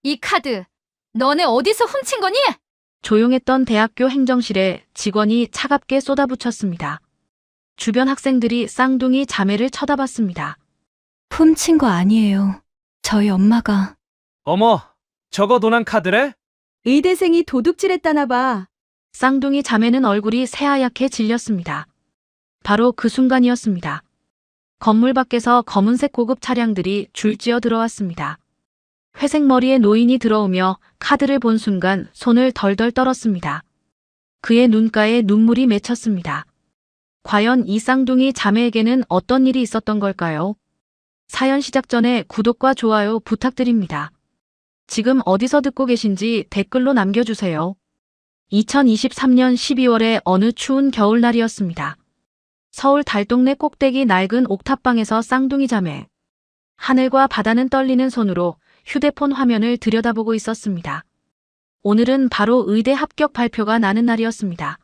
이 카드, 너네 어디서 훔친 거니? 조용했던 대학교 행정실에 직원이 차갑게 쏟아붙였습니다. 주변 학생들이 쌍둥이 자매를 쳐다봤습니다. 훔친 거 아니에요. 저희 엄마가. 어머, 저거 도난 카드래? 의대생이 도둑질했다나 봐. 쌍둥이 자매는 얼굴이 새하얗게 질렸습니다. 바로 그 순간이었습니다. 건물 밖에서 검은색 고급 차량들이 줄지어 들어왔습니다. 회색 머리의 노인이 들어오며 카드를 본 순간 손을 덜덜 떨었습니다. 그의 눈가에 눈물이 맺혔습니다. 과연 이 쌍둥이 자매에게는 어떤 일이 있었던 걸까요? 사연 시작 전에 구독과 좋아요 부탁드립니다. 지금 어디서 듣고 계신지 댓글로 남겨주세요. 2023년 12월의 어느 추운 겨울날이었습니다. 서울 달동네 꼭대기 낡은 옥탑방에서 쌍둥이 자매. 하늘과 바다는 떨리는 손으로 휴대폰 화면을 들여다보고 있었습니다. 오늘은 바로 의대 합격 발표가 나는 날이었습니다.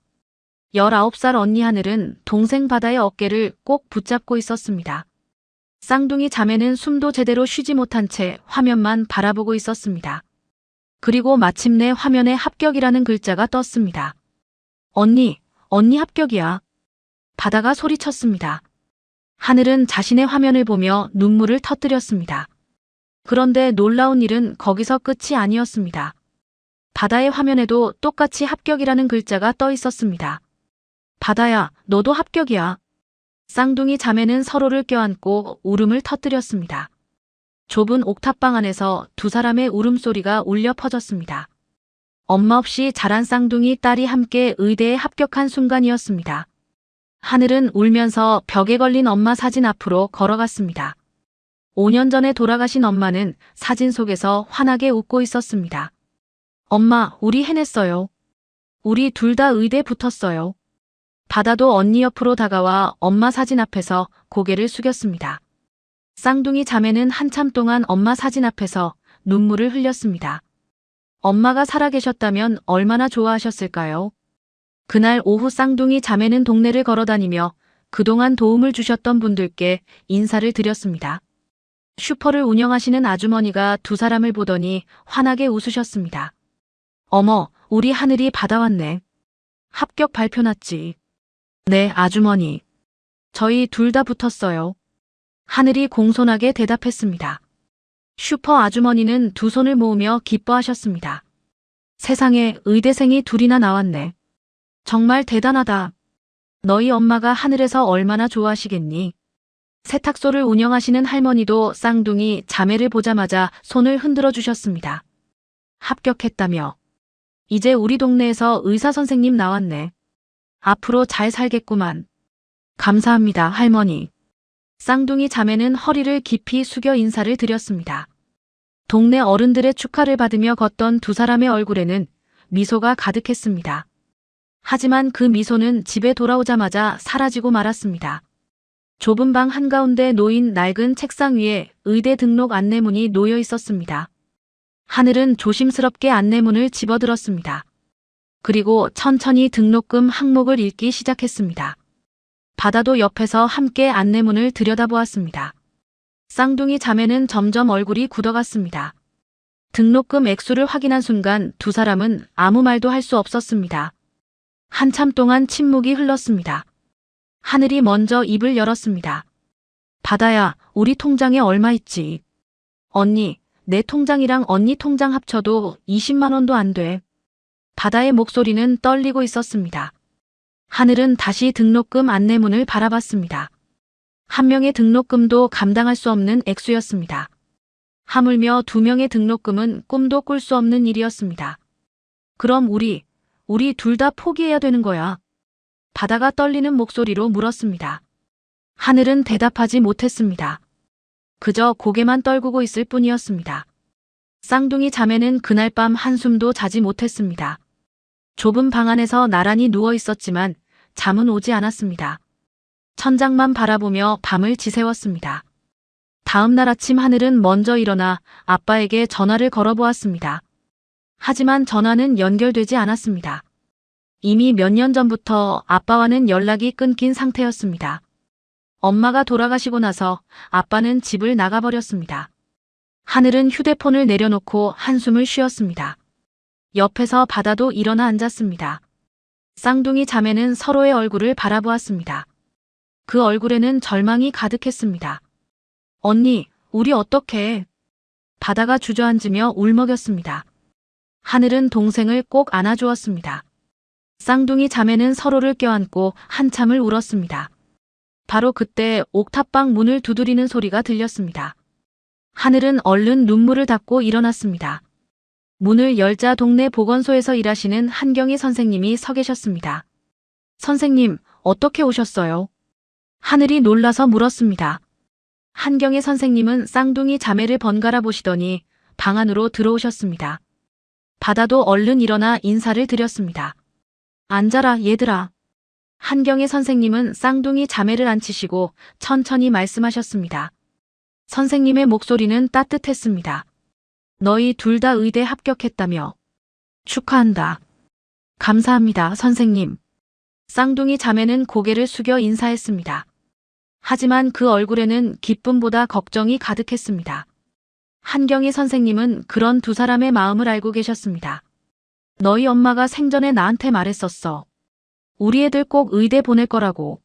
19살 언니 하늘은 동생 바다의 어깨를 꼭 붙잡고 있었습니다. 쌍둥이 자매는 숨도 제대로 쉬지 못한 채 화면만 바라보고 있었습니다. 그리고 마침내 화면에 합격이라는 글자가 떴습니다. 언니 합격이야. 바다가 소리쳤습니다. 하늘은 자신의 화면을 보며 눈물을 터뜨렸습니다. 그런데 놀라운 일은 거기서 끝이 아니었습니다. 바다의 화면에도 똑같이 합격이라는 글자가 떠 있었습니다. 바다야, 너도 합격이야. 쌍둥이 자매는 서로를 껴안고 울음을 터뜨렸습니다. 좁은 옥탑방 안에서 두 사람의 울음소리가 울려 퍼졌습니다. 엄마 없이 자란 쌍둥이 딸이 함께 의대에 합격한 순간이었습니다. 하늘은 울면서 벽에 걸린 엄마 사진 앞으로 걸어갔습니다. 5년 전에 돌아가신 엄마는 사진 속에서 환하게 웃고 있었습니다. 엄마, 우리 해냈어요. 우리 둘 다 의대 붙었어요. 바다도 언니 옆으로 다가와 엄마 사진 앞에서 고개를 숙였습니다. 쌍둥이 자매는 한참 동안 엄마 사진 앞에서 눈물을 흘렸습니다. 엄마가 살아계셨다면 얼마나 좋아하셨을까요? 그날 오후 쌍둥이 자매는 동네를 걸어다니며 그동안 도움을 주셨던 분들께 인사를 드렸습니다. 슈퍼를 운영하시는 아주머니가 두 사람을 보더니 환하게 웃으셨습니다. 어머, 우리 하늘이 받아왔네. 합격 발표 났지. 네, 아주머니. 저희 둘 다 붙었어요. 하늘이 공손하게 대답했습니다. 슈퍼 아주머니는 두 손을 모으며 기뻐하셨습니다. 세상에 의대생이 둘이나 나왔네. 정말 대단하다. 너희 엄마가 하늘에서 얼마나 좋아하시겠니? 세탁소를 운영하시는 할머니도 쌍둥이 자매를 보자마자 손을 흔들어 주셨습니다. 합격했다며. 이제 우리 동네에서 의사 선생님 나왔네. 앞으로 잘 살겠구만. 감사합니다, 할머니. 쌍둥이 자매는 허리를 깊이 숙여 인사를 드렸습니다. 동네 어른들의 축하를 받으며 걷던 두 사람의 얼굴에는 미소가 가득했습니다. 하지만 그 미소는 집에 돌아오자마자 사라지고 말았습니다. 좁은 방 한가운데 놓인 낡은 책상 위에 의대 등록 안내문이 놓여 있었습니다. 하늘은 조심스럽게 안내문을 집어들었습니다. 그리고 천천히 등록금 항목을 읽기 시작했습니다. 바다도 옆에서 함께 안내문을 들여다보았습니다. 쌍둥이 자매는 점점 얼굴이 굳어갔습니다. 등록금 액수를 확인한 순간 두 사람은 아무 말도 할 수 없었습니다. 한참 동안 침묵이 흘렀습니다. 하늘이 먼저 입을 열었습니다. 바다야, 우리 통장에 얼마 있지? 언니, 내 통장이랑 언니 통장 합쳐도 20만 원도 안 돼. 바다의 목소리는 떨리고 있었습니다. 하늘은 다시 등록금 안내문을 바라봤습니다. 한 명의 등록금도 감당할 수 없는 액수였습니다. 하물며 두 명의 등록금은 꿈도 꿀 수 없는 일이었습니다. 그럼 우리 둘 다 포기해야 되는 거야. 바다가 떨리는 목소리로 물었습니다. 하늘은 대답하지 못했습니다. 그저 고개만 떨구고 있을 뿐이었습니다. 쌍둥이 자매는 그날 밤 한숨도 자지 못했습니다. 좁은 방 안에서 나란히 누워 있었지만 잠은 오지 않았습니다. 천장만 바라보며 밤을 지새웠습니다. 다음 날 아침 하늘은 먼저 일어나 아빠에게 전화를 걸어보았습니다. 하지만 전화는 연결되지 않았습니다. 이미 몇 년 전부터 아빠와는 연락이 끊긴 상태였습니다. 엄마가 돌아가시고 나서 아빠는 집을 나가버렸습니다. 하늘은 휴대폰을 내려놓고 한숨을 쉬었습니다. 옆에서 바다도 일어나 앉았습니다. 쌍둥이 자매는 서로의 얼굴을 바라보았습니다. 그 얼굴에는 절망이 가득했습니다. 언니, 우리 어떡해? 바다가 주저앉으며 울먹였습니다. 하늘은 동생을 꼭 안아주었습니다. 쌍둥이 자매는 서로를 껴안고 한참을 울었습니다. 바로 그때 옥탑방 문을 두드리는 소리가 들렸습니다. 하늘은 얼른 눈물을 닦고 일어났습니다. 문을 열자 동네 보건소에서 일하시는 한경희 선생님이 서 계셨습니다. 선생님, 어떻게 오셨어요? 하늘이 놀라서 물었습니다. 한경희 선생님은 쌍둥이 자매를 번갈아 보시더니 방 안으로 들어오셨습니다. 바다도 얼른 일어나 인사를 드렸습니다. 앉아라, 얘들아. 한경희 선생님은 쌍둥이 자매를 앉히시고 천천히 말씀하셨습니다. 선생님의 목소리는 따뜻했습니다. 너희 둘 다 의대 합격했다며. 축하한다. 감사합니다, 선생님. 쌍둥이 자매는 고개를 숙여 인사했습니다. 하지만 그 얼굴에는 기쁨보다 걱정이 가득했습니다. 한경희 선생님은 그런 두 사람의 마음을 알고 계셨습니다. 너희 엄마가 생전에 나한테 말했었어. 우리 애들 꼭 의대 보낼 거라고.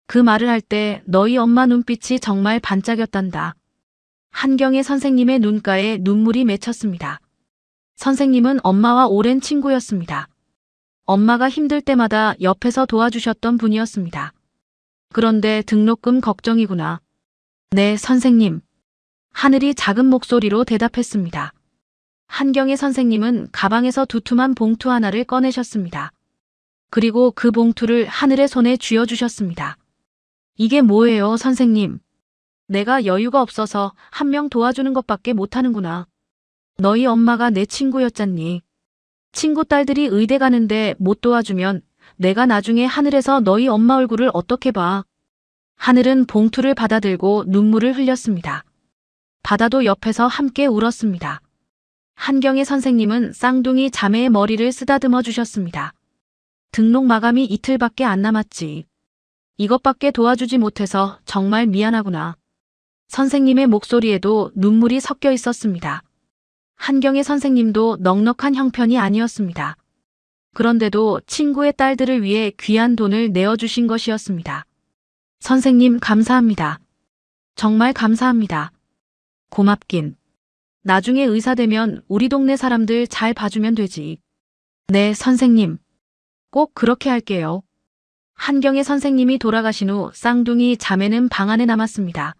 그 말을 할 때 너희 엄마 눈빛이 정말 반짝였단다. 한경희 선생님의 눈가에 눈물이 맺혔습니다. 선생님은 엄마와 오랜 친구였습니다. 엄마가 힘들 때마다 옆에서 도와주셨던 분이었습니다. 그런데 등록금 걱정이구나. 네, 선생님. 하늘이 작은 목소리로 대답했습니다. 한경희 선생님은 가방에서 두툼한 봉투 하나를 꺼내셨습니다. 그리고 그 봉투를 하늘의 손에 쥐어주셨습니다. 이게 뭐예요, 선생님? 내가 여유가 없어서 한 명 도와주는 것밖에 못하는구나. 너희 엄마가 내 친구였잖니. 친구 딸들이 의대 가는데 못 도와주면 내가 나중에 하늘에서 너희 엄마 얼굴을 어떻게 봐. 하늘은 봉투를 받아들고 눈물을 흘렸습니다. 바다도 옆에서 함께 울었습니다. 한경희 선생님은 쌍둥이 자매의 머리를 쓰다듬어 주셨습니다. 등록 마감이 이틀밖에 안 남았지. 이것밖에 도와주지 못해서 정말 미안하구나. 선생님의 목소리에도 눈물이 섞여 있었습니다. 한경희 선생님도 넉넉한 형편이 아니었습니다. 그런데도 친구의 딸들을 위해 귀한 돈을 내어주신 것이었습니다. 선생님, 감사합니다. 정말 감사합니다. 고맙긴. 나중에 의사 되면 우리 동네 사람들 잘 봐주면 되지. 네, 선생님. 꼭 그렇게 할게요. 한경희 선생님이 돌아가신 후 쌍둥이 자매는 방 안에 남았습니다.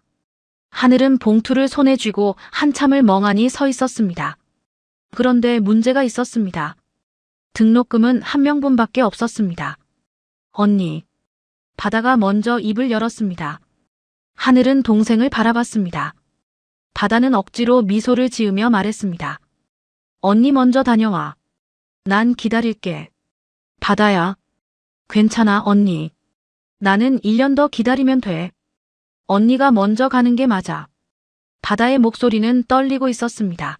하늘은 봉투를 손에 쥐고 한참을 멍하니 서 있었습니다. 그런데 문제가 있었습니다. 등록금은 한 명분밖에 없었습니다. 언니. 바다가 먼저 입을 열었습니다. 하늘은 동생을 바라봤습니다. 바다는 억지로 미소를 지으며 말했습니다. 언니 먼저 다녀와. 난 기다릴게. 바다야. 괜찮아, 언니. 나는 1년 더 기다리면 돼. 언니가 먼저 가는 게 맞아. 바다의 목소리는 떨리고 있었습니다.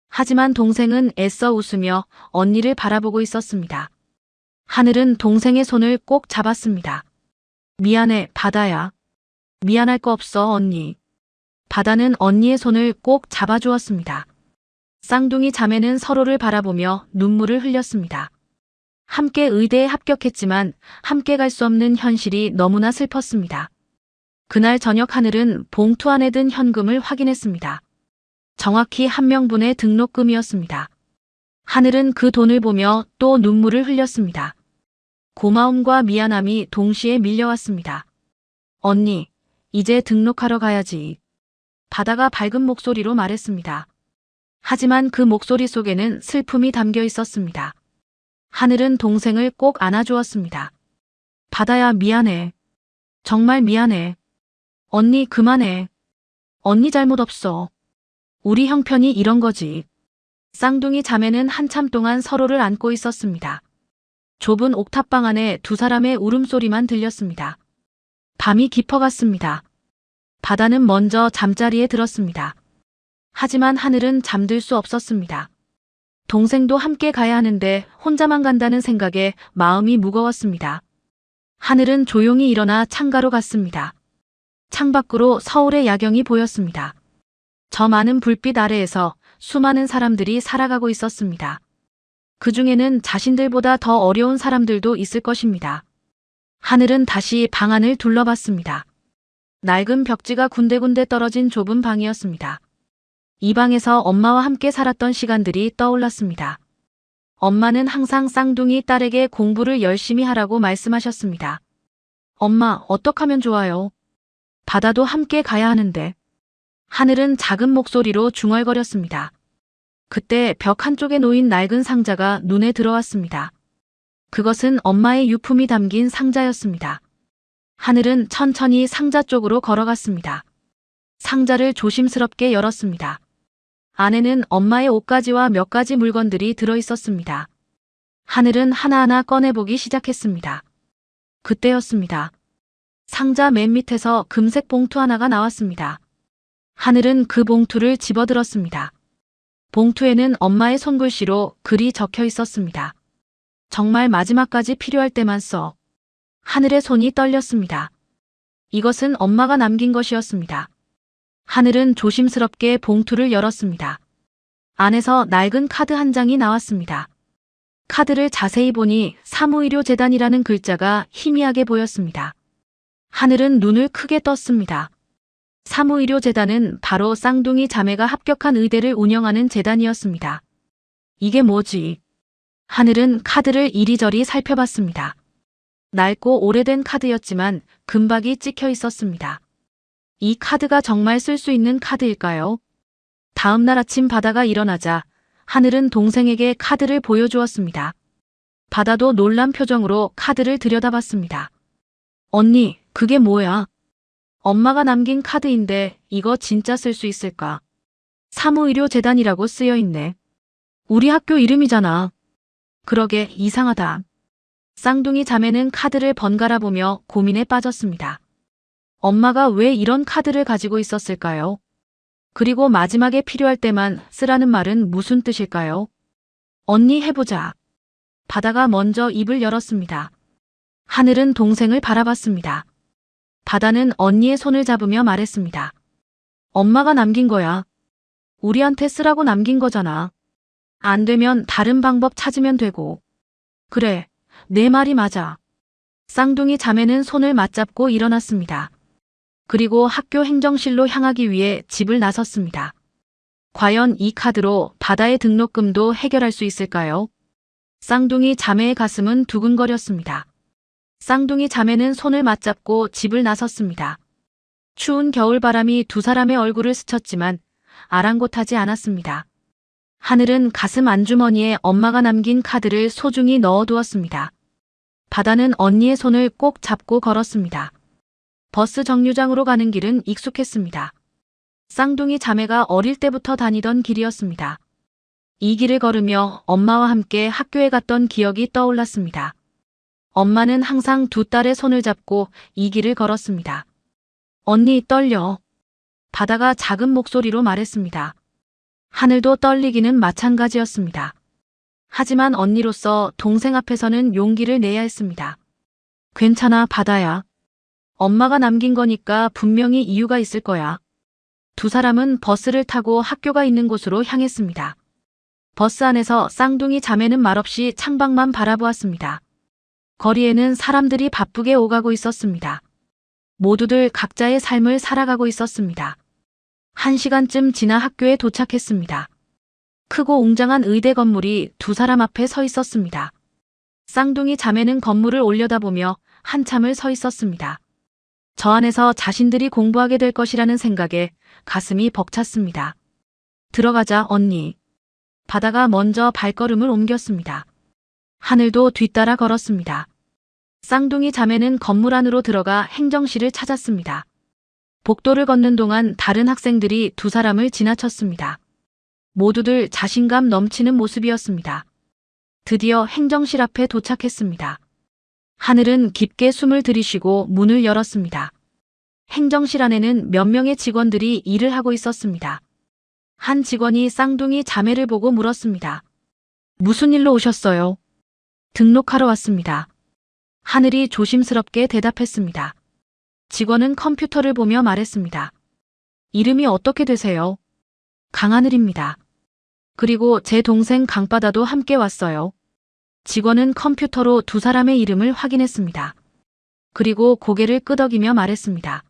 하지만 동생은 애써 웃으며 언니를 바라보고 있었습니다. 하늘은 동생의 손을 꼭 잡았습니다. 미안해, 바다야. 미안할 거 없어, 언니. 바다는 언니의 손을 꼭 잡아주었습니다. 쌍둥이 자매는 서로를 바라보며 눈물을 흘렸습니다. 함께 의대에 합격했지만 함께 갈 수 없는 현실이 너무나 슬펐습니다. 그날 저녁 하늘은 봉투 안에 든 현금을 확인했습니다. 정확히 한 명분의 등록금이었습니다. 하늘은 그 돈을 보며 또 눈물을 흘렸습니다. 고마움과 미안함이 동시에 밀려왔습니다. 언니, 이제 등록하러 가야지. 바다가 밝은 목소리로 말했습니다. 하지만 그 목소리 속에는 슬픔이 담겨 있었습니다. 하늘은 동생을 꼭 안아주었습니다. 바다야, 미안해. 정말 미안해. 언니, 그만해. 언니 잘못 없어. 우리 형편이 이런 거지. 쌍둥이 자매는 한참 동안 서로를 안고 있었습니다. 좁은 옥탑방 안에 두 사람의 울음소리만 들렸습니다. 밤이 깊어갔습니다. 바다는 먼저 잠자리에 들었습니다. 하지만 하늘은 잠들 수 없었습니다. 동생도 함께 가야 하는데 혼자만 간다는 생각에 마음이 무거웠습니다. 하늘은 조용히 일어나 창가로 갔습니다. 창밖으로 서울의 야경이 보였습니다. 저 많은 불빛 아래에서 수많은 사람들이 살아가고 있었습니다. 그 중에는 자신들보다 더 어려운 사람들도 있을 것입니다. 하늘은 다시 방 안을 둘러봤습니다. 낡은 벽지가 군데군데 떨어진 좁은 방이었습니다. 이 방에서 엄마와 함께 살았던 시간들이 떠올랐습니다. 엄마는 항상 쌍둥이 딸에게 공부를 열심히 하라고 말씀하셨습니다. 엄마, 어떡하면 좋아요? 바다도 함께 가야 하는데. 하늘은 작은 목소리로 중얼거렸습니다. 그때 벽 한쪽에 놓인 낡은 상자가 눈에 들어왔습니다. 그것은 엄마의 유품이 담긴 상자였습니다. 하늘은 천천히 상자 쪽으로 걸어갔습니다. 상자를 조심스럽게 열었습니다. 안에는 엄마의 옷가지와 몇 가지 물건들이 들어 있었습니다. 하늘은 하나하나 꺼내보기 시작했습니다. 그때였습니다. 상자 맨 밑에서 금색 봉투 하나가 나왔습니다. 하늘은 그 봉투를 집어들었습니다. 봉투에는 엄마의 손글씨로 글이 적혀 있었습니다. 정말 마지막까지 필요할 때만 써. 하늘의 손이 떨렸습니다. 이것은 엄마가 남긴 것이었습니다. 하늘은 조심스럽게 봉투를 열었습니다. 안에서 낡은 카드 한 장이 나왔습니다. 카드를 자세히 보니 사무의료재단이라는 글자가 희미하게 보였습니다. 하늘은 눈을 크게 떴습니다. 사무의료재단은 바로 쌍둥이 자매가 합격한 의대를 운영하는 재단이었습니다. 이게 뭐지? 하늘은 카드를 이리저리 살펴봤습니다. 낡고 오래된 카드였지만 금박이 찍혀 있었습니다. 이 카드가 정말 쓸 수 있는 카드일까요? 다음 날 아침 바다가 일어나자 하늘은 동생에게 카드를 보여주었습니다. 바다도 놀란 표정으로 카드를 들여다봤습니다. 언니, 그게 뭐야? 엄마가 남긴 카드인데 이거 진짜 쓸 수 있을까? 사무의료재단이라고 쓰여 있네. 우리 학교 이름이잖아. 그러게 이상하다. 쌍둥이 자매는 카드를 번갈아 보며 고민에 빠졌습니다. 엄마가 왜 이런 카드를 가지고 있었을까요? 그리고 마지막에 필요할 때만 쓰라는 말은 무슨 뜻일까요? 언니 해보자. 바다가 먼저 입을 열었습니다. 하늘은 동생을 바라봤습니다. 바다는 언니의 손을 잡으며 말했습니다. 엄마가 남긴 거야. 우리한테 쓰라고 남긴 거잖아. 안 되면 다른 방법 찾으면 되고. 그래, 내 말이 맞아. 쌍둥이 자매는 손을 맞잡고 일어났습니다. 그리고 학교 행정실로 향하기 위해 집을 나섰습니다. 과연 이 카드로 바다의 등록금도 해결할 수 있을까요? 쌍둥이 자매의 가슴은 두근거렸습니다. 쌍둥이 자매는 손을 맞잡고 집을 나섰습니다. 추운 겨울바람이 두 사람의 얼굴을 스쳤지만 아랑곳하지 않았습니다. 하늘은 가슴 안주머니에 엄마가 남긴 카드를 소중히 넣어두었습니다. 바다는 언니의 손을 꼭 잡고 걸었습니다. 버스 정류장으로 가는 길은 익숙했습니다. 쌍둥이 자매가 어릴 때부터 다니던 길이었습니다. 이 길을 걸으며 엄마와 함께 학교에 갔던 기억이 떠올랐습니다. 엄마는 항상 두 딸의 손을 잡고 이 길을 걸었습니다. 언니 떨려. 바다가 작은 목소리로 말했습니다. 하늘도 떨리기는 마찬가지였습니다. 하지만 언니로서 동생 앞에서는 용기를 내야 했습니다. 괜찮아, 바다야. 엄마가 남긴 거니까 분명히 이유가 있을 거야. 두 사람은 버스를 타고 학교가 있는 곳으로 향했습니다. 버스 안에서 쌍둥이 자매는 말없이 창밖만 바라보았습니다. 거리에는 사람들이 바쁘게 오가고 있었습니다. 모두들 각자의 삶을 살아가고 있었습니다. 1시간쯤 지나 학교에 도착했습니다. 크고 웅장한 의대 건물이 두 사람 앞에 서 있었습니다. 쌍둥이 자매는 건물을 올려다보며 한참을 서 있었습니다. 저 안에서 자신들이 공부하게 될 것이라는 생각에 가슴이 벅찼습니다. 들어가자, 언니. 바다가 먼저 발걸음을 옮겼습니다. 하늘도 뒤따라 걸었습니다. 쌍둥이 자매는 건물 안으로 들어가 행정실을 찾았습니다. 복도를 걷는 동안 다른 학생들이 두 사람을 지나쳤습니다. 모두들 자신감 넘치는 모습이었습니다. 드디어 행정실 앞에 도착했습니다. 하늘은 깊게 숨을 들이쉬고 문을 열었습니다. 행정실 안에는 몇 명의 직원들이 일을 하고 있었습니다. 한 직원이 쌍둥이 자매를 보고 물었습니다. 무슨 일로 오셨어요? 등록하러 왔습니다. 하늘이 조심스럽게 대답했습니다. 직원은 컴퓨터를 보며 말했습니다. 이름이 어떻게 되세요? 강하늘입니다. 그리고 제 동생 강바다도 함께 왔어요. 직원은 컴퓨터로 두 사람의 이름을 확인했습니다. 그리고 고개를 끄덕이며 말했습니다.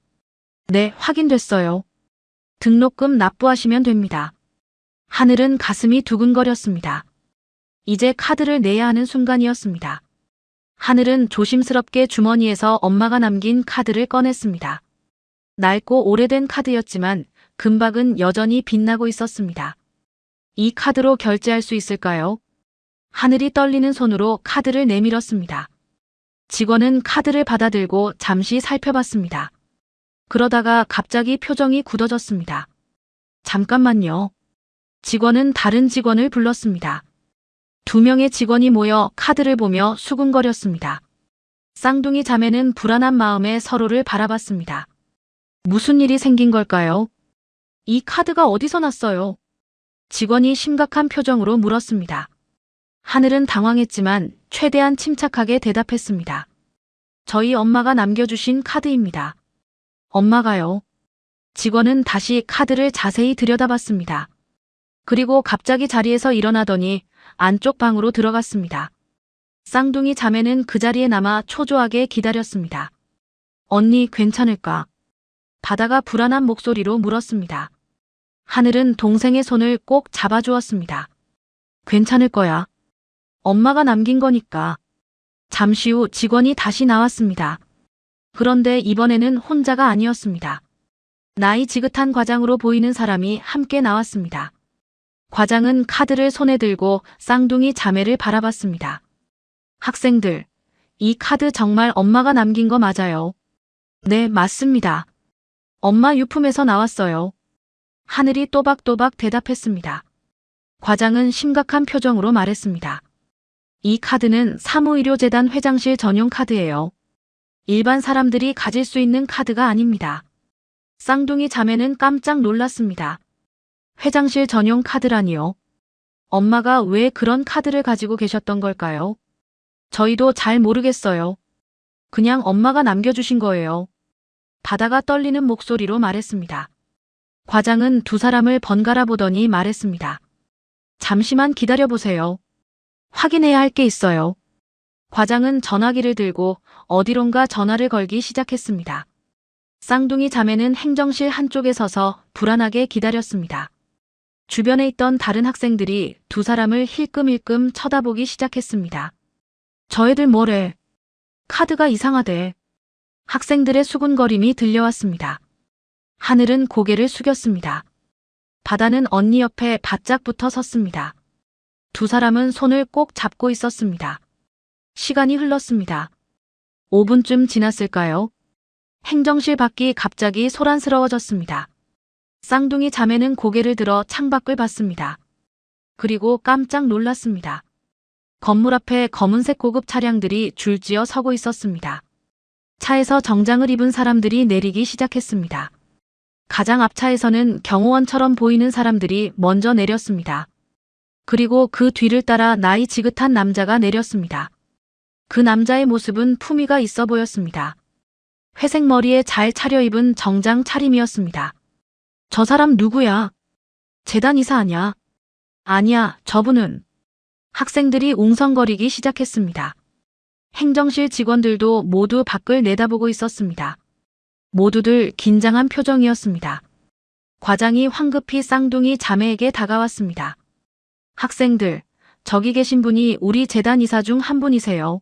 네, 확인됐어요. 등록금 납부하시면 됩니다. 하늘은 가슴이 두근거렸습니다. 이제 카드를 내야 하는 순간이었습니다. 하늘은 조심스럽게 주머니에서 엄마가 남긴 카드를 꺼냈습니다. 낡고 오래된 카드였지만 금박은 여전히 빛나고 있었습니다. 이 카드로 결제할 수 있을까요? 하늘이 떨리는 손으로 카드를 내밀었습니다. 직원은 카드를 받아들고 잠시 살펴봤습니다. 그러다가 갑자기 표정이 굳어졌습니다. 잠깐만요. 직원은 다른 직원을 불렀습니다. 두 명의 직원이 모여 카드를 보며 수군거렸습니다. 쌍둥이 자매는 불안한 마음에 서로를 바라봤습니다. 무슨 일이 생긴 걸까요? 이 카드가 어디서 났어요? 직원이 심각한 표정으로 물었습니다. 하늘은 당황했지만 최대한 침착하게 대답했습니다. 저희 엄마가 남겨주신 카드입니다. 엄마가요? 직원은 다시 카드를 자세히 들여다봤습니다. 그리고 갑자기 자리에서 일어나더니 안쪽 방으로 들어갔습니다. 쌍둥이 자매는 그 자리에 남아 초조하게 기다렸습니다. 언니 괜찮을까? 바다가 불안한 목소리로 물었습니다. 하늘은 동생의 손을 꼭 잡아주었습니다. 괜찮을 거야. 엄마가 남긴 거니까. 잠시 후 직원이 다시 나왔습니다. 그런데 이번에는 혼자가 아니었습니다. 나이 지긋한 과장으로 보이는 사람이 함께 나왔습니다. 과장은 카드를 손에 들고 쌍둥이 자매를 바라봤습니다. 학생들, 이 카드 정말 엄마가 남긴 거 맞아요? 네, 맞습니다. 엄마 유품에서 나왔어요. 하늘이 또박또박 대답했습니다. 과장은 심각한 표정으로 말했습니다. 이 카드는 사무의료재단 회장실 전용 카드예요. 일반 사람들이 가질 수 있는 카드가 아닙니다. 쌍둥이 자매는 깜짝 놀랐습니다. 회장실 전용 카드라니요? 엄마가 왜 그런 카드를 가지고 계셨던 걸까요? 저희도 잘 모르겠어요. 그냥 엄마가 남겨주신 거예요. 바다가 떨리는 목소리로 말했습니다. 과장은 두 사람을 번갈아 보더니 말했습니다. 잠시만 기다려보세요. 확인해야 할 게 있어요. 과장은 전화기를 들고 어디론가 전화를 걸기 시작했습니다. 쌍둥이 자매는 행정실 한쪽에 서서 불안하게 기다렸습니다. 주변에 있던 다른 학생들이 두 사람을 힐끔힐끔 쳐다보기 시작했습니다. 저 애들 뭐래? 카드가 이상하대. 학생들의 수군거림이 들려왔습니다. 하늘은 고개를 숙였습니다. 바다는 언니 옆에 바짝 붙어 섰습니다. 두 사람은 손을 꼭 잡고 있었습니다. 시간이 흘렀습니다. 5분쯤 지났을까요? 행정실 밖이 갑자기 소란스러워졌습니다. 쌍둥이 자매는 고개를 들어 창밖을 봤습니다. 그리고 깜짝 놀랐습니다. 건물 앞에 검은색 고급 차량들이 줄지어 서고 있었습니다. 차에서 정장을 입은 사람들이 내리기 시작했습니다. 가장 앞차에서는 경호원처럼 보이는 사람들이 먼저 내렸습니다. 그리고 그 뒤를 따라 나이 지긋한 남자가 내렸습니다. 그 남자의 모습은 품위가 있어 보였습니다. 회색 머리에 잘 차려입은 정장 차림이었습니다. 저 사람 누구야? 재단 이사 아냐? 아니야, 저분은. 학생들이 웅성거리기 시작했습니다. 행정실 직원들도 모두 밖을 내다보고 있었습니다. 모두들 긴장한 표정이었습니다. 과장이 황급히 쌍둥이 자매에게 다가왔습니다. 학생들, 저기 계신 분이 우리 재단 이사 중 한 분이세요.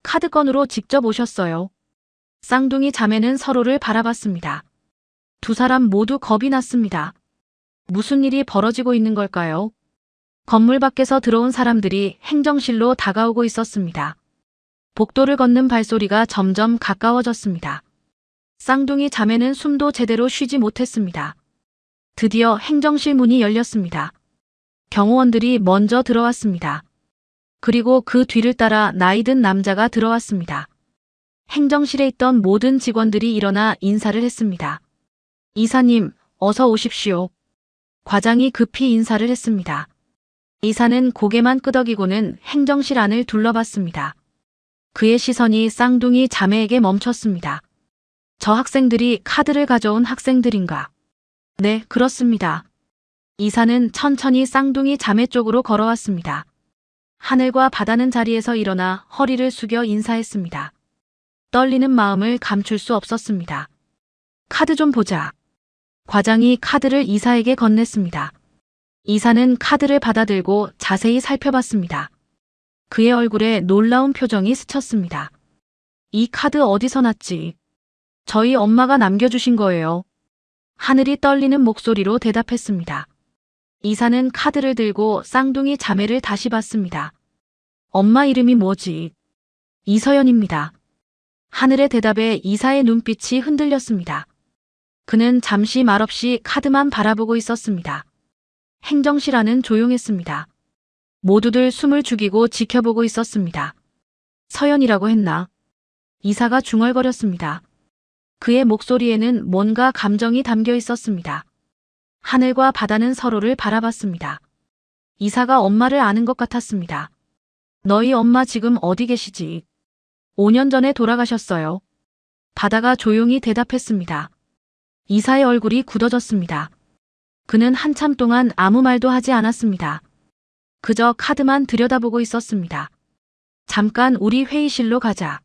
카드건으로 직접 오셨어요. 쌍둥이 자매는 서로를 바라봤습니다. 두 사람 모두 겁이 났습니다. 무슨 일이 벌어지고 있는 걸까요? 건물 밖에서 들어온 사람들이 행정실로 다가오고 있었습니다. 복도를 걷는 발소리가 점점 가까워졌습니다. 쌍둥이 자매는 숨도 제대로 쉬지 못했습니다. 드디어 행정실 문이 열렸습니다. 경호원들이 먼저 들어왔습니다. 그리고 그 뒤를 따라 나이든 남자가 들어왔습니다. 행정실에 있던 모든 직원들이 일어나 인사를 했습니다. 이사님, 어서 오십시오. 과장이 급히 인사를 했습니다. 이사는 고개만 끄덕이고는 행정실 안을 둘러봤습니다. 그의 시선이 쌍둥이 자매에게 멈췄습니다. 저 학생들이 카드를 가져온 학생들인가? 네, 그렇습니다. 이사는 천천히 쌍둥이 자매 쪽으로 걸어왔습니다. 하늘과 바다는 자리에서 일어나 허리를 숙여 인사했습니다. 떨리는 마음을 감출 수 없었습니다. 카드 좀 보자. 과장이 카드를 이사에게 건넸습니다. 이사는 카드를 받아들고 자세히 살펴봤습니다. 그의 얼굴에 놀라운 표정이 스쳤습니다. 이 카드 어디서 났지? 저희 엄마가 남겨주신 거예요. 하늘이 떨리는 목소리로 대답했습니다. 이사는 카드를 들고 쌍둥이 자매를 다시 봤습니다. 엄마 이름이 뭐지? 이서연입니다. 하늘의 대답에 이사의 눈빛이 흔들렸습니다. 그는 잠시 말없이 카드만 바라보고 있었습니다. 행정실 안은 조용했습니다. 모두들 숨을 죽이고 지켜보고 있었습니다. 서연이라고 했나? 이사가 중얼거렸습니다. 그의 목소리에는 뭔가 감정이 담겨 있었습니다. 하늘과 바다는 서로를 바라봤습니다. 이사가 엄마를 아는 것 같았습니다. 너희 엄마 지금 어디 계시지? 5년 전에 돌아가셨어요. 바다가 조용히 대답했습니다. 이사의 얼굴이 굳어졌습니다. 그는 한참 동안 아무 말도 하지 않았습니다. 그저 카드만 들여다보고 있었습니다. 잠깐 우리 회의실로 가자.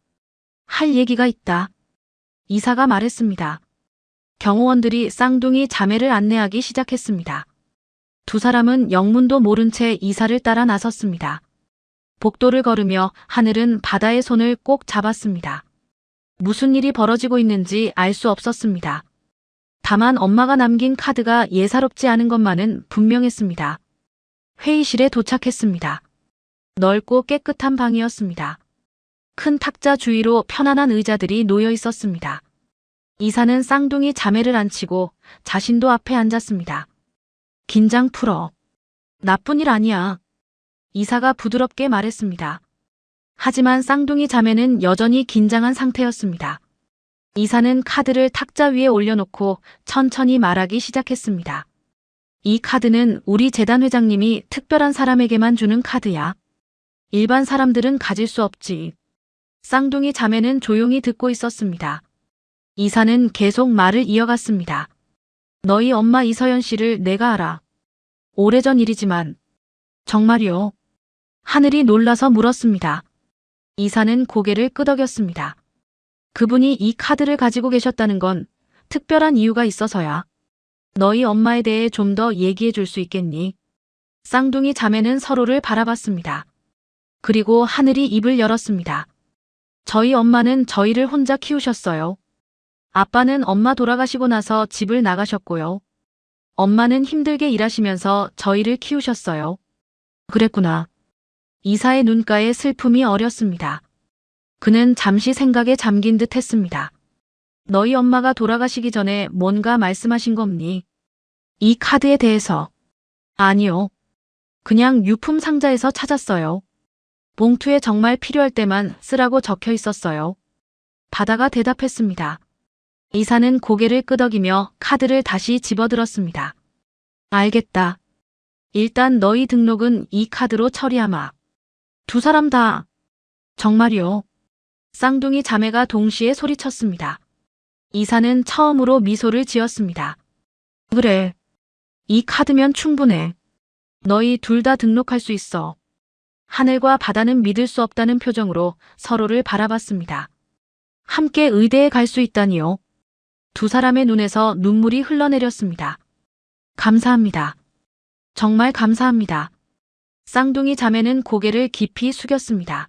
할 얘기가 있다. 이사가 말했습니다. 경호원들이 쌍둥이 자매를 안내하기 시작했습니다. 두 사람은 영문도 모른 채 이사를 따라 나섰습니다. 복도를 걸으며 하늘은 바다의 손을 꼭 잡았습니다. 무슨 일이 벌어지고 있는지 알 수 없었습니다. 다만 엄마가 남긴 카드가 예사롭지 않은 것만은 분명했습니다. 회의실에 도착했습니다. 넓고 깨끗한 방이었습니다. 큰 탁자 주위로 편안한 의자들이 놓여 있었습니다. 이사는 쌍둥이 자매를 앉히고 자신도 앞에 앉았습니다. 긴장 풀어. 나쁜 일 아니야. 이사가 부드럽게 말했습니다. 하지만 쌍둥이 자매는 여전히 긴장한 상태였습니다. 이사는 카드를 탁자 위에 올려놓고 천천히 말하기 시작했습니다. 이 카드는 우리 재단 회장님이 특별한 사람에게만 주는 카드야. 일반 사람들은 가질 수 없지. 쌍둥이 자매는 조용히 듣고 있었습니다. 이사는 계속 말을 이어갔습니다. 너희 엄마 이서연 씨를 내가 알아. 오래전 일이지만. 정말요? 하늘이 놀라서 물었습니다. 이사는 고개를 끄덕였습니다. 그분이 이 카드를 가지고 계셨다는 건 특별한 이유가 있어서야. 너희 엄마에 대해 좀 더 얘기해 줄 수 있겠니? 쌍둥이 자매는 서로를 바라봤습니다. 그리고 하늘이 입을 열었습니다. 저희 엄마는 저희를 혼자 키우셨어요. 아빠는 엄마 돌아가시고 나서 집을 나가셨고요. 엄마는 힘들게 일하시면서 저희를 키우셨어요. 그랬구나. 이사의 눈가에 슬픔이 어렸습니다. 그는 잠시 생각에 잠긴 듯 했습니다. 너희 엄마가 돌아가시기 전에 뭔가 말씀하신 거 없니? 이 카드에 대해서. 아니요. 그냥 유품 상자에서 찾았어요. 봉투에 정말 필요할 때만 쓰라고 적혀 있었어요. 바다가 대답했습니다. 이사는 고개를 끄덕이며 카드를 다시 집어들었습니다. 알겠다. 일단 너희 등록은 이 카드로 처리하마. 두 사람 다. 정말요? 쌍둥이 자매가 동시에 소리쳤습니다. 이사는 처음으로 미소를 지었습니다. 그래. 이 카드면 충분해. 너희 둘 다 등록할 수 있어. 하늘과 바다는 믿을 수 없다는 표정으로 서로를 바라봤습니다. 함께 의대에 갈 수 있다니요. 두 사람의 눈에서 눈물이 흘러내렸습니다. 감사합니다. 정말 감사합니다. 쌍둥이 자매는 고개를 깊이 숙였습니다.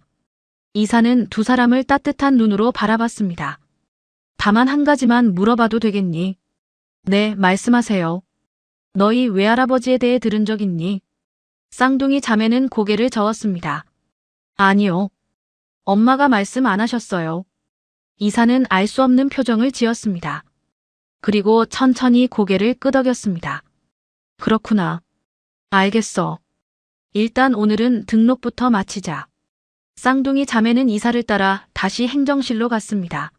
이사는 두 사람을 따뜻한 눈으로 바라봤습니다. 다만 한 가지만 물어봐도 되겠니? 네, 말씀하세요. 너희 외할아버지에 대해 들은 적 있니? 쌍둥이 자매는 고개를 저었습니다. 아니요. 엄마가 말씀 안 하셨어요. 이사는 알 수 없는 표정을 지었습니다. 그리고 천천히 고개를 끄덕였습니다. 그렇구나. 알겠어. 일단 오늘은 등록부터 마치자. 쌍둥이 자매는 이사를 따라 다시 행정실로 갔습니다.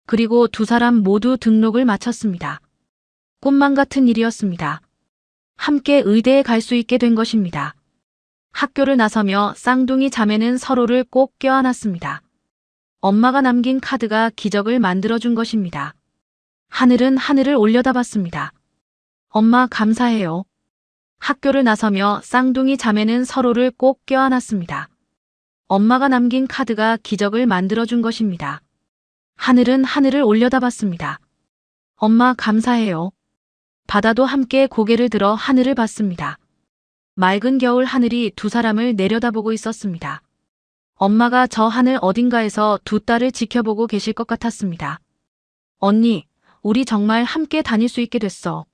그리고 두 사람 모두 등록을 마쳤습니다. 꿈만 같은 일이었습니다. 함께 의대에 갈 수 있게 된 것입니다. 학교를 나서며 쌍둥이 자매는 서로를 꼭 껴안았습니다. 엄마가 남긴 카드가 기적을 만들어준 것입니다. 하늘은 하늘을 올려다봤습니다. 엄마 감사해요. 학교를 나서며 쌍둥이 자매는 서로를 꼭 껴안았습니다. 엄마가 남긴 카드가 기적을 만들어준 것입니다. 하늘은 하늘을 올려다봤습니다. 엄마 감사해요. 바다도 함께 고개를 들어 하늘을 봤습니다. 맑은 겨울 하늘이 두 사람을 내려다보고 있었습니다. 엄마가 저 하늘 어딘가에서 두 딸을 지켜보고 계실 것 같았습니다. 언니, 우리 정말 함께 다닐 수 있게 됐어.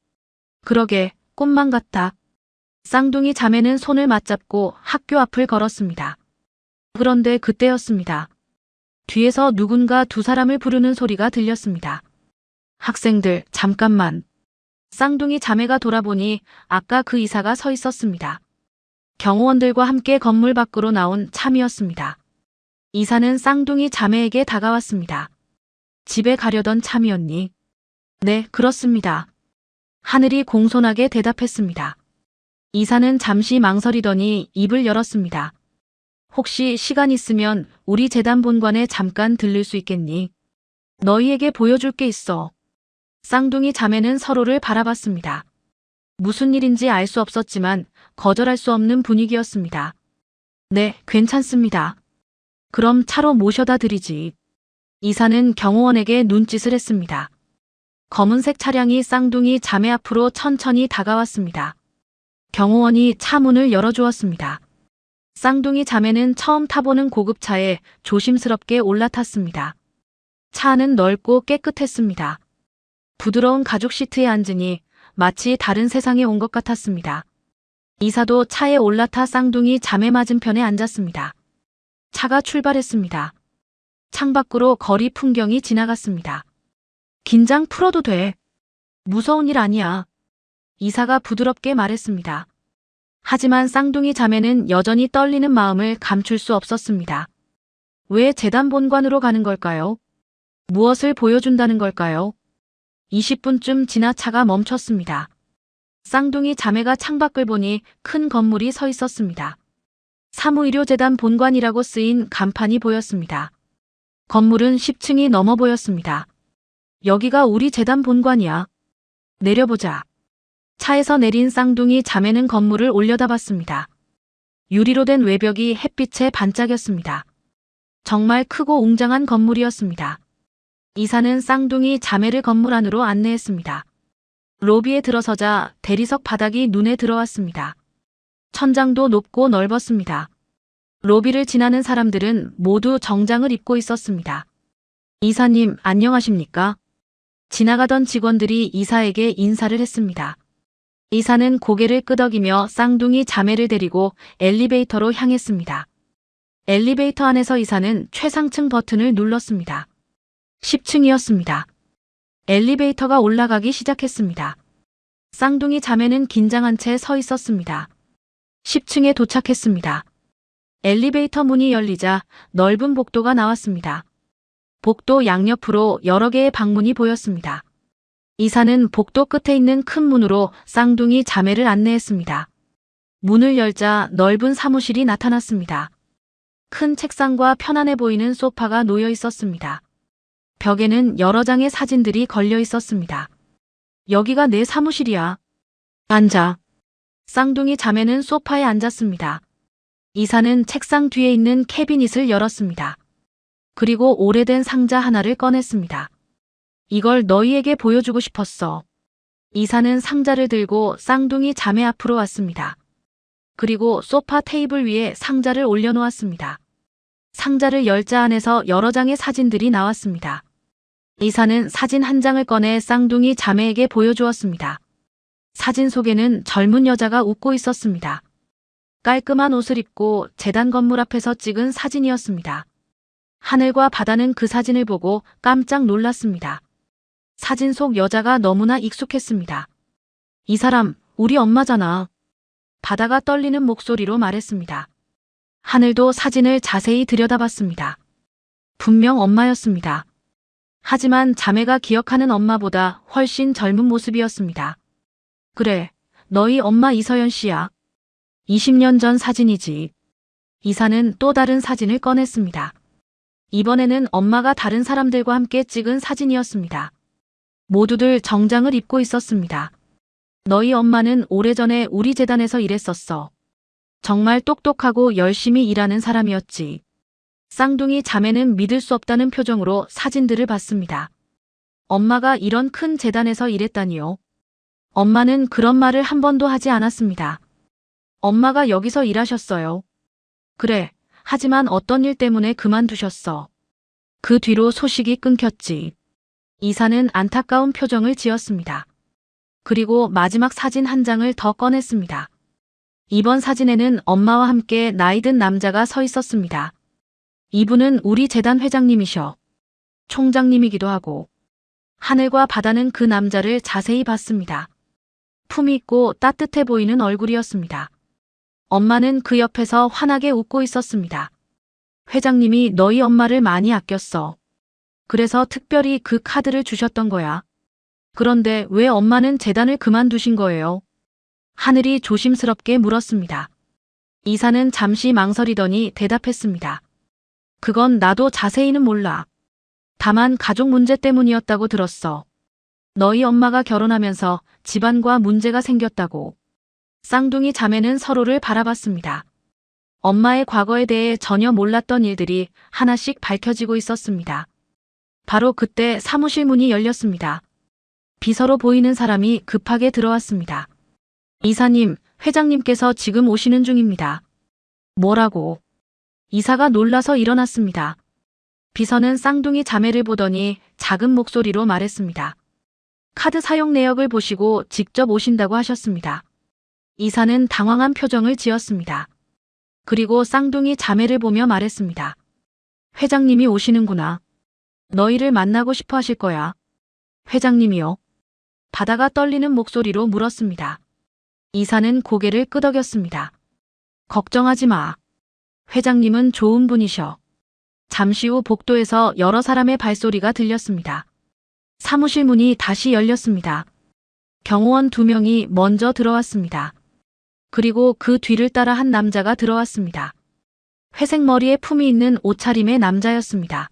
그러게, 꿈만 같아. 쌍둥이 자매는 손을 맞잡고 학교 앞을 걸었습니다. 그런데 그때였습니다. 뒤에서 누군가 두 사람을 부르는 소리가 들렸습니다. 학생들, 잠깐만. 쌍둥이 자매가 돌아보니 아까 그 이사가 서 있었습니다. 경호원들과 함께 건물 밖으로 나온 참이었습니다. 이사는 쌍둥이 자매에게 다가왔습니다. 집에 가려던 참이었니? 네, 그렇습니다. 하늘이 공손하게 대답했습니다. 이사는 잠시 망설이더니 입을 열었습니다. 혹시 시간 있으면 우리 재단 본관에 잠깐 들를 수 있겠니? 너희에게 보여줄 게 있어. 쌍둥이 자매는 서로를 바라봤습니다. 무슨 일인지 알 수 없었지만 거절할 수 없는 분위기였습니다. 네, 괜찮습니다. 그럼 차로 모셔다 드리지. 이사는 경호원에게 눈짓을 했습니다. 검은색 차량이 쌍둥이 자매 앞으로 천천히 다가왔습니다. 경호원이 차 문을 열어주었습니다. 쌍둥이 자매는 처음 타보는 고급차에 조심스럽게 올라탔습니다. 차 안은 넓고 깨끗했습니다. 부드러운 가죽 시트에 앉으니 마치 다른 세상에 온 것 같았습니다. 이사도 차에 올라타 쌍둥이 자매 맞은편에 앉았습니다. 차가 출발했습니다. 창밖으로 거리 풍경이 지나갔습니다. 긴장 풀어도 돼. 무서운 일 아니야. 이사가 부드럽게 말했습니다. 하지만 쌍둥이 자매는 여전히 떨리는 마음을 감출 수 없었습니다. 왜 재단 본관으로 가는 걸까요? 무엇을 보여준다는 걸까요? 20분쯤 지나 차가 멈췄습니다. 쌍둥이 자매가 창밖을 보니 큰 건물이 서 있었습니다. 사무의료재단 본관이라고 쓰인 간판이 보였습니다. 건물은 10층이 넘어 보였습니다. 여기가 우리 재단 본관이야. 내려보자. 차에서 내린 쌍둥이 자매는 건물을 올려다봤습니다. 유리로 된 외벽이 햇빛에 반짝였습니다. 정말 크고 웅장한 건물이었습니다. 이사는 쌍둥이 자매를 건물 안으로 안내했습니다. 로비에 들어서자 대리석 바닥이 눈에 들어왔습니다. 천장도 높고 넓었습니다. 로비를 지나는 사람들은 모두 정장을 입고 있었습니다. 이사님, 안녕하십니까? 지나가던 직원들이 이사에게 인사를 했습니다. 이사는 고개를 끄덕이며 쌍둥이 자매를 데리고 엘리베이터로 향했습니다. 엘리베이터 안에서 이사는 최상층 버튼을 눌렀습니다. 10층이었습니다. 엘리베이터가 올라가기 시작했습니다. 쌍둥이 자매는 긴장한 채 서 있었습니다. 10층에 도착했습니다. 엘리베이터 문이 열리자 넓은 복도가 나왔습니다. 복도 양옆으로 여러 개의 방문이 보였습니다. 이사는 복도 끝에 있는 큰 문으로 쌍둥이 자매를 안내했습니다. 문을 열자 넓은 사무실이 나타났습니다. 큰 책상과 편안해 보이는 소파가 놓여 있었습니다. 벽에는 여러 장의 사진들이 걸려 있었습니다. 여기가 내 사무실이야. 앉아. 쌍둥이 자매는 소파에 앉았습니다. 이사는 책상 뒤에 있는 캐비닛을 열었습니다. 그리고 오래된 상자 하나를 꺼냈습니다. 이걸 너희에게 보여주고 싶었어. 이사는 상자를 들고 쌍둥이 자매 앞으로 왔습니다. 그리고 소파 테이블 위에 상자를 올려놓았습니다. 상자를 열자 안에서 여러 장의 사진들이 나왔습니다. 이사는 사진 한 장을 꺼내 쌍둥이 자매에게 보여주었습니다. 사진 속에는 젊은 여자가 웃고 있었습니다. 깔끔한 옷을 입고 재단 건물 앞에서 찍은 사진이었습니다. 하늘과 바다는 그 사진을 보고 깜짝 놀랐습니다. 사진 속 여자가 너무나 익숙했습니다. 이 사람, 우리 엄마잖아. 바다가 떨리는 목소리로 말했습니다. 하늘도 사진을 자세히 들여다봤습니다. 분명 엄마였습니다. 하지만 자매가 기억하는 엄마보다 훨씬 젊은 모습이었습니다. 그래, 너희 엄마 이서연 씨야. 20년 전 사진이지. 이사는 또 다른 사진을 꺼냈습니다. 이번에는 엄마가 다른 사람들과 함께 찍은 사진이었습니다. 모두들 정장을 입고 있었습니다. 너희 엄마는 오래전에 우리 재단에서 일했었어. 정말 똑똑하고 열심히 일하는 사람이었지. 쌍둥이 자매는 믿을 수 없다는 표정으로 사진들을 봤습니다. 엄마가 이런 큰 재단에서 일했다니요. 엄마는 그런 말을 한 번도 하지 않았습니다. 엄마가 여기서 일하셨어요. 그래, 하지만 어떤 일 때문에 그만두셨어. 그 뒤로 소식이 끊겼지. 이사는 안타까운 표정을 지었습니다. 그리고 마지막 사진 한 장을 더 꺼냈습니다. 이번 사진에는 엄마와 함께 나이 든 남자가 서 있었습니다. 이분은 우리 재단 회장님이셔. 총장님이기도 하고. 하늘과 바다는 그 남자를 자세히 봤습니다. 품위 있고 따뜻해 보이는 얼굴이었습니다. 엄마는 그 옆에서 환하게 웃고 있었습니다. 회장님이 너희 엄마를 많이 아꼈어. 그래서 특별히 그 카드를 주셨던 거야. 그런데 왜 엄마는 재단을 그만두신 거예요? 하늘이 조심스럽게 물었습니다. 이사는 잠시 망설이더니 대답했습니다. 그건 나도 자세히는 몰라. 다만 가족 문제 때문이었다고 들었어. 너희 엄마가 결혼하면서 집안과 문제가 생겼다고. 쌍둥이 자매는 서로를 바라봤습니다. 엄마의 과거에 대해 전혀 몰랐던 일들이 하나씩 밝혀지고 있었습니다. 바로 그때 사무실 문이 열렸습니다. 비서로 보이는 사람이 급하게 들어왔습니다. 이사님, 회장님께서 지금 오시는 중입니다. 뭐라고? 이사가 놀라서 일어났습니다. 비서는 쌍둥이 자매를 보더니 작은 목소리로 말했습니다. 카드 사용 내역을 보시고 직접 오신다고 하셨습니다. 이사는 당황한 표정을 지었습니다. 그리고 쌍둥이 자매를 보며 말했습니다. 회장님이 오시는구나. 너희를 만나고 싶어 하실 거야. 회장님이요? 바다가 떨리는 목소리로 물었습니다. 이사는 고개를 끄덕였습니다. 걱정하지 마. 회장님은 좋은 분이셔. 잠시 후 복도에서 여러 사람의 발소리가 들렸습니다. 사무실 문이 다시 열렸습니다. 경호원 2명이 먼저 들어왔습니다. 그리고 그 뒤를 따라 한 남자가 들어왔습니다. 회색 머리에 품이 있는 옷차림의 남자였습니다.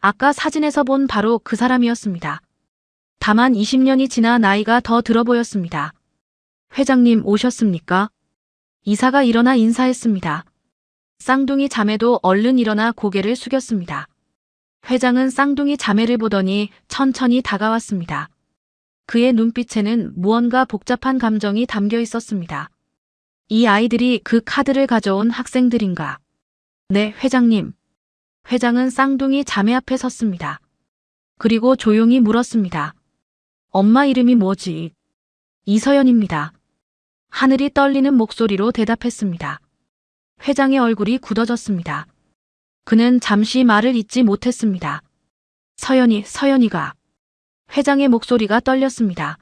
아까 사진에서 본 바로 그 사람이었습니다. 다만 20년이 지나 나이가 더 들어 보였습니다. 회장님 오셨습니까? 이사가 일어나 인사했습니다. 쌍둥이 자매도 얼른 일어나 고개를 숙였습니다. 회장은 쌍둥이 자매를 보더니 천천히 다가왔습니다. 그의 눈빛에는 무언가 복잡한 감정이 담겨 있었습니다. 이 아이들이 그 카드를 가져온 학생들인가? 네, 회장님. 회장은 쌍둥이 자매 앞에 섰습니다. 그리고 조용히 물었습니다. 엄마 이름이 뭐지? 이서연입니다. 하늘이 떨리는 목소리로 대답했습니다. 회장의 얼굴이 굳어졌습니다. 그는 잠시 말을 잇지 못했습니다. 서연이가. 회장의 목소리가 떨렸습니다.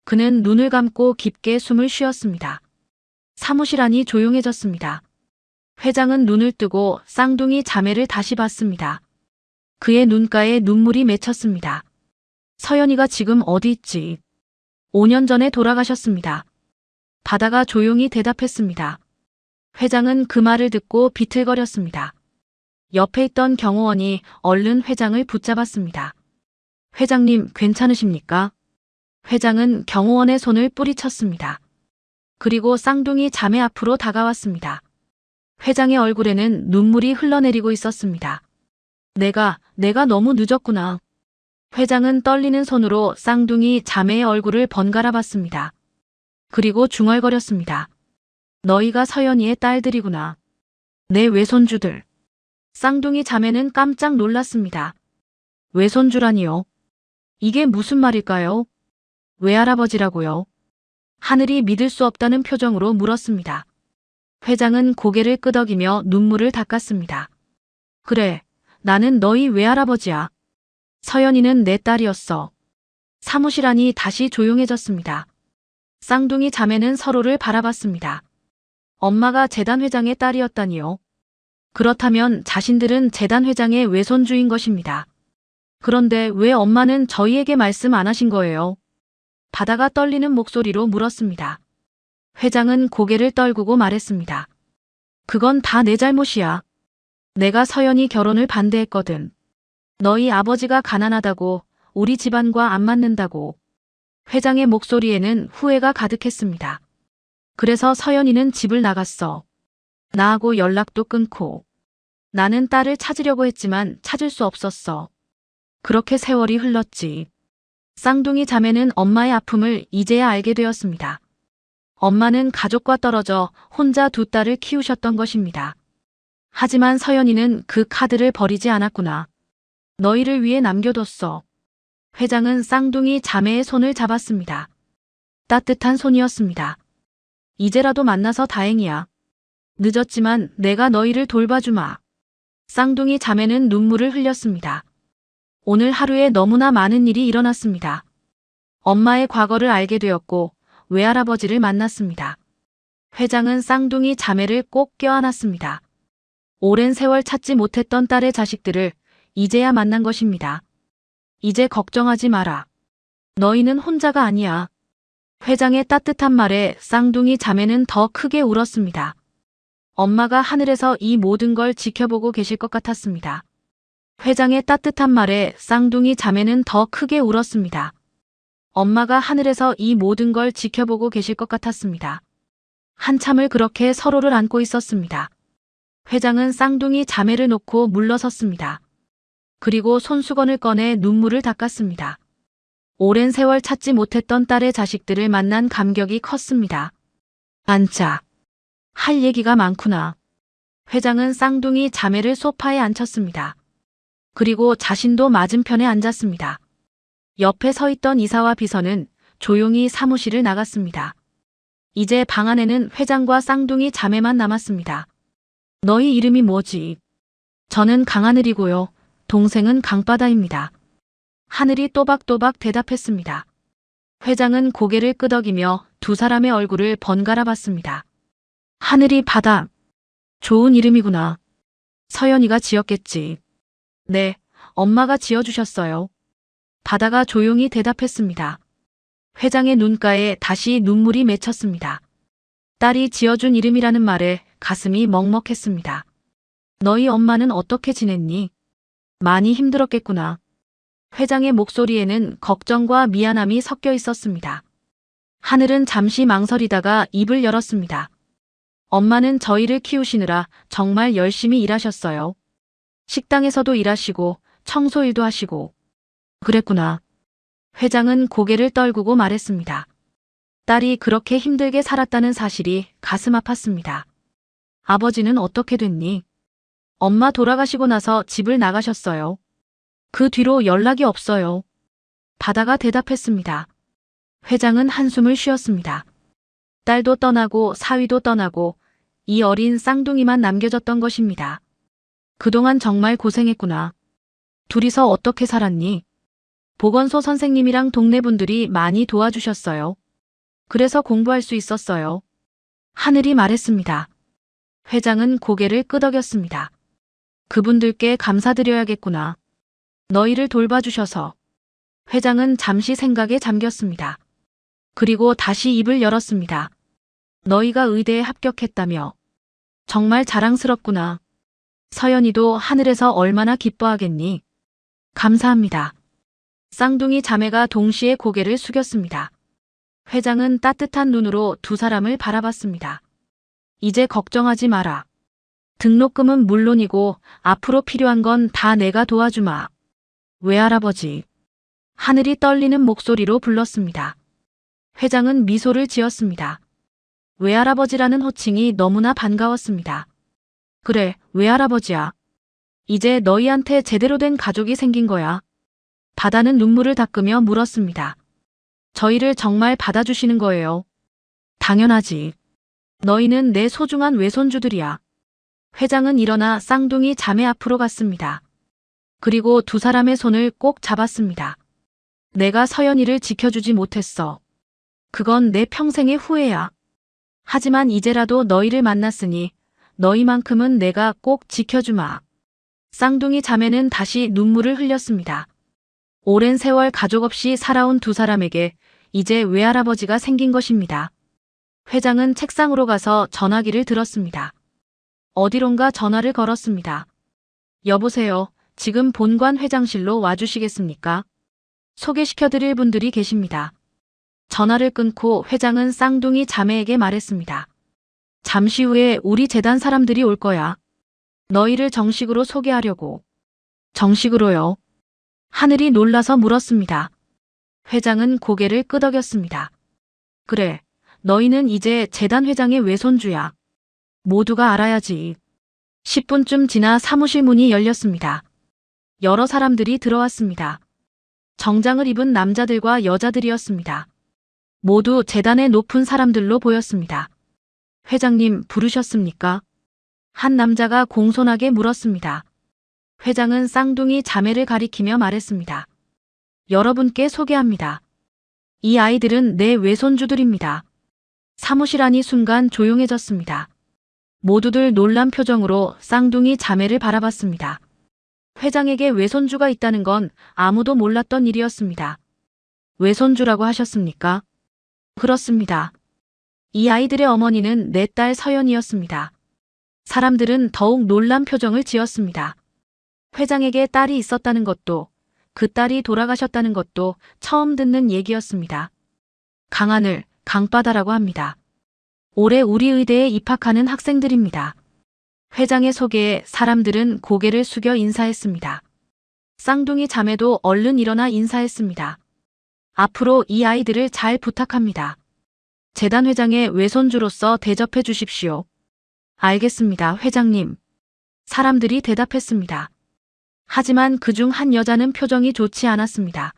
그는 눈을 감고 깊게 숨을 쉬었습니다. 사무실 안이 조용해졌습니다. 회장은 눈을 뜨고 쌍둥이 자매를 다시 봤습니다. 그의 눈가에 눈물이 맺혔습니다. 서연이가 지금 어디 있지? 5년 전에 돌아가셨습니다. 바다가 조용히 대답했습니다. 회장은 그 말을 듣고 비틀거렸습니다. 옆에 있던 경호원이 얼른 회장을 붙잡았습니다. 회장님 괜찮으십니까? 회장은 경호원의 손을 뿌리쳤습니다. 그리고 쌍둥이 자매 앞으로 다가왔습니다. 회장의 얼굴에는 눈물이 흘러내리고 있었습니다. 내가 너무 늦었구나. 회장은 떨리는 손으로 쌍둥이 자매의 얼굴을 번갈아 봤습니다. 그리고 중얼거렸습니다. 너희가 서연이의 딸들이구나. 내 외손주들. 쌍둥이 자매는 깜짝 놀랐습니다. 외손주라니요? 이게 무슨 말일까요? 외할아버지라고요? 하늘이 믿을 수 없다는 표정으로 물었습니다. 회장은 고개를 끄덕이며 눈물을 닦았습니다. 그래, 나는 너희 외할아버지야. 서연이는 내 딸이었어. 사무실 안이 다시 조용해졌습니다. 쌍둥이 자매는 서로를 바라봤습니다. 엄마가 재단 회장의 딸이었다니요. 그렇다면 자신들은 재단 회장의 외손주인 것입니다. 그런데 왜 엄마는 저희에게 말씀 안 하신 거예요? 바다가 떨리는 목소리로 물었습니다. 회장은 고개를 떨구고 말했습니다. 그건 다 내 잘못이야. 내가 서연이 결혼을 반대했거든. 너희 아버지가 가난하다고, 우리 집안과 안 맞는다고. 회장의 목소리에는 후회가 가득했습니다. 그래서 서연이는 집을 나갔어. 나하고 연락도 끊고. 나는 딸을 찾으려고 했지만 찾을 수 없었어. 그렇게 세월이 흘렀지. 쌍둥이 자매는 엄마의 아픔을 이제야 알게 되었습니다. 엄마는 가족과 떨어져 혼자 두 딸을 키우셨던 것입니다. 하지만 서연이는 그 카드를 버리지 않았구나. 너희를 위해 남겨뒀어. 회장은 쌍둥이 자매의 손을 잡았습니다. 따뜻한 손이었습니다. 이제라도 만나서 다행이야. 늦었지만 내가 너희를 돌봐주마. 쌍둥이 자매는 눈물을 흘렸습니다. 오늘 하루에 너무나 많은 일이 일어났습니다. 엄마의 과거를 알게 되었고 외할아버지를 만났습니다. 회장은 쌍둥이 자매를 꼭 껴안았습니다. 오랜 세월 찾지 못했던 딸의 자식들을 이제야 만난 것입니다. 이제 걱정하지 마라. 너희는 혼자가 아니야. 회장의 따뜻한 말에 쌍둥이 자매는 더 크게 울었습니다. 엄마가 하늘에서 이 모든 걸 지켜보고 계실 것 같았습니다. 회장의 따뜻한 말에 쌍둥이 자매는 더 크게 울었습니다. 엄마가 하늘에서 이 모든 걸 지켜보고 계실 것 같았습니다. 한참을 그렇게 서로를 안고 있었습니다. 회장은 쌍둥이 자매를 놓고 물러섰습니다. 그리고 손수건을 꺼내 눈물을 닦았습니다. 오랜 세월 찾지 못했던 딸의 자식들을 만난 감격이 컸습니다. 앉자. 할 얘기가 많구나. 회장은 쌍둥이 자매를 소파에 앉혔습니다. 그리고 자신도 맞은편에 앉았습니다. 옆에 서 있던 이사와 비서는 조용히 사무실을 나갔습니다. 이제 방 안에는 회장과 쌍둥이 자매만 남았습니다. 너희 이름이 뭐지? 저는 강하늘이고요. 동생은 강바다입니다. 하늘이 또박또박 대답했습니다. 회장은 고개를 끄덕이며 두 사람의 얼굴을 번갈아 봤습니다. 하늘이 바다. 좋은 이름이구나. 서연이가 지었겠지. 네, 엄마가 지어주셨어요. 바다가 조용히 대답했습니다. 회장의 눈가에 다시 눈물이 맺혔습니다. 딸이 지어준 이름이라는 말에 가슴이 먹먹했습니다. 너희 엄마는 어떻게 지냈니? 많이 힘들었겠구나. 회장의 목소리에는 걱정과 미안함이 섞여 있었습니다. 하늘은 잠시 망설이다가 입을 열었습니다. 엄마는 저희를 키우시느라 정말 열심히 일하셨어요. 식당에서도 일하시고 청소일도 하시고. 그랬구나. 회장은 고개를 떨구고 말했습니다. 딸이 그렇게 힘들게 살았다는 사실이 가슴 아팠습니다. 아버지는 어떻게 됐니? 엄마 돌아가시고 나서 집을 나가셨어요. 그 뒤로 연락이 없어요. 바다가 대답했습니다. 회장은 한숨을 쉬었습니다. 딸도 떠나고 사위도 떠나고 이 어린 쌍둥이만 남겨졌던 것입니다. 그동안 정말 고생했구나. 둘이서 어떻게 살았니? 보건소 선생님이랑 동네 분들이 많이 도와주셨어요. 그래서 공부할 수 있었어요. 하늘이 말했습니다. 회장은 고개를 끄덕였습니다. 그분들께 감사드려야겠구나. 너희를 돌봐주셔서. 회장은 잠시 생각에 잠겼습니다. 그리고 다시 입을 열었습니다. 너희가 의대에 합격했다며. 정말 자랑스럽구나. 서연이도 하늘에서 얼마나 기뻐하겠니? 감사합니다. 쌍둥이 자매가 동시에 고개를 숙였습니다. 회장은 따뜻한 눈으로 두 사람을 바라봤습니다. 이제 걱정하지 마라. 등록금은 물론이고 앞으로 필요한 건 다 내가 도와주마. 외할아버지. 하늘이 떨리는 목소리로 불렀습니다. 회장은 미소를 지었습니다. 외할아버지라는 호칭이 너무나 반가웠습니다. 그래, 외할아버지야. 이제 너희한테 제대로 된 가족이 생긴 거야. 바다는 눈물을 닦으며 물었습니다. 저희를 정말 받아주시는 거예요. 당연하지. 너희는 내 소중한 외손주들이야. 회장은 일어나 쌍둥이 자매 앞으로 갔습니다. 그리고 두 사람의 손을 꼭 잡았습니다. 내가 서연이를 지켜주지 못했어. 그건 내 평생의 후회야. 하지만 이제라도 너희를 만났으니 너희만큼은 내가 꼭 지켜주마. 쌍둥이 자매는 다시 눈물을 흘렸습니다. 오랜 세월 가족 없이 살아온 두 사람에게 이제 외할아버지가 생긴 것입니다. 회장은 책상으로 가서 전화기를 들었습니다. 어디론가 전화를 걸었습니다. 여보세요. 지금 본관 회장실로 와주시겠습니까? 소개시켜드릴 분들이 계십니다. 전화를 끊고 회장은 쌍둥이 자매에게 말했습니다. 잠시 후에 우리 재단 사람들이 올 거야. 너희를 정식으로 소개하려고. 정식으로요? 하늘이 놀라서 물었습니다. 회장은 고개를 끄덕였습니다. 그래, 너희는 이제 재단 회장의 외손주야. 모두가 알아야지. 10분쯤 지나 사무실 문이 열렸습니다. 여러 사람들이 들어왔습니다. 정장을 입은 남자들과 여자들이었습니다. 모두 재단의 높은 사람들로 보였습니다. 회장님 부르셨습니까? 한 남자가 공손하게 물었습니다. 회장은 쌍둥이 자매를 가리키며 말했습니다. 여러분께 소개합니다. 이 아이들은 내 외손주들입니다. 사무실 안이 순간 조용해졌습니다. 모두들 놀란 표정으로 쌍둥이 자매를 바라봤습니다. 회장에게 외손주가 있다는 건 아무도 몰랐던 일이었습니다. 외손주라고 하셨습니까? 그렇습니다. 이 아이들의 어머니는 내 딸 서연이었습니다. 사람들은 더욱 놀란 표정을 지었습니다. 회장에게 딸이 있었다는 것도, 그 딸이 돌아가셨다는 것도 처음 듣는 얘기였습니다. 강하늘, 강바다라고 합니다. 올해 우리 의대에 입학하는 학생들입니다. 회장의 소개에 사람들은 고개를 숙여 인사했습니다. 쌍둥이 자매도 얼른 일어나 인사했습니다. 앞으로 이 아이들을 잘 부탁합니다. 재단 회장의 외손주로서 대접해 주십시오. 알겠습니다, 회장님. 사람들이 대답했습니다. 하지만 그중 한 여자는 표정이 좋지 않았습니다.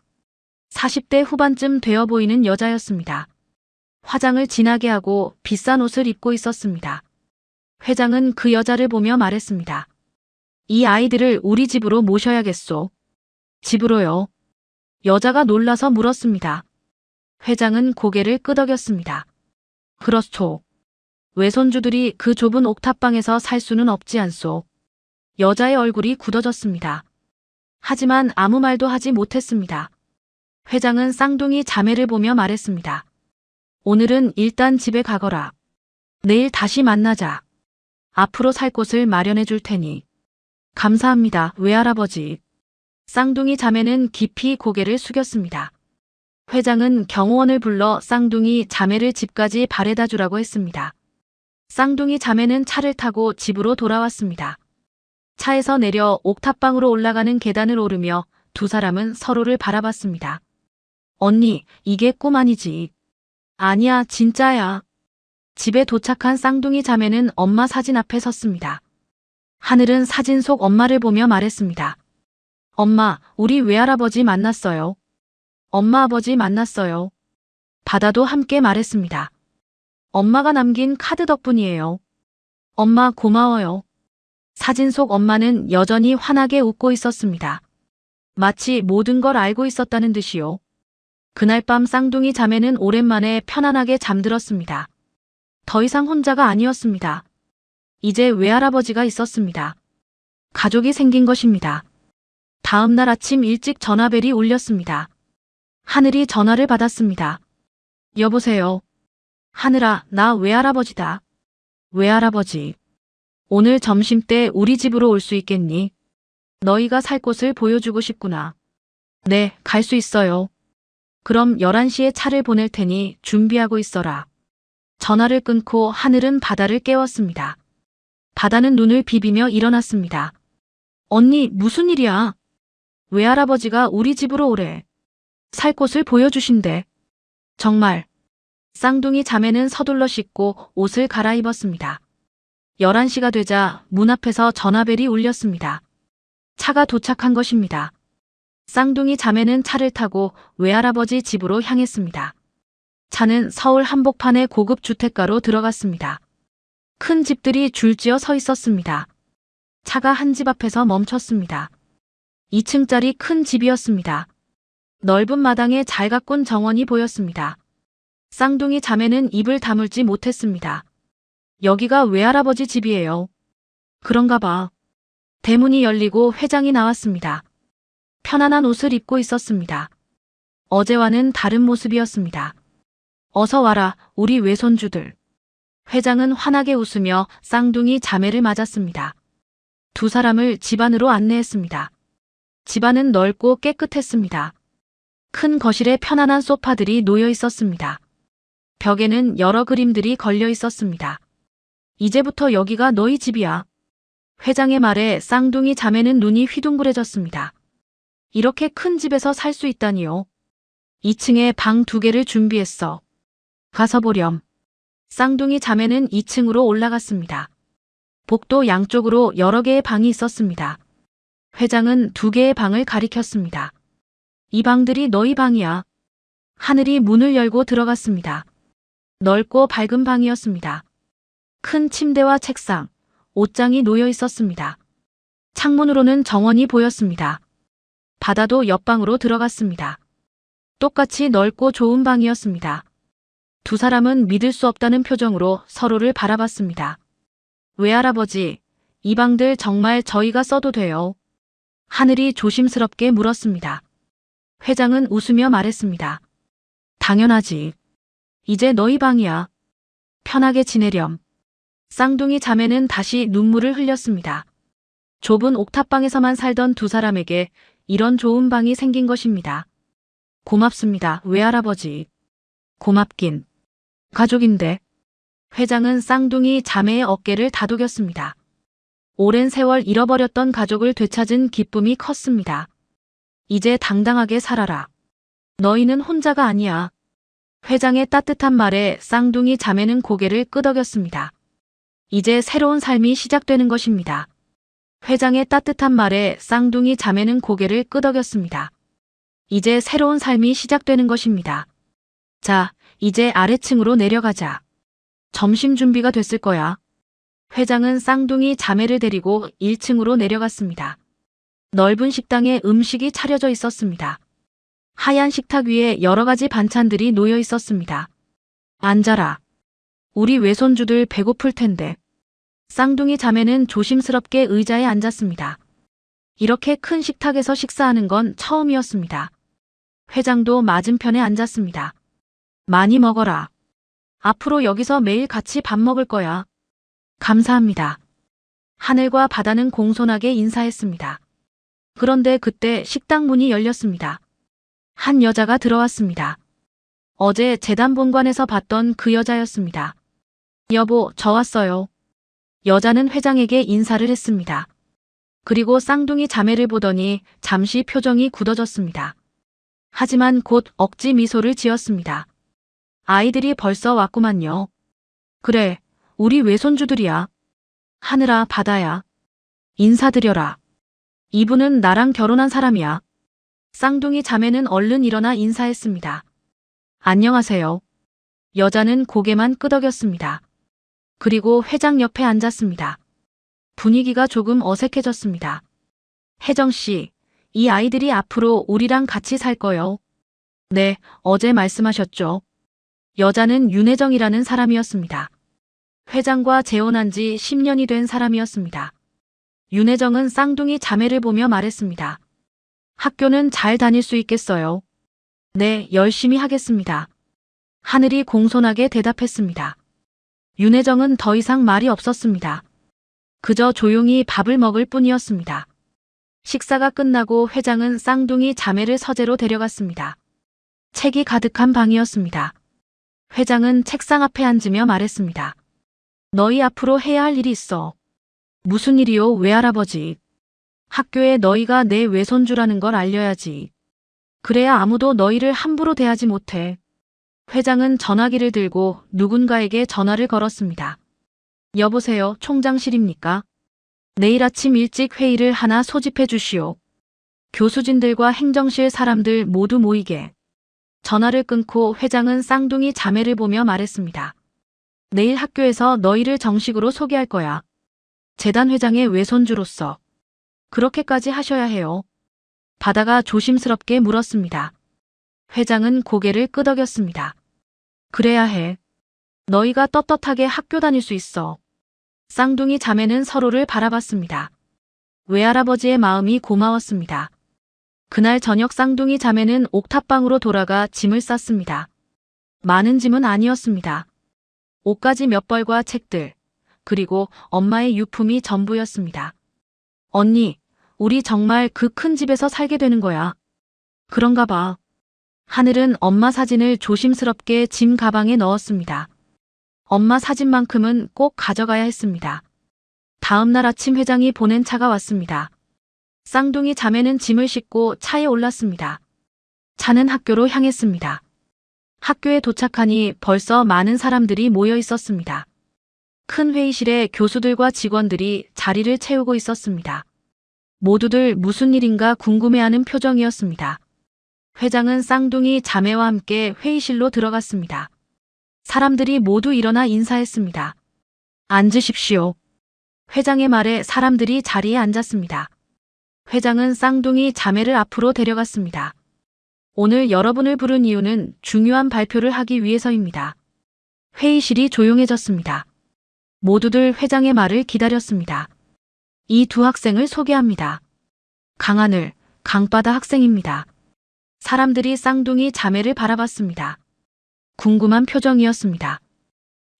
40대 후반쯤 되어 보이는 여자였습니다. 화장을 진하게 하고 비싼 옷을 입고 있었습니다. 회장은 그 여자를 보며 말했습니다. 이 아이들을 우리 집으로 모셔야겠소. 집으로요? 여자가 놀라서 물었습니다. 회장은 고개를 끄덕였습니다. 그렇소. 외손주들이 그 좁은 옥탑방에서 살 수는 없지 않소. 여자의 얼굴이 굳어졌습니다. 하지만 아무 말도 하지 못했습니다. 회장은 쌍둥이 자매를 보며 말했습니다. 오늘은 일단 집에 가거라. 내일 다시 만나자. 앞으로 살 곳을 마련해 줄 테니. 감사합니다, 외할아버지. 쌍둥이 자매는 깊이 고개를 숙였습니다. 회장은 경호원을 불러 쌍둥이 자매를 집까지 바래다 주라고 했습니다. 쌍둥이 자매는 차를 타고 집으로 돌아왔습니다. 차에서 내려 옥탑방으로 올라가는 계단을 오르며 두 사람은 서로를 바라봤습니다. 언니, 이게 꿈 아니지? 아니야, 진짜야. 집에 도착한 쌍둥이 자매는 엄마 사진 앞에 섰습니다. 하늘은 사진 속 엄마를 보며 말했습니다. 엄마, 우리 외할아버지 만났어요. 엄마 아버지 만났어요. 바다도 함께 말했습니다. 엄마가 남긴 카드 덕분이에요. 엄마 고마워요. 사진 속 엄마는 여전히 환하게 웃고 있었습니다. 마치 모든 걸 알고 있었다는 듯이요. 그날 밤 쌍둥이 자매는 오랜만에 편안하게 잠들었습니다. 더 이상 혼자가 아니었습니다. 이제 외할아버지가 있었습니다. 가족이 생긴 것입니다. 다음 날 아침 일찍 전화벨이 울렸습니다. 하늘이 전화를 받았습니다. 여보세요. 하늘아, 나 외할아버지다. 외할아버지. 오늘 점심때 우리 집으로 올 수 있겠니? 너희가 살 곳을 보여주고 싶구나. 네, 갈 수 있어요. 그럼 11시에 차를 보낼 테니 준비하고 있어라. 전화를 끊고 하늘은 바다를 깨웠습니다. 바다는 눈을 비비며 일어났습니다. 언니, 무슨 일이야? 외할아버지가 우리 집으로 오래. 살 곳을 보여주신대. 정말. 쌍둥이 자매는 서둘러 씻고 옷을 갈아입었습니다. 11시가 되자 문 앞에서 전화벨이 울렸습니다. 차가 도착한 것입니다. 쌍둥이 자매는 차를 타고 외할아버지 집으로 향했습니다. 차는 서울 한복판의 고급 주택가로 들어갔습니다. 큰 집들이 줄지어 서 있었습니다. 차가 한 집 앞에서 멈췄습니다. 2층짜리 큰 집이었습니다. 넓은 마당에 잘 가꾼 정원이 보였습니다. 쌍둥이 자매는 입을 다물지 못했습니다. 여기가 외할아버지 집이에요. 그런가 봐. 대문이 열리고 회장이 나왔습니다. 편안한 옷을 입고 있었습니다. 어제와는 다른 모습이었습니다. 어서 와라, 우리 외손주들. 회장은 환하게 웃으며 쌍둥이 자매를 맞았습니다. 두 사람을 집 안으로 안내했습니다. 집 안은 넓고 깨끗했습니다. 큰 거실에 편안한 소파들이 놓여 있었습니다. 벽에는 여러 그림들이 걸려 있었습니다. 이제부터 여기가 너희 집이야. 회장의 말에 쌍둥이 자매는 눈이 휘둥그레졌습니다. 이렇게 큰 집에서 살 수 있다니요. 2층에 방 2개를 준비했어. 가서 보렴. 쌍둥이 자매는 2층으로 올라갔습니다. 복도 양쪽으로 여러 개의 방이 있었습니다. 회장은 2개의 방을 가리켰습니다. 이 방들이 너희 방이야. 하늘이 문을 열고 들어갔습니다. 넓고 밝은 방이었습니다. 큰 침대와 책상, 옷장이 놓여 있었습니다. 창문으로는 정원이 보였습니다. 바다도 옆방으로 들어갔습니다. 똑같이 넓고 좋은 방이었습니다. 두 사람은 믿을 수 없다는 표정으로 서로를 바라봤습니다. 외할아버지, 이 방들 정말 저희가 써도 돼요? 하늘이 조심스럽게 물었습니다. 회장은 웃으며 말했습니다. 당연하지. 이제 너희 방이야. 편하게 지내렴. 쌍둥이 자매는 다시 눈물을 흘렸습니다. 좁은 옥탑방에서만 살던 두 사람에게 이런 좋은 방이 생긴 것입니다. 고맙습니다, 외할아버지. 고맙긴. 가족인데. 회장은 쌍둥이 자매의 어깨를 다독였습니다. 오랜 세월 잃어버렸던 가족을 되찾은 기쁨이 컸습니다. 이제 당당하게 살아라. 너희는 혼자가 아니야. 회장의 따뜻한 말에 쌍둥이 자매는 고개를 끄덕였습니다. 이제 새로운 삶이 시작되는 것입니다. 회장의 따뜻한 말에 쌍둥이 자매는 고개를 끄덕였습니다. 이제 새로운 삶이 시작되는 것입니다. 자, 이제 아래층으로 내려가자. 점심 준비가 됐을 거야. 회장은 쌍둥이 자매를 데리고 1층으로 내려갔습니다. 넓은 식당에 음식이 차려져 있었습니다. 하얀 식탁 위에 여러 가지 반찬들이 놓여 있었습니다. 앉아라. 우리 외손주들 배고플 텐데. 쌍둥이 자매는 조심스럽게 의자에 앉았습니다. 이렇게 큰 식탁에서 식사하는 건 처음이었습니다. 회장도 맞은편에 앉았습니다. 많이 먹어라. 앞으로 여기서 매일 같이 밥 먹을 거야. 감사합니다. 하늘과 바다는 공손하게 인사했습니다. 그런데 그때 식당 문이 열렸습니다. 한 여자가 들어왔습니다. 어제 재단 본관에서 봤던 그 여자였습니다. 여보, 저 왔어요. 여자는 회장에게 인사를 했습니다. 그리고 쌍둥이 자매를 보더니 잠시 표정이 굳어졌습니다. 하지만 곧 억지 미소를 지었습니다. 아이들이 벌써 왔구만요. 그래, 우리 외손주들이야. 하늘아, 바다야. 인사드려라. 이분은 나랑 결혼한 사람이야. 쌍둥이 자매는 얼른 일어나 인사했습니다. 안녕하세요. 여자는 고개만 끄덕였습니다. 그리고 회장 옆에 앉았습니다. 분위기가 조금 어색해졌습니다. 혜정 씨, 이 아이들이 앞으로 우리랑 같이 살 거요. 네, 어제 말씀하셨죠. 여자는 윤혜정이라는 사람이었습니다. 회장과 재혼한 지 10년이 된 사람이었습니다. 윤혜정은 쌍둥이 자매를 보며 말했습니다. 학교는 잘 다닐 수 있겠어요? 네, 열심히 하겠습니다. 하늘이 공손하게 대답했습니다. 윤혜정은 더 이상 말이 없었습니다. 그저 조용히 밥을 먹을 뿐이었습니다. 식사가 끝나고 회장은 쌍둥이 자매를 서재로 데려갔습니다. 책이 가득한 방이었습니다. 회장은 책상 앞에 앉으며 말했습니다. 너희 앞으로 해야 할 일이 있어. 무슨 일이요, 외할아버지? 학교에 너희가 내 외손주라는 걸 알려야지. 그래야 아무도 너희를 함부로 대하지 못해. 회장은 전화기를 들고 누군가에게 전화를 걸었습니다. 여보세요, 총장실입니까? 내일 아침 일찍 회의를 하나 소집해 주시오. 교수진들과 행정실 사람들 모두 모이게. 전화를 끊고 회장은 쌍둥이 자매를 보며 말했습니다. 내일 학교에서 너희를 정식으로 소개할 거야. 재단 회장의 외손주로서. 그렇게까지 하셔야 해요. 바다가 조심스럽게 물었습니다. 회장은 고개를 끄덕였습니다. 그래야 해. 너희가 떳떳하게 학교 다닐 수 있어. 쌍둥이 자매는 서로를 바라봤습니다. 외할아버지의 마음이 고마웠습니다. 그날 저녁 쌍둥이 자매는 옥탑방으로 돌아가 짐을 쌌습니다. 많은 짐은 아니었습니다. 옷가지 몇 벌과 책들, 그리고 엄마의 유품이 전부였습니다. 언니, 우리 정말 그 큰 집에서 살게 되는 거야. 그런가 봐. 하늘은 엄마 사진을 조심스럽게 짐 가방에 넣었습니다. 엄마 사진만큼은 꼭 가져가야 했습니다. 다음 날 아침 회장이 보낸 차가 왔습니다. 쌍둥이 자매는 짐을 싣고 차에 올랐습니다. 차는 학교로 향했습니다. 학교에 도착하니 벌써 많은 사람들이 모여 있었습니다. 큰 회의실에 교수들과 직원들이 자리를 채우고 있었습니다. 모두들 무슨 일인가 궁금해하는 표정이었습니다. 회장은 쌍둥이 자매와 함께 회의실로 들어갔습니다. 사람들이 모두 일어나 인사했습니다. 앉으십시오. 회장의 말에 사람들이 자리에 앉았습니다. 회장은 쌍둥이 자매를 앞으로 데려갔습니다. 오늘 여러분을 부른 이유는 중요한 발표를 하기 위해서입니다. 회의실이 조용해졌습니다. 모두들 회장의 말을 기다렸습니다. 이 두 학생을 소개합니다. 강하늘, 강바다 학생입니다. 사람들이 쌍둥이 자매를 바라봤습니다. 궁금한 표정이었습니다.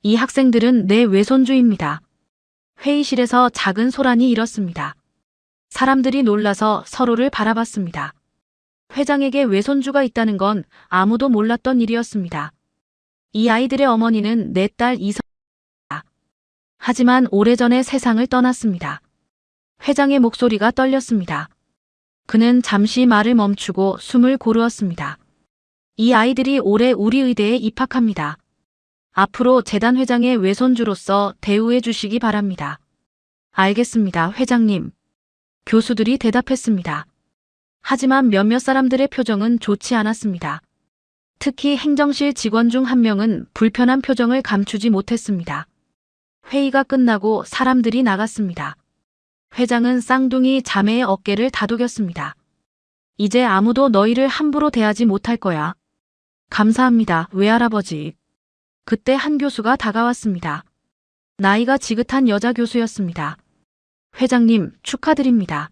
이 학생들은 내 외손주입니다. 회의실에서 작은 소란이 일었습니다. 사람들이 놀라서 서로를 바라봤습니다. 회장에게 외손주가 있다는 건 아무도 몰랐던 일이었습니다. 이 아이들의 어머니는 내 딸 이서입니다. 하지만 오래전에 세상을 떠났습니다. 회장의 목소리가 떨렸습니다. 그는 잠시 말을 멈추고 숨을 고르었습니다. 이 아이들이 올해 우리 의대에 입학합니다. 앞으로 재단 회장의 외손주로서 대우해 주시기 바랍니다. 알겠습니다, 회장님. 교수들이 대답했습니다. 하지만 몇몇 사람들의 표정은 좋지 않았습니다. 특히 행정실 직원 중 한 명은 불편한 표정을 감추지 못했습니다. 회의가 끝나고 사람들이 나갔습니다. 회장은 쌍둥이 자매의 어깨를 다독였습니다. 이제 아무도 너희를 함부로 대하지 못할 거야. 감사합니다, 외할아버지. 그때 한 교수가 다가왔습니다. 나이가 지긋한 여자 교수였습니다. 회장님, 축하드립니다.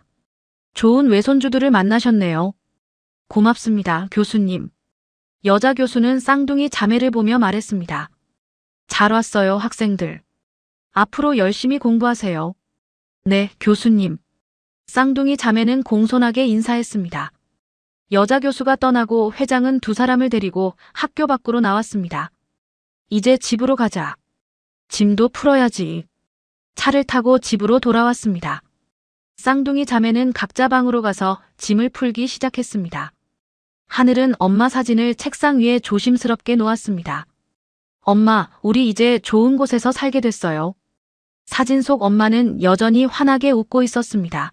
좋은 외손주들을 만나셨네요. 고맙습니다, 교수님. 여자 교수는 쌍둥이 자매를 보며 말했습니다. 잘 왔어요, 학생들. 앞으로 열심히 공부하세요. 네, 교수님. 쌍둥이 자매는 공손하게 인사했습니다. 여자 교수가 떠나고 회장은 두 사람을 데리고 학교 밖으로 나왔습니다. 이제 집으로 가자. 짐도 풀어야지. 차를 타고 집으로 돌아왔습니다. 쌍둥이 자매는 각자 방으로 가서 짐을 풀기 시작했습니다. 하늘은 엄마 사진을 책상 위에 조심스럽게 놓았습니다. 엄마, 우리 이제 좋은 곳에서 살게 됐어요. 사진 속 엄마는 여전히 환하게 웃고 있었습니다.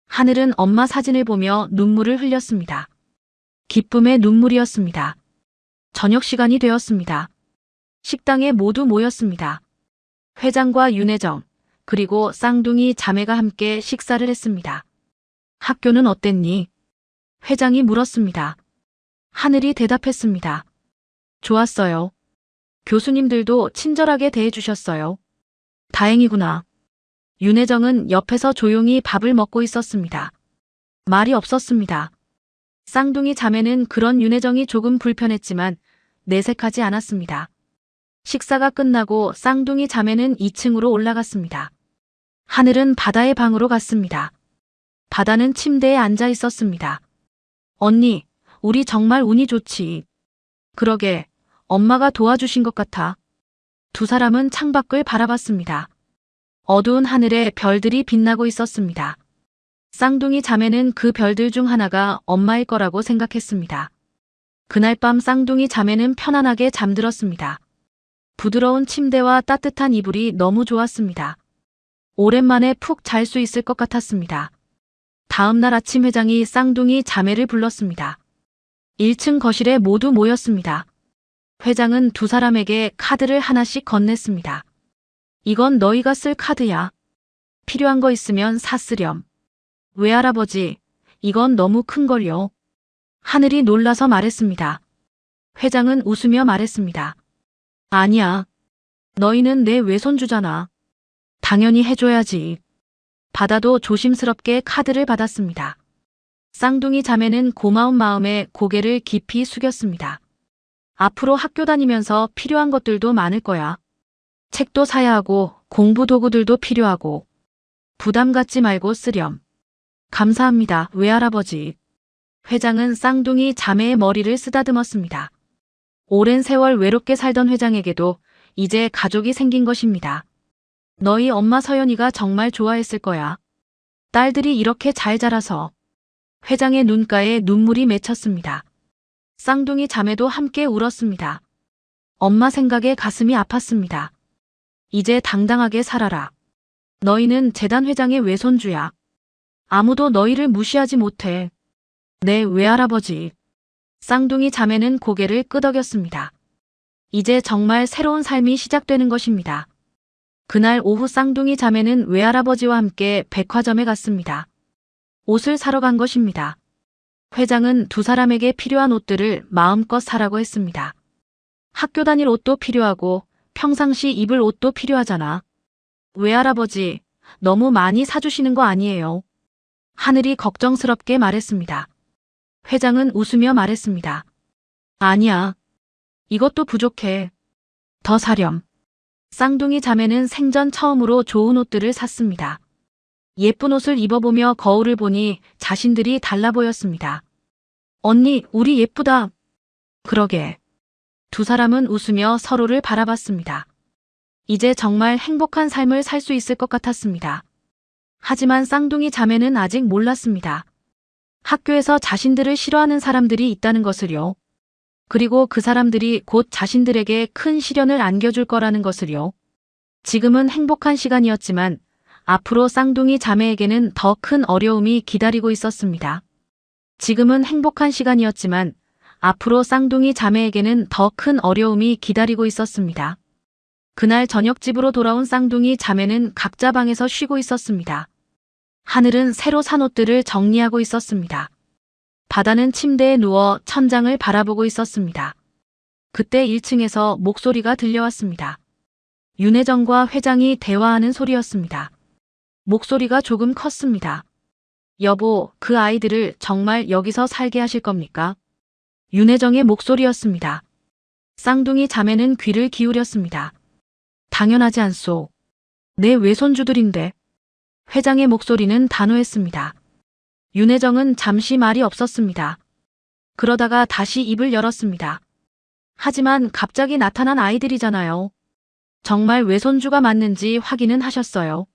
하늘은 엄마 사진을 보며 눈물을 흘렸습니다. 기쁨의 눈물이었습니다. 저녁 시간이 되었습니다. 식당에 모두 모였습니다. 회장과 윤혜정, 그리고 쌍둥이 자매가 함께 식사를 했습니다. 학교는 어땠니? 회장이 물었습니다. 하늘이 대답했습니다. 좋았어요. 교수님들도 친절하게 대해주셨어요. 다행이구나. 윤혜정은 옆에서 조용히 밥을 먹고 있었습니다. 말이 없었습니다. 쌍둥이 자매는 그런 윤혜정이 조금 불편했지만 내색하지 않았습니다. 식사가 끝나고 쌍둥이 자매는 2층으로 올라갔습니다. 하늘은 바다의 방으로 갔습니다. 바다는 침대에 앉아 있었습니다. 언니, 우리 정말 운이 좋지. 그러게, 엄마가 도와주신 것 같아. 두 사람은 창밖을 바라봤습니다. 어두운 하늘에 별들이 빛나고 있었습니다. 쌍둥이 자매는 그 별들 중 하나가 엄마일 거라고 생각했습니다. 그날 밤 쌍둥이 자매는 편안하게 잠들었습니다. 부드러운 침대와 따뜻한 이불이 너무 좋았습니다. 오랜만에 푹 잘 수 있을 것 같았습니다. 다음 날 아침 회장이 쌍둥이 자매를 불렀습니다. 1층 거실에 모두 모였습니다. 회장은 두 사람에게 카드를 하나씩 건넸습니다. 이건 너희가 쓸 카드야. 필요한 거 있으면 사쓰렴. 외할아버지, 이건 너무 큰걸요. 하늘이 놀라서 말했습니다. 회장은 웃으며 말했습니다. 아니야. 너희는 내 외손주잖아. 당연히 해줘야지. 바다도 조심스럽게 카드를 받았습니다. 쌍둥이 자매는 고마운 마음에 고개를 깊이 숙였습니다. 앞으로 학교 다니면서 필요한 것들도 많을 거야. 책도 사야 하고 공부 도구들도 필요하고. 부담 갖지 말고 쓰렴. 감사합니다, 외할아버지. 회장은 쌍둥이 자매의 머리를 쓰다듬었습니다. 오랜 세월 외롭게 살던 회장에게도 이제 가족이 생긴 것입니다. 너희 엄마 서연이가 정말 좋아했을 거야. 딸들이 이렇게 잘 자라서. 회장의 눈가에 눈물이 맺혔습니다. 쌍둥이 자매도 함께 울었습니다. 엄마 생각에 가슴이 아팠습니다. 이제 당당하게 살아라. 너희는 재단 회장의 외손주야. 아무도 너희를 무시하지 못해. 내 외할아버지. 쌍둥이 자매는 고개를 끄덕였습니다. 이제 정말 새로운 삶이 시작되는 것입니다. 그날 오후 쌍둥이 자매는 외할아버지와 함께 백화점에 갔습니다. 옷을 사러 간 것입니다. 회장은 두 사람에게 필요한 옷들을 마음껏 사라고 했습니다. 학교 다닐 옷도 필요하고 평상시 입을 옷도 필요하잖아. 외할아버지, 너무 많이 사주시는 거 아니에요? 하늘이 걱정스럽게 말했습니다. 회장은 웃으며 말했습니다. 아니야. 이것도 부족해. 더 사렴. 쌍둥이 자매는 생전 처음으로 좋은 옷들을 샀습니다. 예쁜 옷을 입어보며 거울을 보니 자신들이 달라 보였습니다. 언니, 우리 예쁘다. 그러게. 두 사람은 웃으며 서로를 바라봤습니다. 이제 정말 행복한 삶을 살 수 있을 것 같았습니다. 하지만 쌍둥이 자매는 아직 몰랐습니다. 학교에서 자신들을 싫어하는 사람들이 있다는 것을요. 그리고 그 사람들이 곧 자신들에게 큰 시련을 안겨줄 거라는 것을요. 지금은 행복한 시간이었지만 앞으로 쌍둥이 자매에게는 더 큰 어려움이 기다리고 있었습니다. 지금은 행복한 시간이었지만 앞으로 쌍둥이 자매에게는 더 큰 어려움이 기다리고 있었습니다. 그날 저녁 집으로 돌아온 쌍둥이 자매는 각자 방에서 쉬고 있었습니다. 하늘은 새로 산 옷들을 정리하고 있었습니다. 바다는 침대에 누워 천장을 바라보고 있었습니다. 그때 1층에서 목소리가 들려왔습니다. 윤혜정과 회장이 대화하는 소리였습니다. 목소리가 조금 컸습니다. 여보, 그 아이들을 정말 여기서 살게 하실 겁니까? 윤혜정의 목소리였습니다. 쌍둥이 자매는 귀를 기울였습니다. 당연하지 않소. 내 외손주들인데. 회장의 목소리는 단호했습니다. 윤혜정은 잠시 말이 없었습니다. 그러다가 다시 입을 열었습니다. 하지만 갑자기 나타난 아이들이잖아요. 정말 외손주가 맞는지 확인은 하셨어요.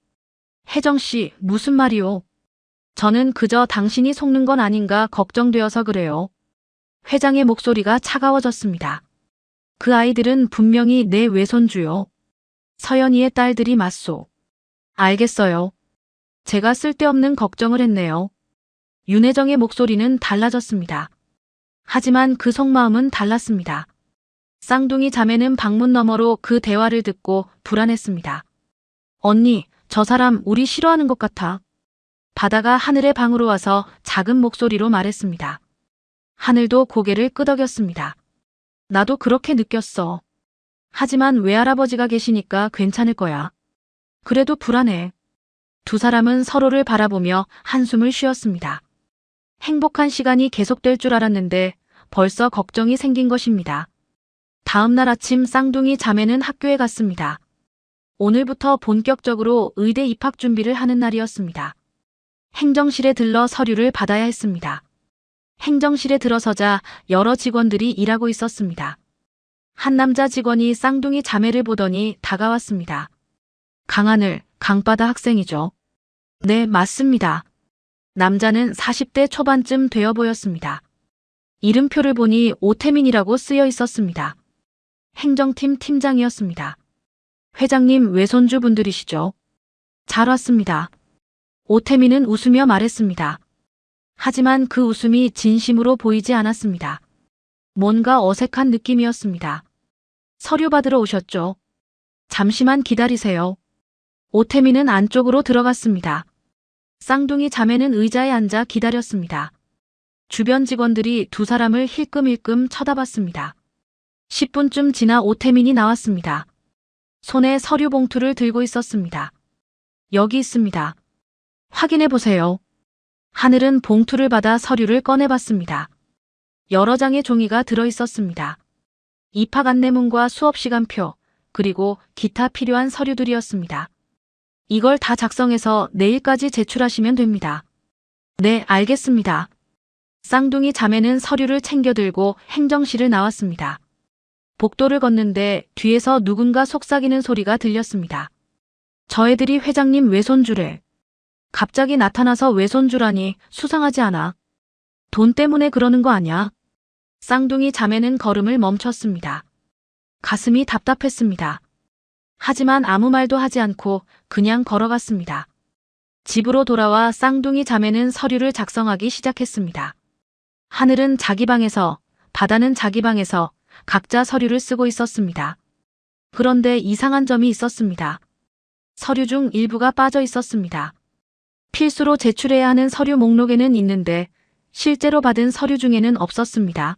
혜정씨, 무슨 말이요? 저는 그저 당신이 속는 건 아닌가 걱정되어서 그래요. 회장의 목소리가 차가워졌습니다. 그 아이들은 분명히 내 외손주요. 서연이의 딸들이 맞소. 알겠어요. 제가 쓸데없는 걱정을 했네요. 윤혜정의 목소리는 달라졌습니다. 하지만 그 속마음은 달랐습니다. 쌍둥이 자매는 방문 너머로 그 대화를 듣고 불안했습니다. 언니, 저 사람 우리 싫어하는 것 같아. 바다가 하늘의 방으로 와서 작은 목소리로 말했습니다. 하늘도 고개를 끄덕였습니다. 나도 그렇게 느꼈어. 하지만 외할아버지가 계시니까 괜찮을 거야. 그래도 불안해. 두 사람은 서로를 바라보며 한숨을 쉬었습니다. 행복한 시간이 계속될 줄 알았는데 벌써 걱정이 생긴 것입니다. 다음 날 아침 쌍둥이 자매는 학교에 갔습니다. 오늘부터 본격적으로 의대 입학 준비를 하는 날이었습니다. 행정실에 들러 서류를 받아야 했습니다. 행정실에 들어서자 여러 직원들이 일하고 있었습니다. 한 남자 직원이 쌍둥이 자매를 보더니 다가왔습니다. 강하늘, 강바다 학생이죠. 네, 맞습니다. 남자는 40대 초반쯤 되어 보였습니다. 이름표를 보니 오태민이라고 쓰여 있었습니다. 행정팀 팀장이었습니다. 회장님 외손주 분들이시죠? 잘 왔습니다. 오태민은 웃으며 말했습니다. 하지만 그 웃음이 진심으로 보이지 않았습니다. 뭔가 어색한 느낌이었습니다. 서류 받으러 오셨죠? 잠시만 기다리세요. 오태민은 안쪽으로 들어갔습니다. 쌍둥이 자매는 의자에 앉아 기다렸습니다. 주변 직원들이 두 사람을 힐끔힐끔 쳐다봤습니다. 10분쯤 지나 오태민이 나왔습니다. 손에 서류 봉투를 들고 있었습니다. 여기 있습니다. 확인해 보세요. 하늘은 봉투를 받아 서류를 꺼내봤습니다. 여러 장의 종이가 들어 있었습니다. 입학 안내문과 수업 시간표, 그리고 기타 필요한 서류들이었습니다. 이걸 다 작성해서 내일까지 제출하시면 됩니다. 네, 알겠습니다. 쌍둥이 자매는 서류를 챙겨 들고 행정실을 나왔습니다. 복도를 걷는데 뒤에서 누군가 속삭이는 소리가 들렸습니다. 저 애들이 회장님 외손주래. 갑자기 나타나서 외손주라니 수상하지 않아? 돈 때문에 그러는 거 아냐? 쌍둥이 자매는 걸음을 멈췄습니다. 가슴이 답답했습니다. 하지만 아무 말도 하지 않고 그냥 걸어갔습니다. 집으로 돌아와 쌍둥이 자매는 서류를 작성하기 시작했습니다. 하늘은 자기 방에서, 바다는 자기 방에서 각자 서류를 쓰고 있었습니다. 그런데 이상한 점이 있었습니다. 서류 중 일부가 빠져 있었습니다. 필수로 제출해야 하는 서류 목록에는 있는데 실제로 받은 서류 중에는 없었습니다.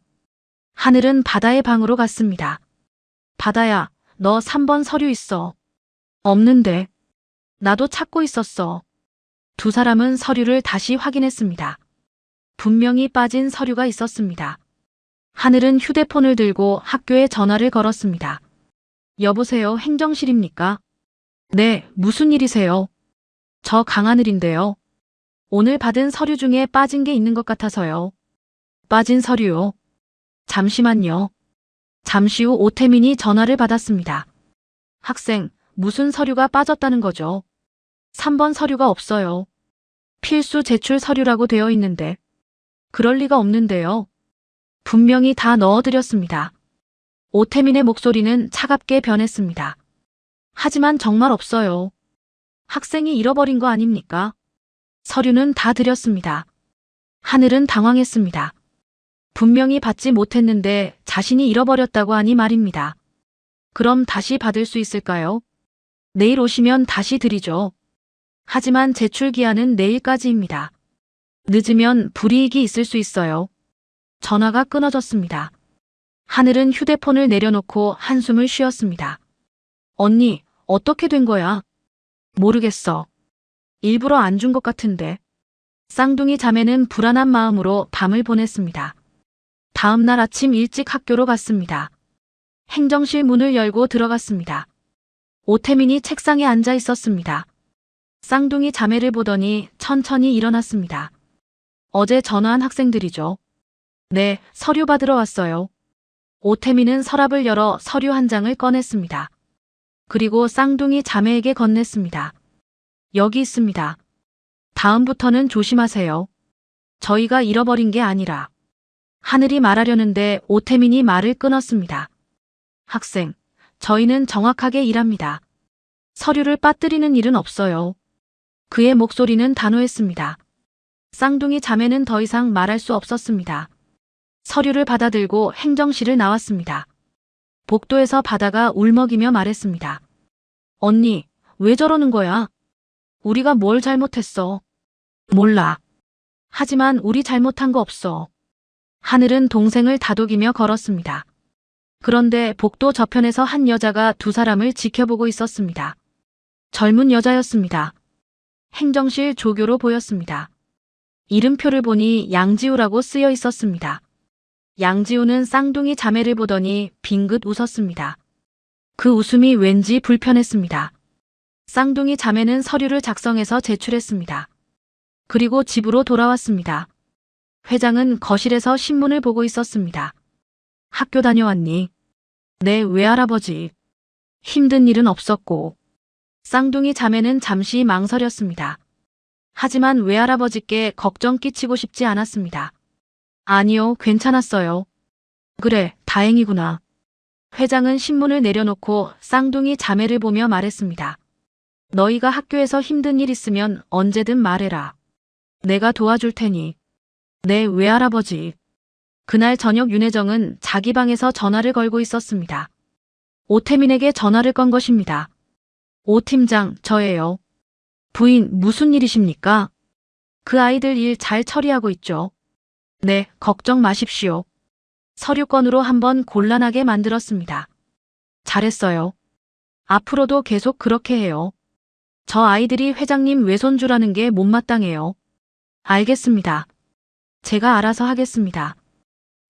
하늘은 바다의 방으로 갔습니다. 바다야, 너 3번 서류 있어. 없는데. 나도 찾고 있었어. 두 사람은 서류를 다시 확인했습니다. 분명히 빠진 서류가 있었습니다. 하늘은 휴대폰을 들고 학교에 전화를 걸었습니다. 여보세요, 행정실입니까? 네, 무슨 일이세요? 저 강하늘인데요. 오늘 받은 서류 중에 빠진 게 있는 것 같아서요. 빠진 서류요? 잠시만요. 잠시 후 오태민이 전화를 받았습니다. 학생, 무슨 서류가 빠졌다는 거죠? 3번 서류가 없어요. 필수 제출 서류라고 되어 있는데. 그럴 리가 없는데요. 분명히 다 넣어드렸습니다. 오태민의 목소리는 차갑게 변했습니다. 하지만 정말 없어요. 학생이 잃어버린 거 아닙니까? 서류는 다 드렸습니다. 하늘은 당황했습니다. 분명히 받지 못했는데 자신이 잃어버렸다고 하니 말입니다. 그럼 다시 받을 수 있을까요? 내일 오시면 다시 드리죠. 하지만 제출 기한은 내일까지입니다. 늦으면 불이익이 있을 수 있어요. 전화가 끊어졌습니다. 하늘은 휴대폰을 내려놓고 한숨을 쉬었습니다. 언니, 어떻게 된 거야? 모르겠어. 일부러 안 준 것 같은데. 쌍둥이 자매는 불안한 마음으로 밤을 보냈습니다. 다음 날 아침 일찍 학교로 갔습니다. 행정실 문을 열고 들어갔습니다. 오태민이 책상에 앉아 있었습니다. 쌍둥이 자매를 보더니 천천히 일어났습니다. 어제 전화한 학생들이죠. 네, 서류 받으러 왔어요. 오태민은 서랍을 열어 서류 한 장을 꺼냈습니다. 그리고 쌍둥이 자매에게 건넸습니다. 여기 있습니다. 다음부터는 조심하세요. 저희가 잃어버린 게 아니라. 하늘이 말하려는데 오태민이 말을 끊었습니다. 학생, 저희는 정확하게 일합니다. 서류를 빠뜨리는 일은 없어요. 그의 목소리는 단호했습니다. 쌍둥이 자매는 더 이상 말할 수 없었습니다. 서류를 받아들고 행정실을 나왔습니다. 복도에서 바다가 울먹이며 말했습니다. 언니, 왜 저러는 거야? 우리가 뭘 잘못했어? 몰라. 하지만 우리 잘못한 거 없어. 하늘은 동생을 다독이며 걸었습니다. 그런데 복도 저편에서 한 여자가 두 사람을 지켜보고 있었습니다. 젊은 여자였습니다. 행정실 조교로 보였습니다. 이름표를 보니 양지우라고 쓰여 있었습니다. 양지우는 쌍둥이 자매를 보더니 빙긋 웃었습니다. 그 웃음이 왠지 불편했습니다. 쌍둥이 자매는 서류를 작성해서 제출했습니다. 그리고 집으로 돌아왔습니다. 회장은 거실에서 신문을 보고 있었습니다. 학교 다녀왔니? 네, 외할아버지. 힘든 일은 없었고. 쌍둥이 자매는 잠시 망설였습니다. 하지만 외할아버지께 걱정 끼치고 싶지 않았습니다. 아니요, 괜찮았어요. 그래, 다행이구나. 회장은 신문을 내려놓고 쌍둥이 자매를 보며 말했습니다. 너희가 학교에서 힘든 일 있으면 언제든 말해라. 내가 도와줄 테니. 네, 외할아버지. 그날 저녁 윤혜정은 자기 방에서 전화를 걸고 있었습니다. 오태민에게 전화를 건 것입니다. 오 팀장, 저예요. 부인, 무슨 일이십니까? 그 아이들 일 잘 처리하고 있죠. 네, 걱정 마십시오. 서류건으로 한번 곤란하게 만들었습니다. 잘했어요. 앞으로도 계속 그렇게 해요. 저 아이들이 회장님 외손주라는 게 못마땅해요. 알겠습니다. 제가 알아서 하겠습니다.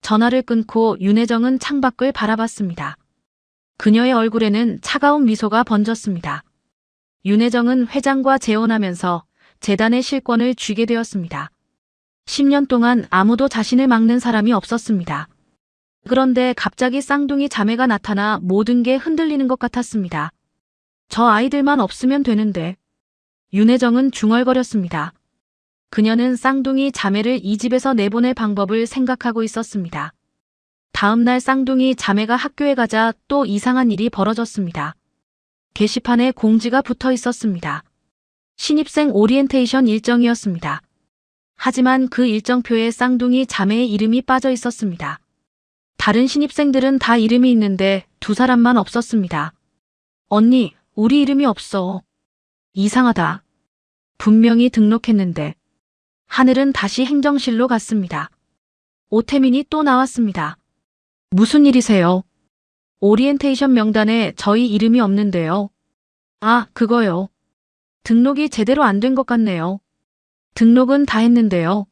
전화를 끊고 윤혜정은 창밖을 바라봤습니다. 그녀의 얼굴에는 차가운 미소가 번졌습니다. 윤혜정은 회장과 재혼하면서 재단의 실권을 쥐게 되었습니다. 10년 동안 아무도 자신을 막는 사람이 없었습니다. 그런데 갑자기 쌍둥이 자매가 나타나 모든 게 흔들리는 것 같았습니다. 저 아이들만 없으면 되는데. 윤혜정은 중얼거렸습니다. 그녀는 쌍둥이 자매를 이 집에서 내보낼 방법을 생각하고 있었습니다. 다음 날 쌍둥이 자매가 학교에 가자 또 이상한 일이 벌어졌습니다. 게시판에 공지가 붙어 있었습니다. 신입생 오리엔테이션 일정이었습니다. 하지만 그 일정표에 쌍둥이 자매의 이름이 빠져 있었습니다. 다른 신입생들은 다 이름이 있는데 두 사람만 없었습니다. 언니, 우리 이름이 없어. 이상하다. 분명히 등록했는데. 하늘은 다시 행정실로 갔습니다. 오태민이 또 나왔습니다. 무슨 일이세요? 오리엔테이션 명단에 저희 이름이 없는데요. 아, 그거요. 등록이 제대로 안 된 것 같네요. 등록은 다 했는데요.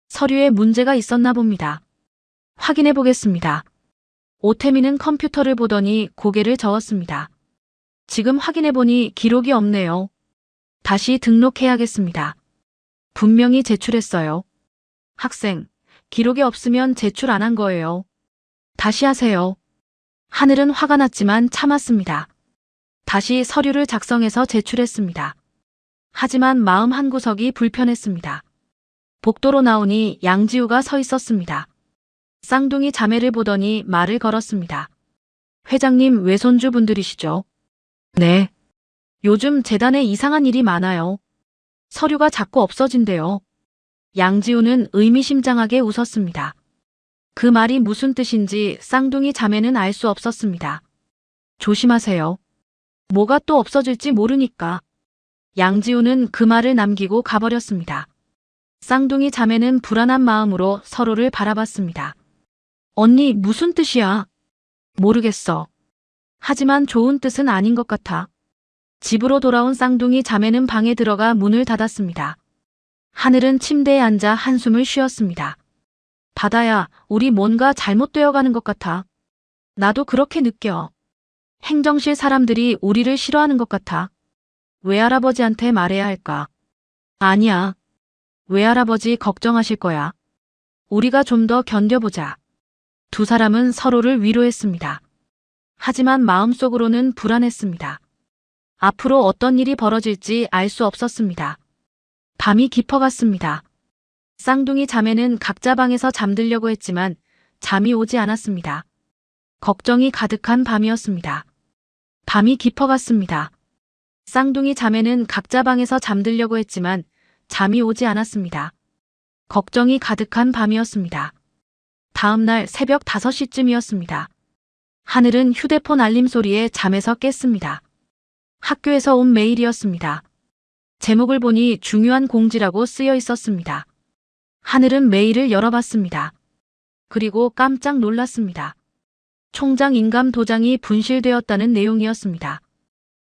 서류에 문제가 있었나 봅니다. 확인해 보겠습니다. 오태민은 컴퓨터를 보더니 고개를 저었습니다. 지금 확인해 보니 기록이 없네요. 다시 등록해야겠습니다. 분명히 제출했어요. 학생, 기록이 없으면 제출 안 한 거예요. 다시 하세요. 하늘은 화가 났지만 참았습니다. 다시 서류를 작성해서 제출했습니다. 하지만 마음 한구석이 불편했습니다. 복도로 나오니 양지우가 서 있었습니다. 쌍둥이 자매를 보더니 말을 걸었습니다. 회장님 외손주 분들이시죠? 네. 요즘 재단에 이상한 일이 많아요. 서류가 자꾸 없어진대요. 양지우는 의미심장하게 웃었습니다. 그 말이 무슨 뜻인지 쌍둥이 자매는 알 수 없었습니다. 조심하세요. 뭐가 또 없어질지 모르니까. 양지우는 그 말을 남기고 가버렸습니다. 쌍둥이 자매는 불안한 마음으로 서로를 바라봤습니다. 언니, 무슨 뜻이야? 모르겠어. 하지만 좋은 뜻은 아닌 것 같아. 집으로 돌아온 쌍둥이 자매는 방에 들어가 문을 닫았습니다. 하늘은 침대에 앉아 한숨을 쉬었습니다. 바다야, 우리 뭔가 잘못되어 가는 것 같아. 나도 그렇게 느껴. 행정실 사람들이 우리를 싫어하는 것 같아. 외할아버지한테 말해야 할까? 아니야. 외할아버지 걱정하실 거야. 우리가 좀 더 견뎌보자. 두 사람은 서로를 위로했습니다. 하지만 마음속으로는 불안했습니다. 앞으로 어떤 일이 벌어질지 알 수 없었습니다. 밤이 깊어갔습니다. 쌍둥이 자매는 각자 방에서 잠들려고 했지만 잠이 오지 않았습니다. 걱정이 가득한 밤이었습니다. 밤이 깊어갔습니다. 쌍둥이 자매는 각자 방에서 잠들려고 했지만 잠이 오지 않았습니다. 걱정이 가득한 밤이었습니다. 다음 날 새벽 5시쯤이었습니다. 하늘은 휴대폰 알림 소리에 잠에서 깼습니다. 학교에서 온 메일이었습니다. 제목을 보니 중요한 공지라고 쓰여 있었습니다. 하늘은 메일을 열어봤습니다. 그리고 깜짝 놀랐습니다. 총장 인감 도장이 분실되었다는 내용이었습니다.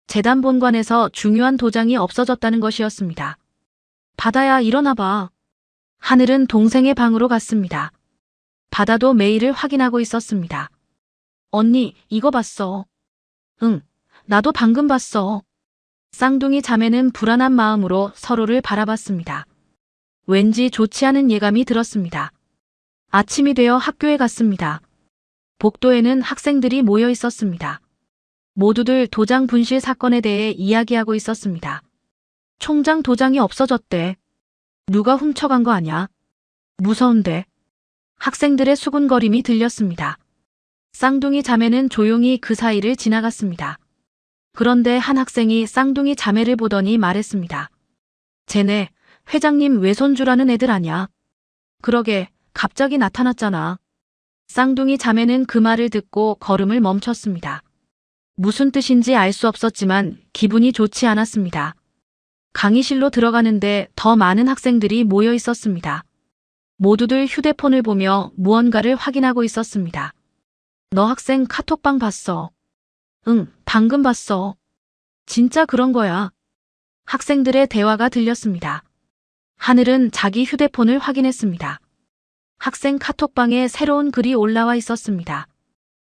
재단 본관에서 중요한 도장이 없어졌다는 것이었습니다. 바다야, 일어나봐. 하늘은 동생의 방으로 갔습니다. 바다도 메일을 확인하고 있었습니다. 언니, 이거 봤어. 응, 나도 방금 봤어. 쌍둥이 자매는 불안한 마음으로 서로를 바라봤습니다. 왠지 좋지 않은 예감이 들었습니다. 아침이 되어 학교에 갔습니다. 복도에는 학생들이 모여 있었습니다. 모두들 도장 분실 사건에 대해 이야기하고 있었습니다. 총장 도장이 없어졌대. 누가 훔쳐간 거 아냐? 무서운데. 학생들의 수군거림이 들렸습니다. 쌍둥이 자매는 조용히 그 사이를 지나갔습니다. 그런데 한 학생이 쌍둥이 자매를 보더니 말했습니다. 쟤네 회장님 외손주라는 애들 아냐? 그러게, 갑자기 나타났잖아. 쌍둥이 자매는 그 말을 듣고 걸음을 멈췄습니다. 무슨 뜻인지 알 수 없었지만 기분이 좋지 않았습니다. 강의실로 들어가는데 더 많은 학생들이 모여 있었습니다. 모두들 휴대폰을 보며 무언가를 확인하고 있었습니다. 너 학생 카톡방 봤어? 응, 방금 봤어. 진짜 그런 거야. 학생들의 대화가 들렸습니다. 하늘은 자기 휴대폰을 확인했습니다. 학생 카톡방에 새로운 글이 올라와 있었습니다.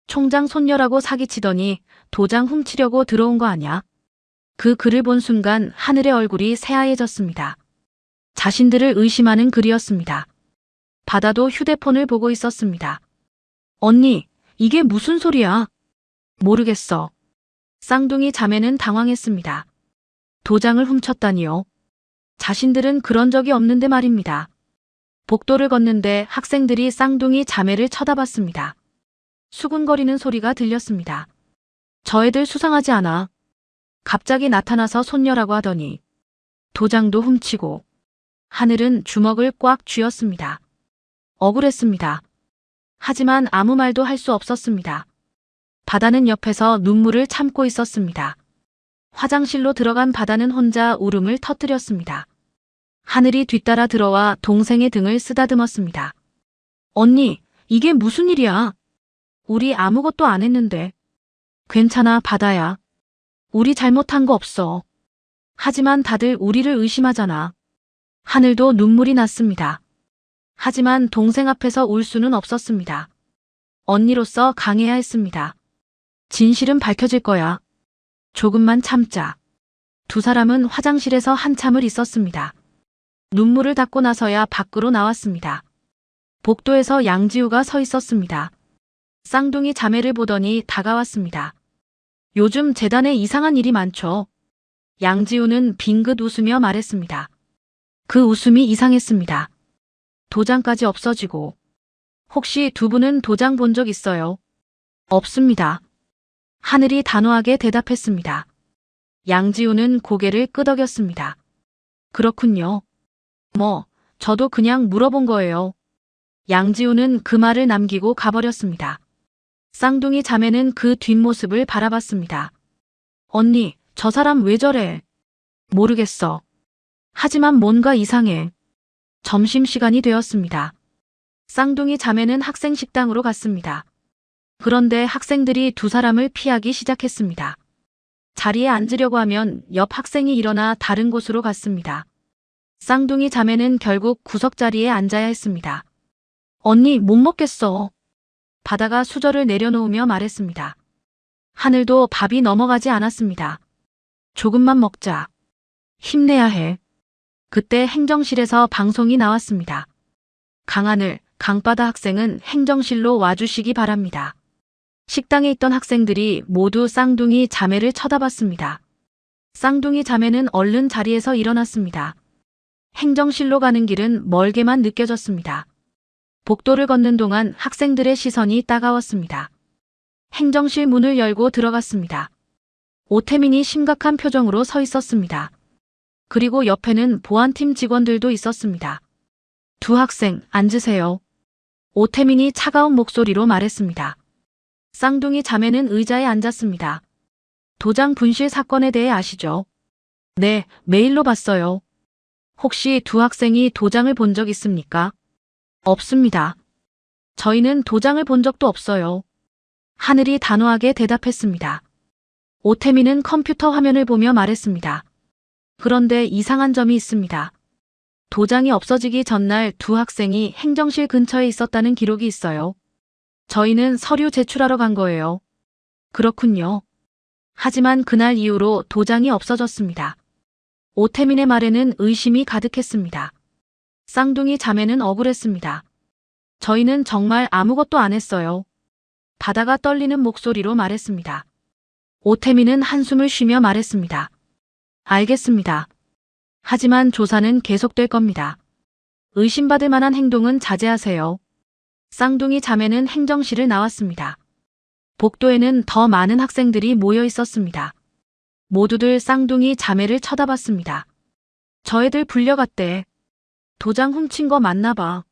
총장 손녀라고 사기치더니 도장 훔치려고 들어온 거 아냐? 그 글을 본 순간 하늘의 얼굴이 새하얘졌습니다. 자신들을 의심하는 글이었습니다. 바다도 휴대폰을 보고 있었습니다. 언니, 이게 무슨 소리야? 모르겠어. 쌍둥이 자매는 당황했습니다. 도장을 훔쳤다니요. 자신들은 그런 적이 없는데 말입니다. 복도를 걷는데 학생들이 쌍둥이 자매를 쳐다봤습니다. 수군거리는 소리가 들렸습니다. 저 애들 수상하지 않아. 갑자기 나타나서 손녀라고 하더니 도장도 훔치고. 하늘은 주먹을 꽉 쥐었습니다. 억울했습니다. 하지만 아무 말도 할 수 없었습니다. 바다는 옆에서 눈물을 참고 있었습니다. 화장실로 들어간 바다는 혼자 울음을 터뜨렸습니다. 하늘이 뒤따라 들어와 동생의 등을 쓰다듬었습니다. 언니, 이게 무슨 일이야? 우리 아무것도 안 했는데. 괜찮아, 바다야. 우리 잘못한 거 없어. 하지만 다들 우리를 의심하잖아. 하늘도 눈물이 났습니다. 하지만 동생 앞에서 울 수는 없었습니다. 언니로서 강해야 했습니다. 진실은 밝혀질 거야. 조금만 참자. 두 사람은 화장실에서 한참을 있었습니다. 눈물을 닦고 나서야 밖으로 나왔습니다. 복도에서 양지우가 서 있었습니다. 쌍둥이 자매를 보더니 다가왔습니다. 요즘 재단에 이상한 일이 많죠. 양지우는 빙긋 웃으며 말했습니다. 그 웃음이 이상했습니다. 도장까지 없어지고. 혹시 두 분은 도장 본 적 있어요? 없습니다. 하늘이 단호하게 대답했습니다. 양지우는 고개를 끄덕였습니다. 그렇군요. 저도 그냥 물어본 거예요. 양지우는 그 말을 남기고 가버렸습니다. 쌍둥이 자매는 그 뒷모습을 바라봤습니다. 언니, 저 사람 왜 저래? 모르겠어. 하지만 뭔가 이상해. 점심시간이 되었습니다. 쌍둥이 자매는 학생 식당으로 갔습니다. 그런데 학생들이 두 사람을 피하기 시작했습니다. 자리에 앉으려고 하면 옆 학생이 일어나 다른 곳으로 갔습니다. 쌍둥이 자매는 결국 구석자리에 앉아야 했습니다. 언니, 못 먹겠어. 바다가 수저를 내려놓으며 말했습니다. 하늘도 밥이 넘어가지 않았습니다. 조금만 먹자. 힘내야 해. 그때 행정실에서 방송이 나왔습니다. 강하늘, 강바다 학생은 행정실로 와주시기 바랍니다. 식당에 있던 학생들이 모두 쌍둥이 자매를 쳐다봤습니다. 쌍둥이 자매는 얼른 자리에서 일어났습니다. 행정실로 가는 길은 멀게만 느껴졌습니다. 복도를 걷는 동안 학생들의 시선이 따가웠습니다. 행정실 문을 열고 들어갔습니다. 오태민이 심각한 표정으로 서 있었습니다. 그리고 옆에는 보안팀 직원들도 있었습니다. 두 학생, 앉으세요. 오태민이 차가운 목소리로 말했습니다. 쌍둥이 자매는 의자에 앉았습니다. 도장 분실 사건에 대해 아시죠? 네, 메일로 봤어요. 혹시 두 학생이 도장을 본 적 있습니까? 없습니다. 저희는 도장을 본 적도 없어요. 하늘이 단호하게 대답했습니다. 오태민은 컴퓨터 화면을 보며 말했습니다. 그런데 이상한 점이 있습니다. 도장이 없어지기 전날 두 학생이 행정실 근처에 있었다는 기록이 있어요. 저희는 서류 제출하러 간 거예요. 그렇군요. 하지만 그날 이후로 도장이 없어졌습니다. 오태민의 말에는 의심이 가득했습니다. 쌍둥이 자매는 억울했습니다. 저희는 정말 아무것도 안 했어요. 바다가 떨리는 목소리로 말했습니다. 오태민은 한숨을 쉬며 말했습니다. 알겠습니다. 하지만 조사는 계속될 겁니다. 의심받을 만한 행동은 자제하세요. 쌍둥이 자매는 행정실을 나왔습니다. 복도에는 더 많은 학생들이 모여 있었습니다. 모두들 쌍둥이 자매를 쳐다봤습니다. 저 애들 불려갔대. 도장 훔친 거 맞나 봐.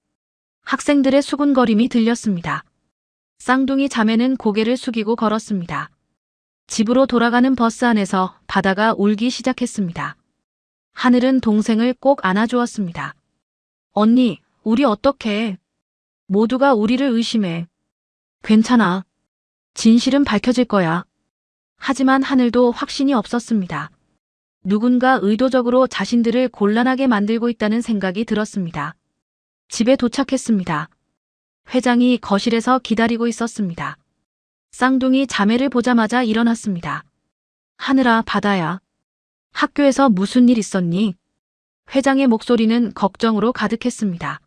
학생들의 수군거림이 들렸습니다. 쌍둥이 자매는 고개를 숙이고 걸었습니다. 집으로 돌아가는 버스 안에서 바다가 울기 시작했습니다. 하늘은 동생을 꼭 안아주었습니다. 언니, 우리 어떡해? 모두가 우리를 의심해. 괜찮아. 진실은 밝혀질 거야. 하지만 하늘도 확신이 없었습니다. 누군가 의도적으로 자신들을 곤란하게 만들고 있다는 생각이 들었습니다. 집에 도착했습니다. 회장이 거실에서 기다리고 있었습니다. 쌍둥이 자매를 보자마자 일어났습니다. 하늘아, 바다야. 학교에서 무슨 일 있었니? 회장의 목소리는 걱정으로 가득했습니다.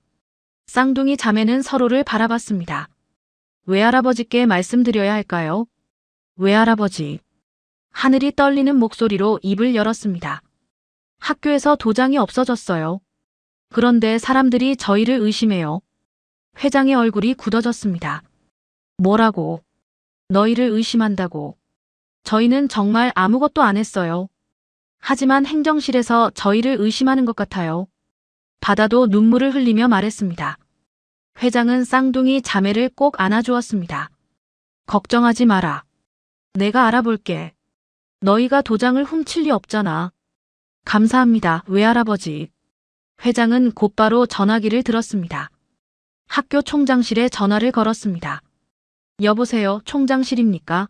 쌍둥이 자매는 서로를 바라봤습니다. 외할아버지께 말씀드려야 할까요? 외할아버지. 하늘이 떨리는 목소리로 입을 열었습니다. 학교에서 도장이 없어졌어요. 그런데 사람들이 저희를 의심해요. 회장의 얼굴이 굳어졌습니다. 뭐라고? 너희를 의심한다고. 저희는 정말 아무것도 안 했어요. 하지만 행정실에서 저희를 의심하는 것 같아요. 바다도 눈물을 흘리며 말했습니다. 회장은 쌍둥이 자매를 꼭 안아주었습니다. 걱정하지 마라. 내가 알아볼게. 너희가 도장을 훔칠 리 없잖아. 감사합니다, 외할아버지. 회장은 곧바로 전화기를 들었습니다. 학교 총장실에 전화를 걸었습니다. 여보세요, 총장실입니까?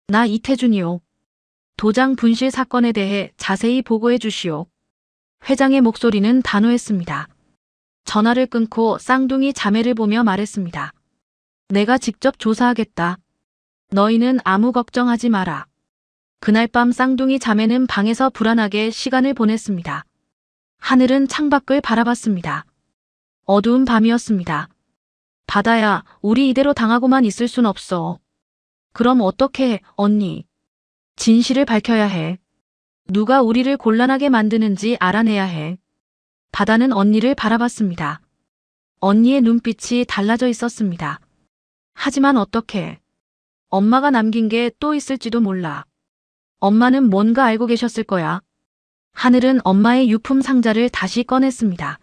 나 이태준이요. 도장 분실 사건에 대해 자세히 보고해 주시오. 회장의 목소리는 단호했습니다. 전화를 끊고 쌍둥이 자매를 보며 말했습니다. 내가 직접 조사하겠다. 너희는 아무 걱정하지 마라. 그날 밤 쌍둥이 자매는 방에서 불안하게 시간을 보냈습니다. 하늘은 창밖을 바라봤습니다. 어두운 밤이었습니다. 바다야, 우리 이대로 당하고만 있을 순 없어. 그럼 어떻게 해, 언니? 진실을 밝혀야 해. 누가 우리를 곤란하게 만드는지 알아내야 해. 바다는 언니를 바라봤습니다. 언니의 눈빛이 달라져 있었습니다. 하지만 어떻게? 엄마가 남긴 게 또 있을지도 몰라. 엄마는 뭔가 알고 계셨을 거야. 하늘은 엄마의 유품 상자를 다시 꺼냈습니다.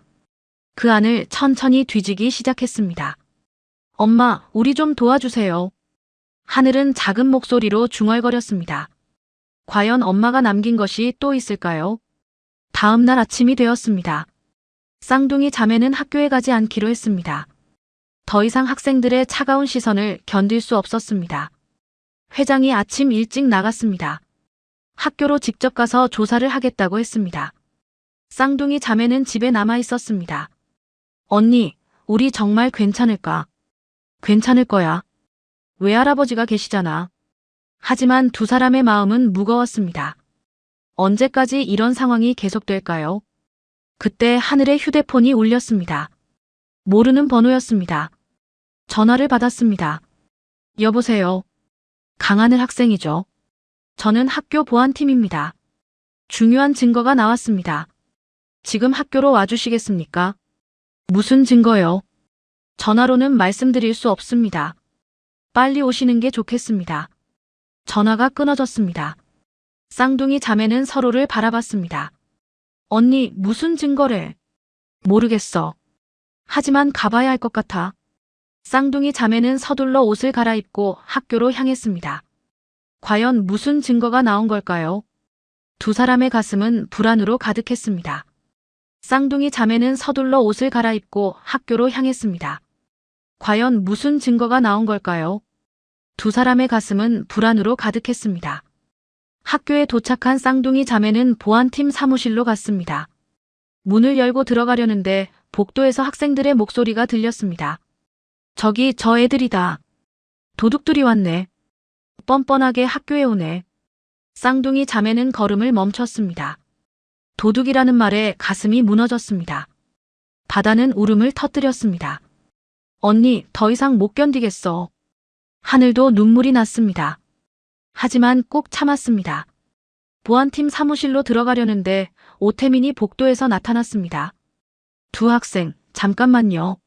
그 안을 천천히 뒤지기 시작했습니다. 엄마, 우리 좀 도와주세요. 하늘은 작은 목소리로 중얼거렸습니다. 과연 엄마가 남긴 것이 또 있을까요? 다음 날 아침이 되었습니다. 쌍둥이 자매는 학교에 가지 않기로 했습니다. 더 이상 학생들의 차가운 시선을 견딜 수 없었습니다. 회장이 아침 일찍 나갔습니다. 학교로 직접 가서 조사를 하겠다고 했습니다. 쌍둥이 자매는 집에 남아 있었습니다. 언니, 우리 정말 괜찮을까? 괜찮을 거야. 외할아버지가 계시잖아. 하지만 두 사람의 마음은 무거웠습니다. 언제까지 이런 상황이 계속될까요? 그때 하늘의 휴대폰이 울렸습니다. 모르는 번호였습니다. 전화를 받았습니다. 여보세요. 강하늘 학생이죠. 저는 학교 보안팀입니다. 중요한 증거가 나왔습니다. 지금 학교로 와주시겠습니까? 무슨 증거요? 전화로는 말씀드릴 수 없습니다. 빨리 오시는 게 좋겠습니다. 전화가 끊어졌습니다. 쌍둥이 자매는 서로를 바라봤습니다. 언니, 무슨 증거래? 모르겠어. 하지만 가봐야 할 것 같아. 쌍둥이 자매는 서둘러 옷을 갈아입고 학교로 향했습니다. 과연 무슨 증거가 나온 걸까요? 두 사람의 가슴은 불안으로 가득했습니다. 쌍둥이 자매는 서둘러 옷을 갈아입고 학교로 향했습니다. 과연 무슨 증거가 나온 걸까요? 두 사람의 가슴은 불안으로 가득했습니다. 학교에 도착한 쌍둥이 자매는 보안팀 사무실로 갔습니다. 문을 열고 들어가려는데 복도에서 학생들의 목소리가 들렸습니다. 저기 저 애들이다. 도둑들이 왔네. 뻔뻔하게 학교에 오네. 쌍둥이 자매는 걸음을 멈췄습니다. 도둑이라는 말에 가슴이 무너졌습니다. 바다는 울음을 터뜨렸습니다. 언니, 더 이상 못 견디겠어. 하늘도 눈물이 났습니다. 하지만 꼭 참았습니다. 보안팀 사무실로 들어가려는데 오태민이 복도에서 나타났습니다. 두 학생, 잠깐만요.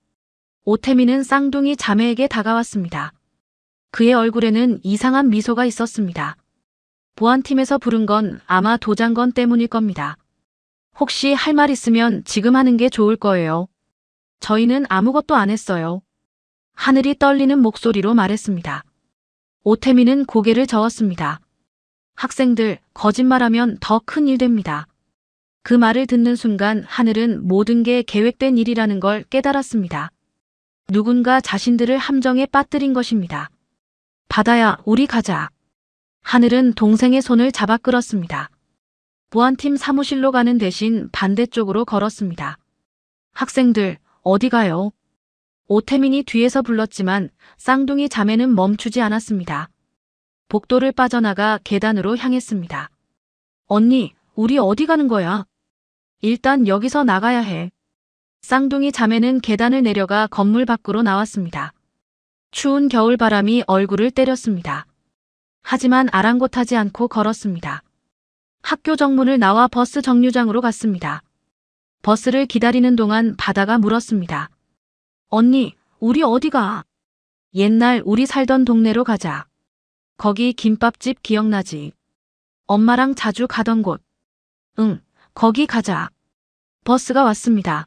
오태민은 쌍둥이 자매에게 다가왔습니다. 그의 얼굴에는 이상한 미소가 있었습니다. 보안팀에서 부른 건 아마 도장건 때문일 겁니다. 혹시 할 말 있으면 지금 하는 게 좋을 거예요. 저희는 아무것도 안 했어요. 하늘이 떨리는 목소리로 말했습니다. 오태민은 고개를 저었습니다. 학생들, 거짓말하면 더 큰일 됩니다. 그 말을 듣는 순간 하늘은 모든 게 계획된 일이라는 걸 깨달았습니다. 누군가 자신들을 함정에 빠뜨린 것입니다. 바다야, 우리 가자. 하늘은 동생의 손을 잡아 끌었습니다. 보안팀 사무실로 가는 대신 반대쪽으로 걸었습니다. 학생들, 어디 가요? 오태민이 뒤에서 불렀지만 쌍둥이 자매는 멈추지 않았습니다. 복도를 빠져나가 계단으로 향했습니다. 언니, 우리 어디 가는 거야? 일단 여기서 나가야 해. 쌍둥이 자매는 계단을 내려가 건물 밖으로 나왔습니다. 추운 겨울 바람이 얼굴을 때렸습니다. 하지만 아랑곳하지 않고 걸었습니다. 학교 정문을 나와 버스 정류장으로 갔습니다. 버스를 기다리는 동안 바다가 물었습니다. 언니, 우리 어디 가? 옛날 우리 살던 동네로 가자. 거기 김밥집 기억나지? 엄마랑 자주 가던 곳. 응, 거기 가자. 버스가 왔습니다.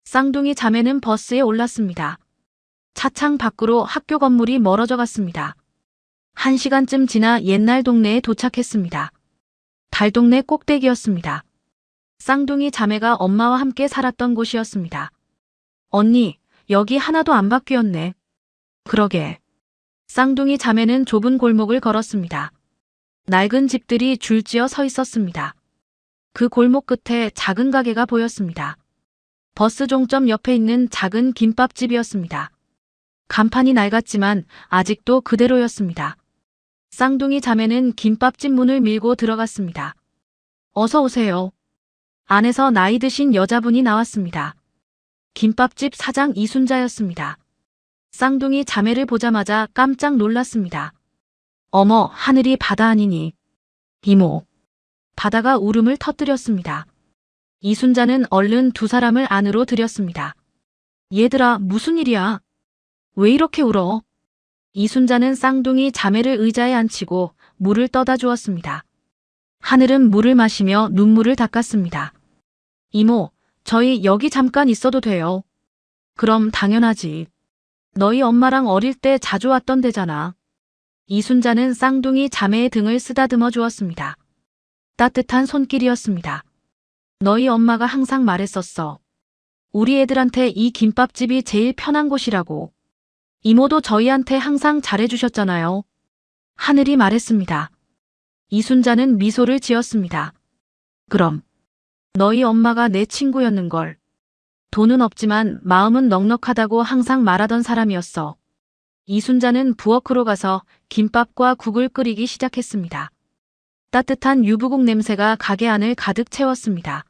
쌍둥이 자매는 버스에 올랐습니다. 차창 밖으로 학교 건물이 멀어져 갔습니다. 1시간쯤 지나 옛날 동네에 도착했습니다. 달동네 꼭대기였습니다. 쌍둥이 자매가 엄마와 함께 살았던 곳이었습니다. 언니, 여기 하나도 안 바뀌었네. 그러게. 쌍둥이 자매는 좁은 골목을 걸었습니다. 낡은 집들이 줄지어 서 있었습니다. 그 골목 끝에 작은 가게가 보였습니다. 버스 종점 옆에 있는 작은 김밥집이었습니다. 간판이 낡았지만 아직도 그대로였습니다. 쌍둥이 자매는 김밥집 문을 밀고 들어갔습니다. 어서 오세요. 안에서 나이 드신 여자분이 나왔습니다. 김밥집 사장 이순자였습니다. 쌍둥이 자매를 보자마자 깜짝 놀랐습니다. 어머, 하늘이 바다 아니니. 이모. 바다가 울음을 터뜨렸습니다. 이순자는 얼른 두 사람을 안으로 들였습니다. 얘들아, 무슨 일이야? 왜 이렇게 울어? 이순자는 쌍둥이 자매를 의자에 앉히고 물을 떠다 주었습니다. 하늘은 물을 마시며 눈물을 닦았습니다. 이모, 저희 여기 잠깐 있어도 돼요? 그럼 당연하지. 너희 엄마랑 어릴 때 자주 왔던 데잖아. 이순자는 쌍둥이 자매의 등을 쓰다듬어 주었습니다. 따뜻한 손길이었습니다. 너희 엄마가 항상 말했었어. 우리 애들한테 이 김밥집이 제일 편한 곳이라고. 이모도 저희한테 항상 잘해주셨잖아요. 하늘이 말했습니다. 이순자는 미소를 지었습니다. 그럼 너희 엄마가 내 친구였는걸. 돈은 없지만 마음은 넉넉하다고 항상 말하던 사람이었어. 이순자는 부엌으로 가서 김밥과 국을 끓이기 시작했습니다. 따뜻한 유부국 냄새가 가게 안을 가득 채웠습니다.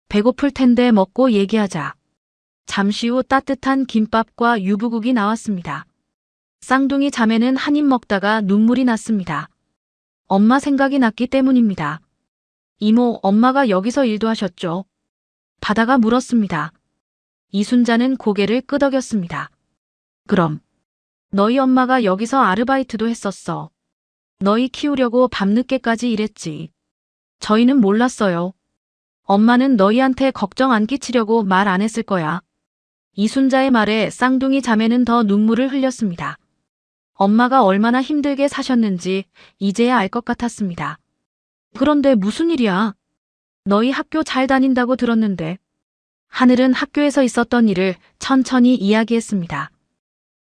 배고플 텐데 먹고 얘기하자. 잠시 후 따뜻한 김밥과 유부국이 나왔습니다. 쌍둥이 자매는 한 입 먹다가 눈물이 났습니다. 엄마 생각이 났기 때문입니다. 이모, 엄마가 여기서 일도 하셨죠? 바다가 물었습니다. 이순자는 고개를 끄덕였습니다. 그럼 너희 엄마가 여기서 아르바이트도 했었어. 너희 키우려고 밤늦게까지 일했지. 저희는 몰랐어요. 엄마는 너희한테 걱정 안 끼치려고 말 안 했을 거야. 이순자의 말에 쌍둥이 자매는 더 눈물을 흘렸습니다. 엄마가 얼마나 힘들게 사셨는지 이제야 알 것 같았습니다. 그런데 무슨 일이야? 너희 학교 잘 다닌다고 들었는데. 하늘은 학교에서 있었던 일을 천천히 이야기했습니다.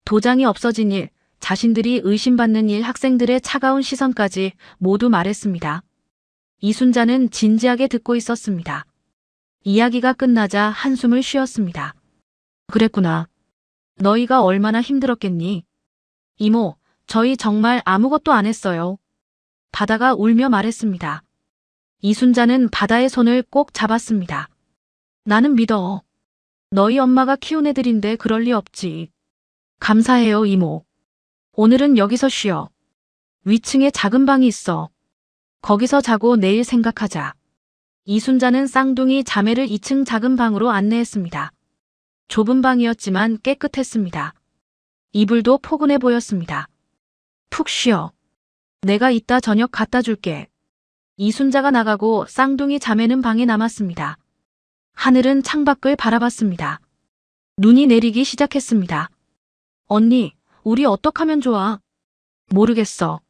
도장이 없어진 일, 자신들이 의심받는 일, 학생들의 차가운 시선까지 모두 말했습니다. 이순자는 진지하게 듣고 있었습니다. 이야기가 끝나자 한숨을 쉬었습니다. 그랬구나. 너희가 얼마나 힘들었겠니? 이모, 저희 정말 아무것도 안 했어요. 바다가 울며 말했습니다. 이순자는 바다의 손을 꼭 잡았습니다. 나는 믿어. 너희 엄마가 키운 애들인데 그럴 리 없지. 감사해요, 이모. 오늘은 여기서 쉬어. 위층에 작은 방이 있어. 거기서 자고 내일 생각하자. 이순자는 쌍둥이 자매를 2층 작은 방으로 안내했습니다. 좁은 방이었지만 깨끗했습니다. 이불도 포근해 보였습니다. 푹 쉬어. 내가 이따 저녁 갖다 줄게. 이순자가 나가고 쌍둥이 자매는 방에 남았습니다. 하늘은 창밖을 바라봤습니다. 눈이 내리기 시작했습니다. 언니, 우리 어떡하면 좋아? 모르겠어.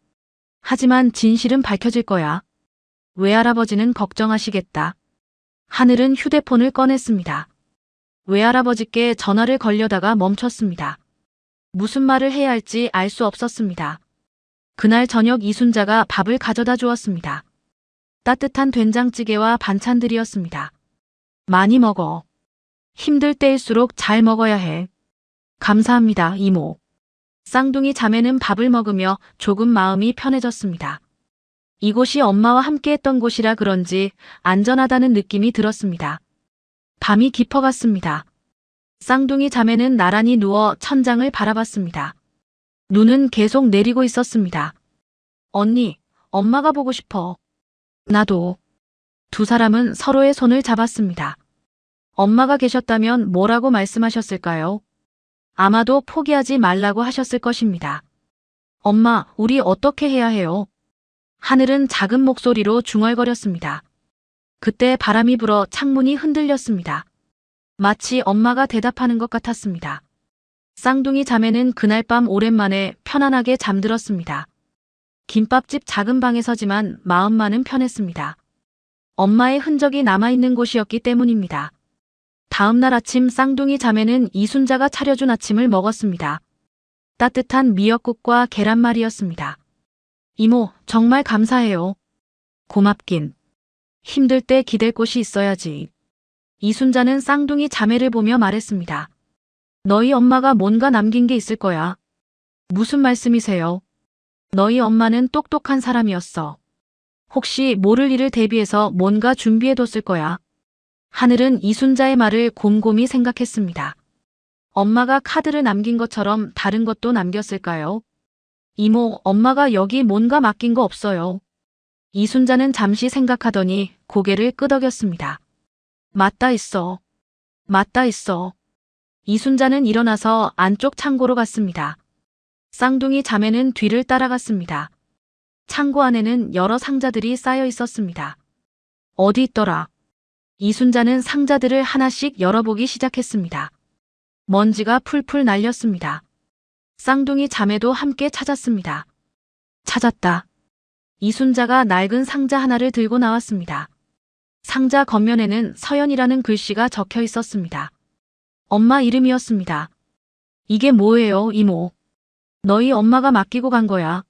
하지만 진실은 밝혀질 거야. 외할아버지는 걱정하시겠다. 하늘은 휴대폰을 꺼냈습니다. 외할아버지께 전화를 걸려다가 멈췄습니다. 무슨 말을 해야 할지 알 수 없었습니다. 그날 저녁 이순자가 밥을 가져다 주었습니다. 따뜻한 된장찌개와 반찬들이었습니다. 많이 먹어. 힘들 때일수록 잘 먹어야 해. 감사합니다, 이모. 쌍둥이 자매는 밥을 먹으며 조금 마음이 편해졌습니다. 이곳이 엄마와 함께했던 곳이라 그런지 안전하다는 느낌이 들었습니다. 밤이 깊어갔습니다. 쌍둥이 자매는 나란히 누워 천장을 바라봤습니다. 눈은 계속 내리고 있었습니다. 언니, 엄마가 보고 싶어. 나도. 두 사람은 서로의 손을 잡았습니다. 엄마가 계셨다면 뭐라고 말씀하셨을까요? 아마도 포기하지 말라고 하셨을 것입니다. 엄마, 우리 어떻게 해야 해요? 하늘은 작은 목소리로 중얼거렸습니다. 그때 바람이 불어 창문이 흔들렸습니다. 마치 엄마가 대답하는 것 같았습니다. 쌍둥이 자매는 그날 밤 오랜만에 편안하게 잠들었습니다. 김밥집 작은 방에서지만 마음만은 편했습니다. 엄마의 흔적이 남아있는 곳이었기 때문입니다. 다음 날 아침 쌍둥이 자매는 이순자가 차려준 아침을 먹었습니다. 따뜻한 미역국과 계란말이였습니다. 이모, 정말 감사해요. 고맙긴. 힘들 때 기댈 곳이 있어야지. 이순자는 쌍둥이 자매를 보며 말했습니다. 너희 엄마가 뭔가 남긴 게 있을 거야. 무슨 말씀이세요? 너희 엄마는 똑똑한 사람이었어. 혹시 모를 일을 대비해서 뭔가 준비해뒀을 거야. 하늘은 이순자의 말을 곰곰이 생각했습니다. 엄마가 카드를 남긴 것처럼 다른 것도 남겼을까요? 이모, 엄마가 여기 뭔가 맡긴 거 없어요. 이순자는 잠시 생각하더니 고개를 끄덕였습니다. 맞다 있어. 맞다 있어. 이순자는 일어나서 안쪽 창고로 갔습니다. 쌍둥이 자매는 뒤를 따라갔습니다. 창고 안에는 여러 상자들이 쌓여 있었습니다. 어디 있더라? 이순자는 상자들을 하나씩 열어보기 시작했습니다. 먼지가 풀풀 날렸습니다. 쌍둥이 자매도 함께 찾았습니다. 찾았다. 이순자가 낡은 상자 하나를 들고 나왔습니다. 상자 겉면에는 서연이라는 글씨가 적혀 있었습니다. 엄마 이름이었습니다. 이게 뭐예요, 이모? 너희 엄마가 맡기고 간 거야.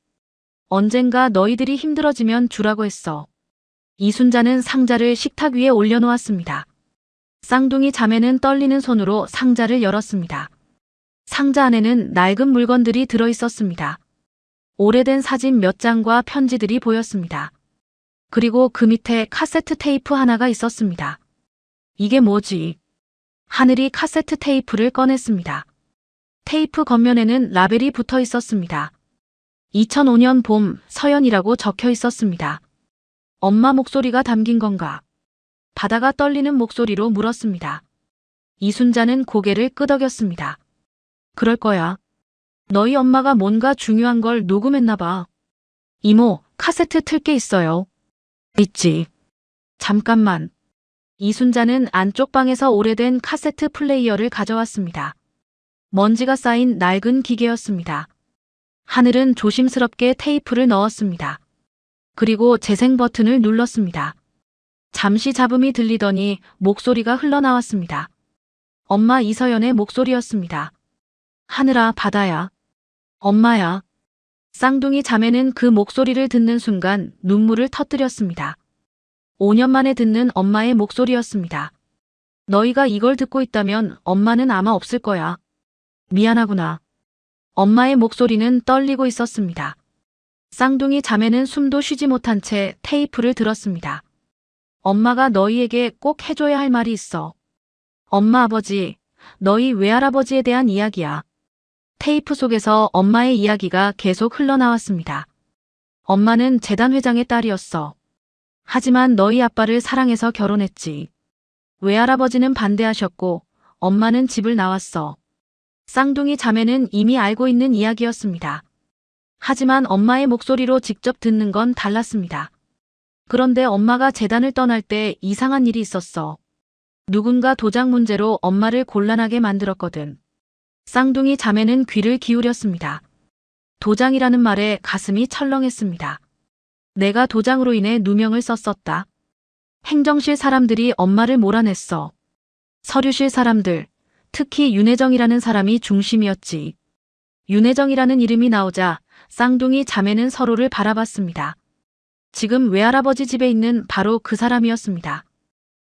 언젠가 너희들이 힘들어지면 주라고 했어. 이순자는 상자를 식탁 위에 올려놓았습니다. 쌍둥이 자매는 떨리는 손으로 상자를 열었습니다. 상자 안에는 낡은 물건들이 들어있었습니다. 오래된 사진 몇 장과 편지들이 보였습니다. 그리고 그 밑에 카세트 테이프 하나가 있었습니다. 이게 뭐지? 하늘이 카세트 테이프를 꺼냈습니다. 테이프 겉면에는 라벨이 붙어 있었습니다. 2005년 봄 서연이라고 적혀 있었습니다. 엄마 목소리가 담긴 건가? 바다가 떨리는 목소리로 물었습니다. 이순자는 고개를 끄덕였습니다. 그럴 거야. 너희 엄마가 뭔가 중요한 걸 녹음했나 봐. 이모, 카세트 틀 게 있어요. 있지. 잠깐만. 이순자는 안쪽 방에서 오래된 카세트 플레이어를 가져왔습니다. 먼지가 쌓인 낡은 기계였습니다. 하늘은 조심스럽게 테이프를 넣었습니다. 그리고 재생 버튼을 눌렀습니다. 잠시 잡음이 들리더니 목소리가 흘러나왔습니다. 엄마 이서연의 목소리였습니다. 하늘아, 바다야. 엄마야. 쌍둥이 자매는 그 목소리를 듣는 순간 눈물을 터뜨렸습니다. 5년 만에 듣는 엄마의 목소리였습니다. 너희가 이걸 듣고 있다면 엄마는 아마 없을 거야. 미안하구나. 엄마의 목소리는 떨리고 있었습니다. 쌍둥이 자매는 숨도 쉬지 못한 채 테이프를 들었습니다. 엄마가 너희에게 꼭 해줘야 할 말이 있어. 엄마, 아버지, 너희 외할아버지에 대한 이야기야. 테이프 속에서 엄마의 이야기가 계속 흘러나왔습니다. 엄마는 재단 회장의 딸이었어. 하지만 너희 아빠를 사랑해서 결혼했지. 외할아버지는 반대하셨고 엄마는 집을 나왔어. 쌍둥이 자매는 이미 알고 있는 이야기였습니다. 하지만 엄마의 목소리로 직접 듣는 건 달랐습니다. 그런데 엄마가 재단을 떠날 때 이상한 일이 있었어. 누군가 도장 문제로 엄마를 곤란하게 만들었거든. 쌍둥이 자매는 귀를 기울였습니다. 도장이라는 말에 가슴이 철렁했습니다. 내가 도장으로 인해 누명을 썼었다. 행정실 사람들이 엄마를 몰아냈어. 서류실 사람들, 특히 윤혜정이라는 사람이 중심이었지. 윤혜정이라는 이름이 나오자 쌍둥이 자매는 서로를 바라봤습니다. 지금 외할아버지 집에 있는 바로 그 사람이었습니다.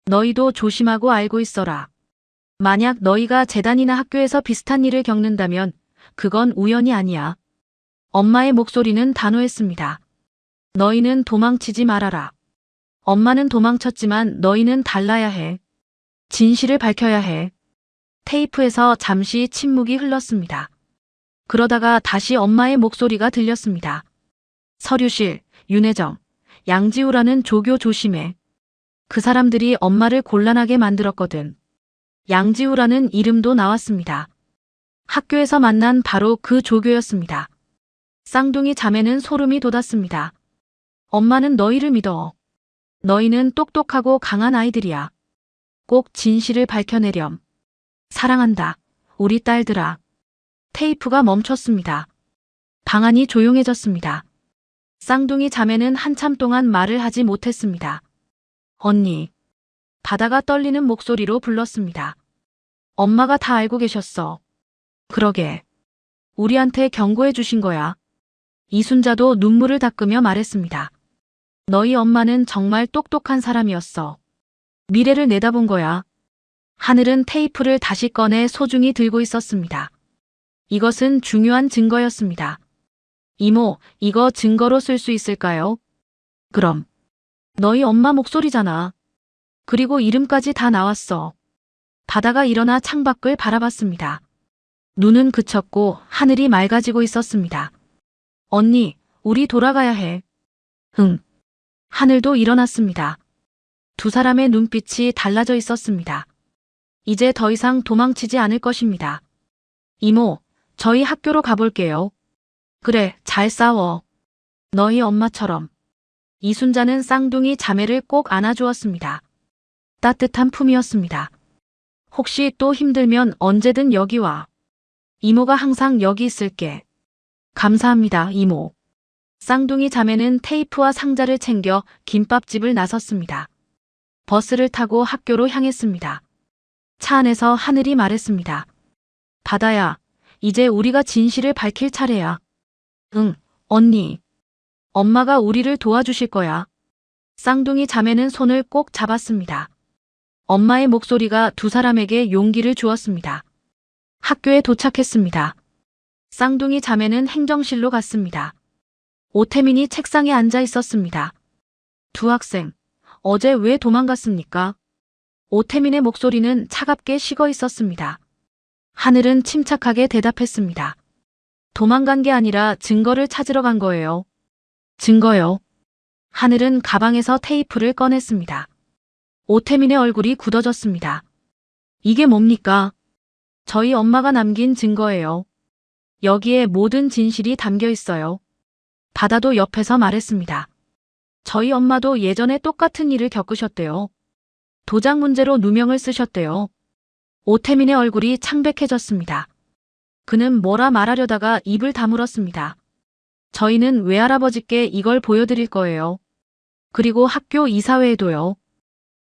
너희도 조심하고 알고 있어라. 만약 너희가 재단이나 학교에서 비슷한 일을 겪는다면 그건 우연이 아니야. 엄마의 목소리는 단호했습니다. 너희는 도망치지 말아라. 엄마는 도망쳤지만 너희는 달라야 해. 진실을 밝혀야 해. 테이프에서 잠시 침묵이 흘렀습니다. 그러다가 다시 엄마의 목소리가 들렸습니다. 서류실, 윤혜정, 양지우라는 조교 조심해. 그 사람들이 엄마를 곤란하게 만들었거든. 양지우라는 이름도 나왔습니다. 학교에서 만난 바로 그 조교였습니다. 쌍둥이 자매는 소름이 돋았습니다. 엄마는 너희를 믿어. 너희는 똑똑하고 강한 아이들이야. 꼭 진실을 밝혀내렴. 사랑한다. 우리 딸들아. 테이프가 멈췄습니다. 방 안이 조용해졌습니다. 쌍둥이 자매는 한참 동안 말을 하지 못했습니다. 언니. 바다가 떨리는 목소리로 불렀습니다. 엄마가 다 알고 계셨어. 그러게. 우리한테 경고해 주신 거야. 이순자도 눈물을 닦으며 말했습니다. 너희 엄마는 정말 똑똑한 사람이었어. 미래를 내다본 거야. 하늘은 테이프를 다시 꺼내 소중히 들고 있었습니다. 이것은 중요한 증거였습니다. 이모, 이거 증거로 쓸 수 있을까요? 그럼. 너희 엄마 목소리잖아. 그리고 이름까지 다 나왔어. 바다가 일어나 창밖을 바라봤습니다. 눈은 그쳤고 하늘이 맑아지고 있었습니다. 언니, 우리 돌아가야 해. 응. 하늘도 일어났습니다. 두 사람의 눈빛이 달라져 있었습니다. 이제 더 이상 도망치지 않을 것입니다. 이모, 저희 학교로 가볼게요. 그래, 잘 싸워. 너희 엄마처럼. 이순자는 쌍둥이 자매를 꼭 안아주었습니다. 따뜻한 품이었습니다. 혹시 또 힘들면 언제든 여기 와. 이모가 항상 여기 있을게. 감사합니다, 이모. 쌍둥이 자매는 테이프와 상자를 챙겨 김밥집을 나섰습니다. 버스를 타고 학교로 향했습니다. 차 안에서 하늘이 말했습니다. 바다야, 이제 우리가 진실을 밝힐 차례야. 응, 언니. 엄마가 우리를 도와주실 거야. 쌍둥이 자매는 손을 꼭 잡았습니다. 엄마의 목소리가 두 사람에게 용기를 주었습니다. 학교에 도착했습니다. 쌍둥이 자매는 행정실로 갔습니다. 오태민이 책상에 앉아 있었습니다. 두 학생, 어제 왜 도망갔습니까? 오태민의 목소리는 차갑게 식어 있었습니다. 하늘은 침착하게 대답했습니다. 도망간 게 아니라 증거를 찾으러 간 거예요. 증거요. 하늘은 가방에서 테이프를 꺼냈습니다. 오태민의 얼굴이 굳어졌습니다. 이게 뭡니까? 저희 엄마가 남긴 증거예요. 여기에 모든 진실이 담겨 있어요. 바다도 옆에서 말했습니다. 저희 엄마도 예전에 똑같은 일을 겪으셨대요. 도장 문제로 누명을 쓰셨대요. 오태민의 얼굴이 창백해졌습니다. 그는 뭐라 말하려다가 입을 다물었습니다. 저희는 외할아버지께 이걸 보여드릴 거예요. 그리고 학교 이사회에도요.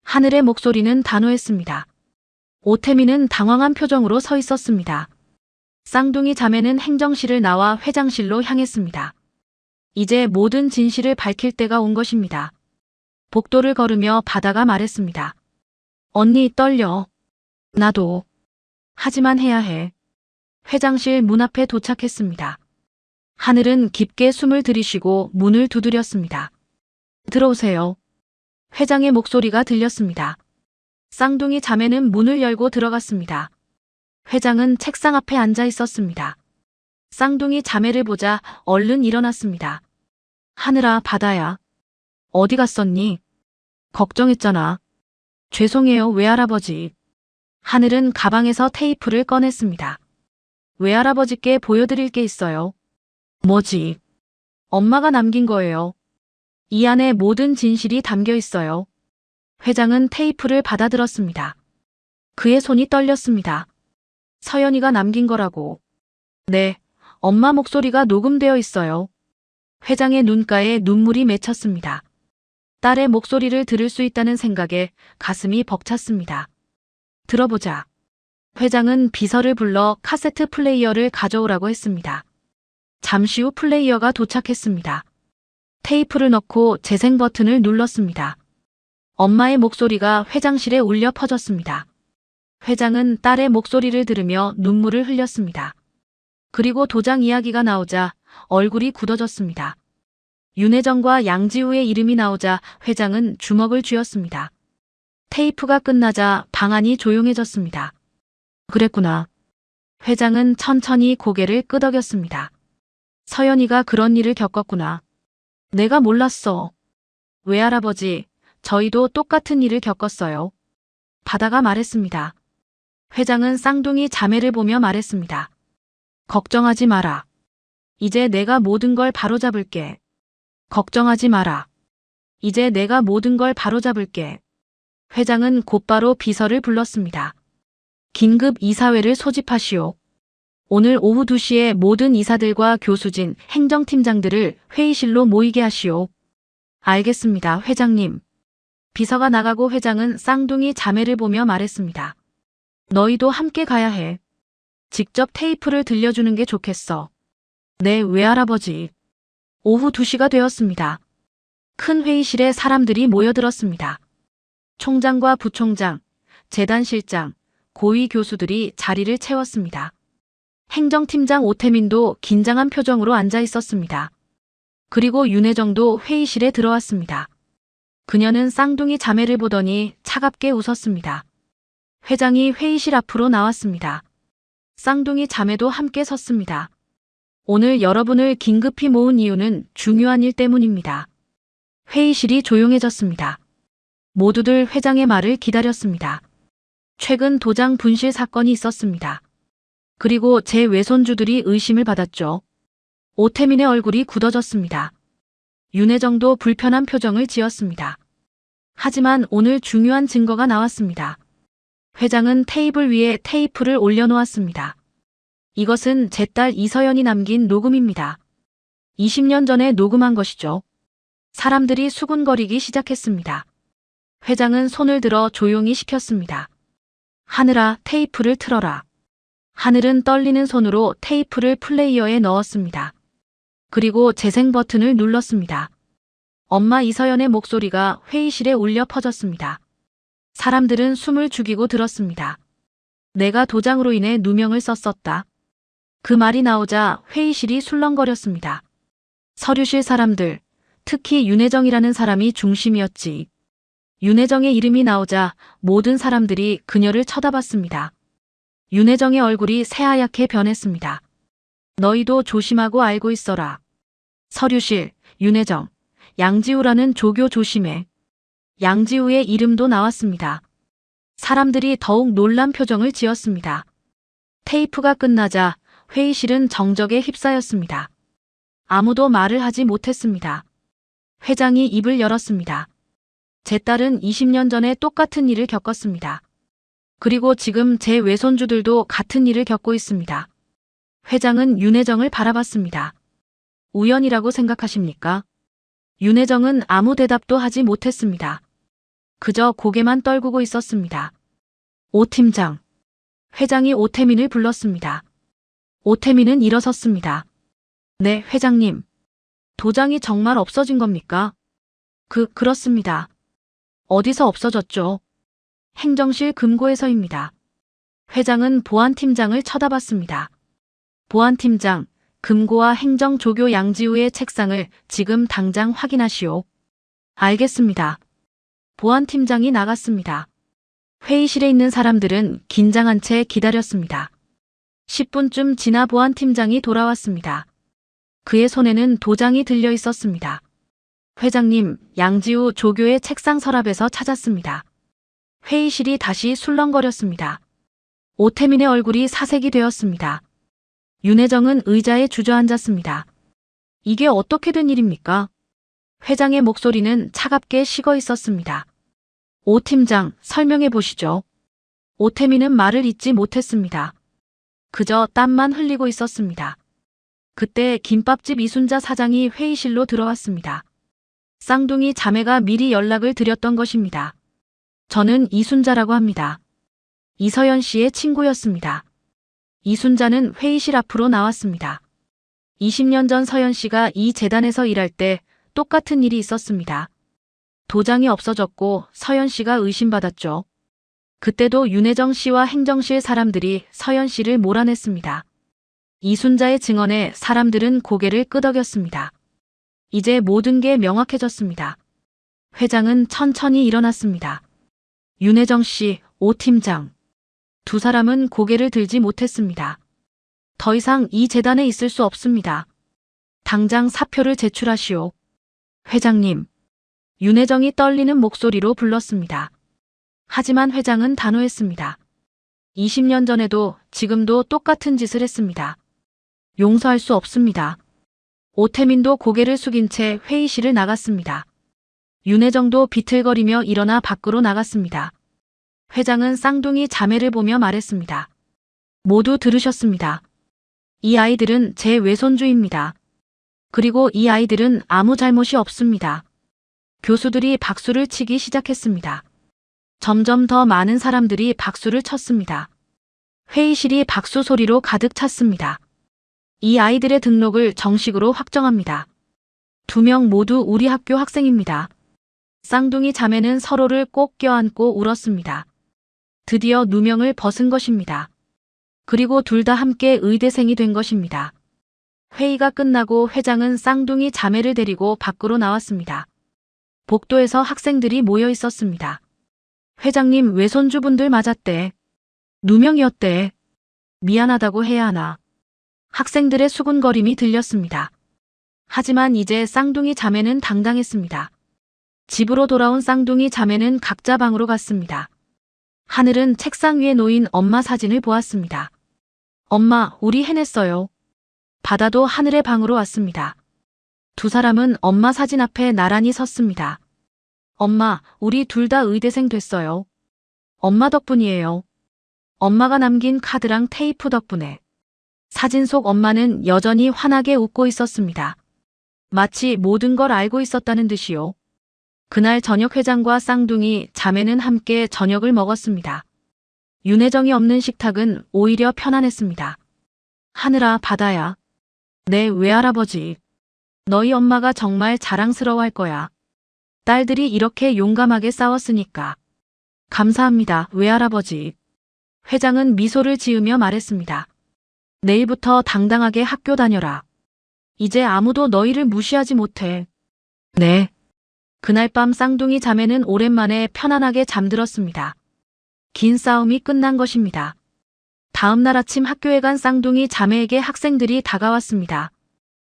하늘의 목소리는 단호했습니다. 오태민은 당황한 표정으로 서 있었습니다. 쌍둥이 자매는 행정실을 나와 회장실로 향했습니다. 이제 모든 진실을 밝힐 때가 온 것입니다. 복도를 걸으며 바다가 말했습니다. 언니 떨려. 나도. 하지만 해야 해. 회장실 문 앞에 도착했습니다. 하늘은 깊게 숨을 들이쉬고 문을 두드렸습니다. 들어오세요. 회장의 목소리가 들렸습니다. 쌍둥이 자매는 문을 열고 들어갔습니다. 회장은 책상 앞에 앉아 있었습니다. 쌍둥이 자매를 보자 얼른 일어났습니다. 하늘아, 바다야. 어디 갔었니? 걱정했잖아. 죄송해요, 외할아버지. 하늘은 가방에서 테이프를 꺼냈습니다. 외할아버지께 보여드릴 게 있어요. 뭐지? 엄마가 남긴 거예요. 이 안에 모든 진실이 담겨 있어요. 회장은 테이프를 받아들었습니다. 그의 손이 떨렸습니다. 서연이가 남긴 거라고. 네, 엄마 목소리가 녹음되어 있어요. 회장의 눈가에 눈물이 맺혔습니다. 딸의 목소리를 들을 수 있다는 생각에 가슴이 벅찼습니다. 들어보자. 회장은 비서를 불러 카세트 플레이어를 가져오라고 했습니다. 잠시 후 플레이어가 도착했습니다. 테이프를 넣고 재생 버튼을 눌렀습니다. 엄마의 목소리가 회장실에 울려 퍼졌습니다. 회장은 딸의 목소리를 들으며 눈물을 흘렸습니다. 그리고 도장 이야기가 나오자 얼굴이 굳어졌습니다. 윤혜정과 양지우의 이름이 나오자 회장은 주먹을 쥐었습니다. 테이프가 끝나자 방안이 조용해졌습니다. 그랬구나. 회장은 천천히 고개를 끄덕였습니다. 서연이가 그런 일을 겪었구나. 내가 몰랐어. 외할아버지, 저희도 똑같은 일을 겪었어요. 바다가 말했습니다. 회장은 쌍둥이 자매를 보며 말했습니다. 걱정하지 마라. 이제 내가 모든 걸 바로잡을게. 걱정하지 마라. 이제 내가 모든 걸 바로잡을게. 회장은 곧바로 비서를 불렀습니다. 긴급 이사회를 소집하시오. 오늘 오후 2시에 모든 이사들과 교수진, 행정팀장들을 회의실로 모이게 하시오. 알겠습니다, 회장님. 비서가 나가고 회장은 쌍둥이 자매를 보며 말했습니다. 너희도 함께 가야 해. 직접 테이프를 들려주는 게 좋겠어. 네, 외할아버지. 오후 2시가 되었습니다. 큰 회의실에 사람들이 모여들었습니다. 총장과 부총장, 재단실장, 고위 교수들이 자리를 채웠습니다. 행정팀장 오태민도 긴장한 표정으로 앉아 있었습니다. 그리고 윤혜정도 회의실에 들어왔습니다. 그녀는 쌍둥이 자매를 보더니 차갑게 웃었습니다. 회장이 회의실 앞으로 나왔습니다. 쌍둥이 자매도 함께 섰습니다. 오늘 여러분을 긴급히 모은 이유는 중요한 일 때문입니다. 회의실이 조용해졌습니다. 모두들 회장의 말을 기다렸습니다. 최근 도장 분실 사건이 있었습니다. 그리고 제 외손주들이 의심을 받았죠. 오태민의 얼굴이 굳어졌습니다. 윤혜정도 불편한 표정을 지었습니다. 하지만 오늘 중요한 증거가 나왔습니다. 회장은 테이블 위에 테이프를 올려놓았습니다. 이것은 제 딸 이서연이 남긴 녹음입니다. 20년 전에 녹음한 것이죠. 사람들이 수군거리기 시작했습니다. 회장은 손을 들어 조용히 시켰습니다. 하늘아, 테이프를 틀어라. 하늘은 떨리는 손으로 테이프를 플레이어에 넣었습니다. 그리고 재생 버튼을 눌렀습니다. 엄마 이서연의 목소리가 회의실에 울려 퍼졌습니다. 사람들은 숨을 죽이고 들었습니다. 내가 도장으로 인해 누명을 썼었다. 그 말이 나오자 회의실이 술렁거렸습니다. 서류실 사람들, 특히 윤혜정이라는 사람이 중심이었지. 윤혜정의 이름이 나오자 모든 사람들이 그녀를 쳐다봤습니다. 윤혜정의 얼굴이 새하얗게 변했습니다. 너희도 조심하고 알고 있어라. 서류실, 윤혜정, 양지우라는 조교 조심해. 양지우의 이름도 나왔습니다. 사람들이 더욱 놀란 표정을 지었습니다. 테이프가 끝나자 회의실은 정적에 휩싸였습니다. 아무도 말을 하지 못했습니다. 회장이 입을 열었습니다. 제 딸은 20년 전에 똑같은 일을 겪었습니다. 그리고 지금 제 외손주들도 같은 일을 겪고 있습니다. 회장은 윤혜정을 바라봤습니다. 우연이라고 생각하십니까? 윤혜정은 아무 대답도 하지 못했습니다. 그저 고개만 떨구고 있었습니다. 오 팀장. 회장이 오태민을 불렀습니다. 오태민은 일어섰습니다. 네, 회장님. 도장이 정말 없어진 겁니까? 그렇습니다. 어디서 없어졌죠? 행정실 금고에서입니다. 회장은 보안팀장을 쳐다봤습니다. 보안팀장, 금고와 행정조교 양지우의 책상을 지금 당장 확인하시오. 알겠습니다. 보안팀장이 나갔습니다. 회의실에 있는 사람들은 긴장한 채 기다렸습니다. 10분쯤 지나 보안팀장이 돌아왔습니다. 그의 손에는 도장이 들려 있었습니다. 회장님, 양지우 조교의 책상 서랍에서 찾았습니다. 회의실이 다시 술렁거렸습니다. 오태민의 얼굴이 사색이 되었습니다. 윤혜정은 의자에 주저앉았습니다. 이게 어떻게 된 일입니까? 회장의 목소리는 차갑게 식어 있었습니다. 오 팀장, 설명해 보시죠. 오태민은 말을 잇지 못했습니다. 그저 땀만 흘리고 있었습니다. 그때 김밥집 이순자 사장이 회의실로 들어왔습니다. 쌍둥이 자매가 미리 연락을 드렸던 것입니다. 저는 이순자라고 합니다. 이서연 씨의 친구였습니다. 이순자는 회의실 앞으로 나왔습니다. 20년 전 서연 씨가 이 재단에서 일할 때 똑같은 일이 있었습니다. 도장이 없어졌고 서연 씨가 의심받았죠. 그때도 윤혜정 씨와 행정실 사람들이 서연 씨를 몰아냈습니다. 이순자의 증언에 사람들은 고개를 끄덕였습니다. 이제 모든 게 명확해졌습니다. 회장은 천천히 일어났습니다. 윤혜정 씨, 오 팀장. 두 사람은 고개를 들지 못했습니다. 더 이상 이 재단에 있을 수 없습니다. 당장 사표를 제출하시오. 회장님. 윤혜정이 떨리는 목소리로 불렀습니다. 하지만 회장은 단호했습니다. 20년 전에도 지금도 똑같은 짓을 했습니다. 용서할 수 없습니다. 오태민도 고개를 숙인 채 회의실을 나갔습니다. 윤혜정도 비틀거리며 일어나 밖으로 나갔습니다. 회장은 쌍둥이 자매를 보며 말했습니다. 모두 들으셨습니다. 이 아이들은 제 외손주입니다. 그리고 이 아이들은 아무 잘못이 없습니다. 교수들이 박수를 치기 시작했습니다. 점점 더 많은 사람들이 박수를 쳤습니다. 회의실이 박수 소리로 가득 찼습니다. 이 아이들의 등록을 정식으로 확정합니다. 2명 모두 우리 학교 학생입니다. 쌍둥이 자매는 서로를 꼭 껴안고 울었습니다. 드디어 누명을 벗은 것입니다. 그리고 둘 다 함께 의대생이 된 것입니다. 회의가 끝나고 회장은 쌍둥이 자매를 데리고 밖으로 나왔습니다. 복도에서 학생들이 모여 있었습니다. 회장님 외손주분들 맞았대. 누명이었대. 미안하다고 해야 하나. 학생들의 수군거림이 들렸습니다. 하지만 이제 쌍둥이 자매는 당당했습니다. 집으로 돌아온 쌍둥이 자매는 각자 방으로 갔습니다. 하늘은 책상 위에 놓인 엄마 사진을 보았습니다. 엄마, 우리 해냈어요. 바다도 하늘의 방으로 왔습니다. 두 사람은 엄마 사진 앞에 나란히 섰습니다. 엄마, 우리 둘 다 의대생 됐어요. 엄마 덕분이에요. 엄마가 남긴 카드랑 테이프 덕분에. 사진 속 엄마는 여전히 환하게 웃고 있었습니다. 마치 모든 걸 알고 있었다는 듯이요. 그날 저녁 회장과 쌍둥이 자매는 함께 저녁을 먹었습니다. 윤혜정이 없는 식탁은 오히려 편안했습니다. 하늘아, 바다야. 내 외할아버지. 너희 엄마가 정말 자랑스러워할 거야. 딸들이 이렇게 용감하게 싸웠으니까. 감사합니다, 외할아버지. 회장은 미소를 지으며 말했습니다. 내일부터 당당하게 학교 다녀라. 이제 아무도 너희를 무시하지 못해. 네. 그날 밤 쌍둥이 자매는 오랜만에 편안하게 잠들었습니다. 긴 싸움이 끝난 것입니다. 다음 날 아침 학교에 간 쌍둥이 자매에게 학생들이 다가왔습니다.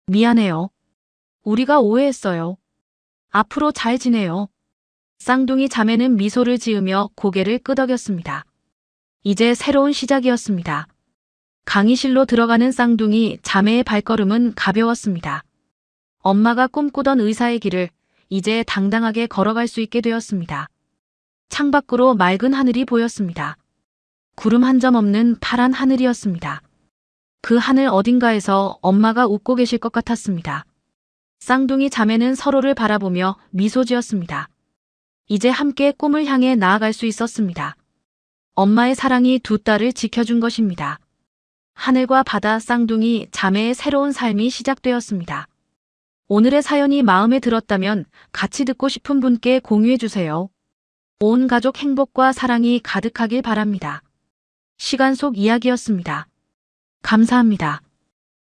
미안해요. 우리가 오해했어요. 앞으로 잘 지내요. 쌍둥이 자매는 미소를 지으며 고개를 끄덕였습니다. 이제 새로운 시작이었습니다. 강의실로 들어가는 쌍둥이 자매의 발걸음은 가벼웠습니다. 엄마가 꿈꾸던 의사의 길을 이제 당당하게 걸어갈 수 있게 되었습니다. 창밖으로 맑은 하늘이 보였습니다. 구름 한 점 없는 파란 하늘이었습니다. 그 하늘 어딘가에서 엄마가 웃고 계실 것 같았습니다. 쌍둥이 자매는 서로를 바라보며 미소 지었습니다. 이제 함께 꿈을 향해 나아갈 수 있었습니다. 엄마의 사랑이 두 딸을 지켜준 것입니다. 하늘과 바다, 쌍둥이 자매의 새로운 삶이 시작되었습니다. 오늘의 사연이 마음에 들었다면 같이 듣고 싶은 분께 공유해주세요. 온 가족 행복과 사랑이 가득하길 바랍니다. 시간 속 이야기였습니다. 감사합니다.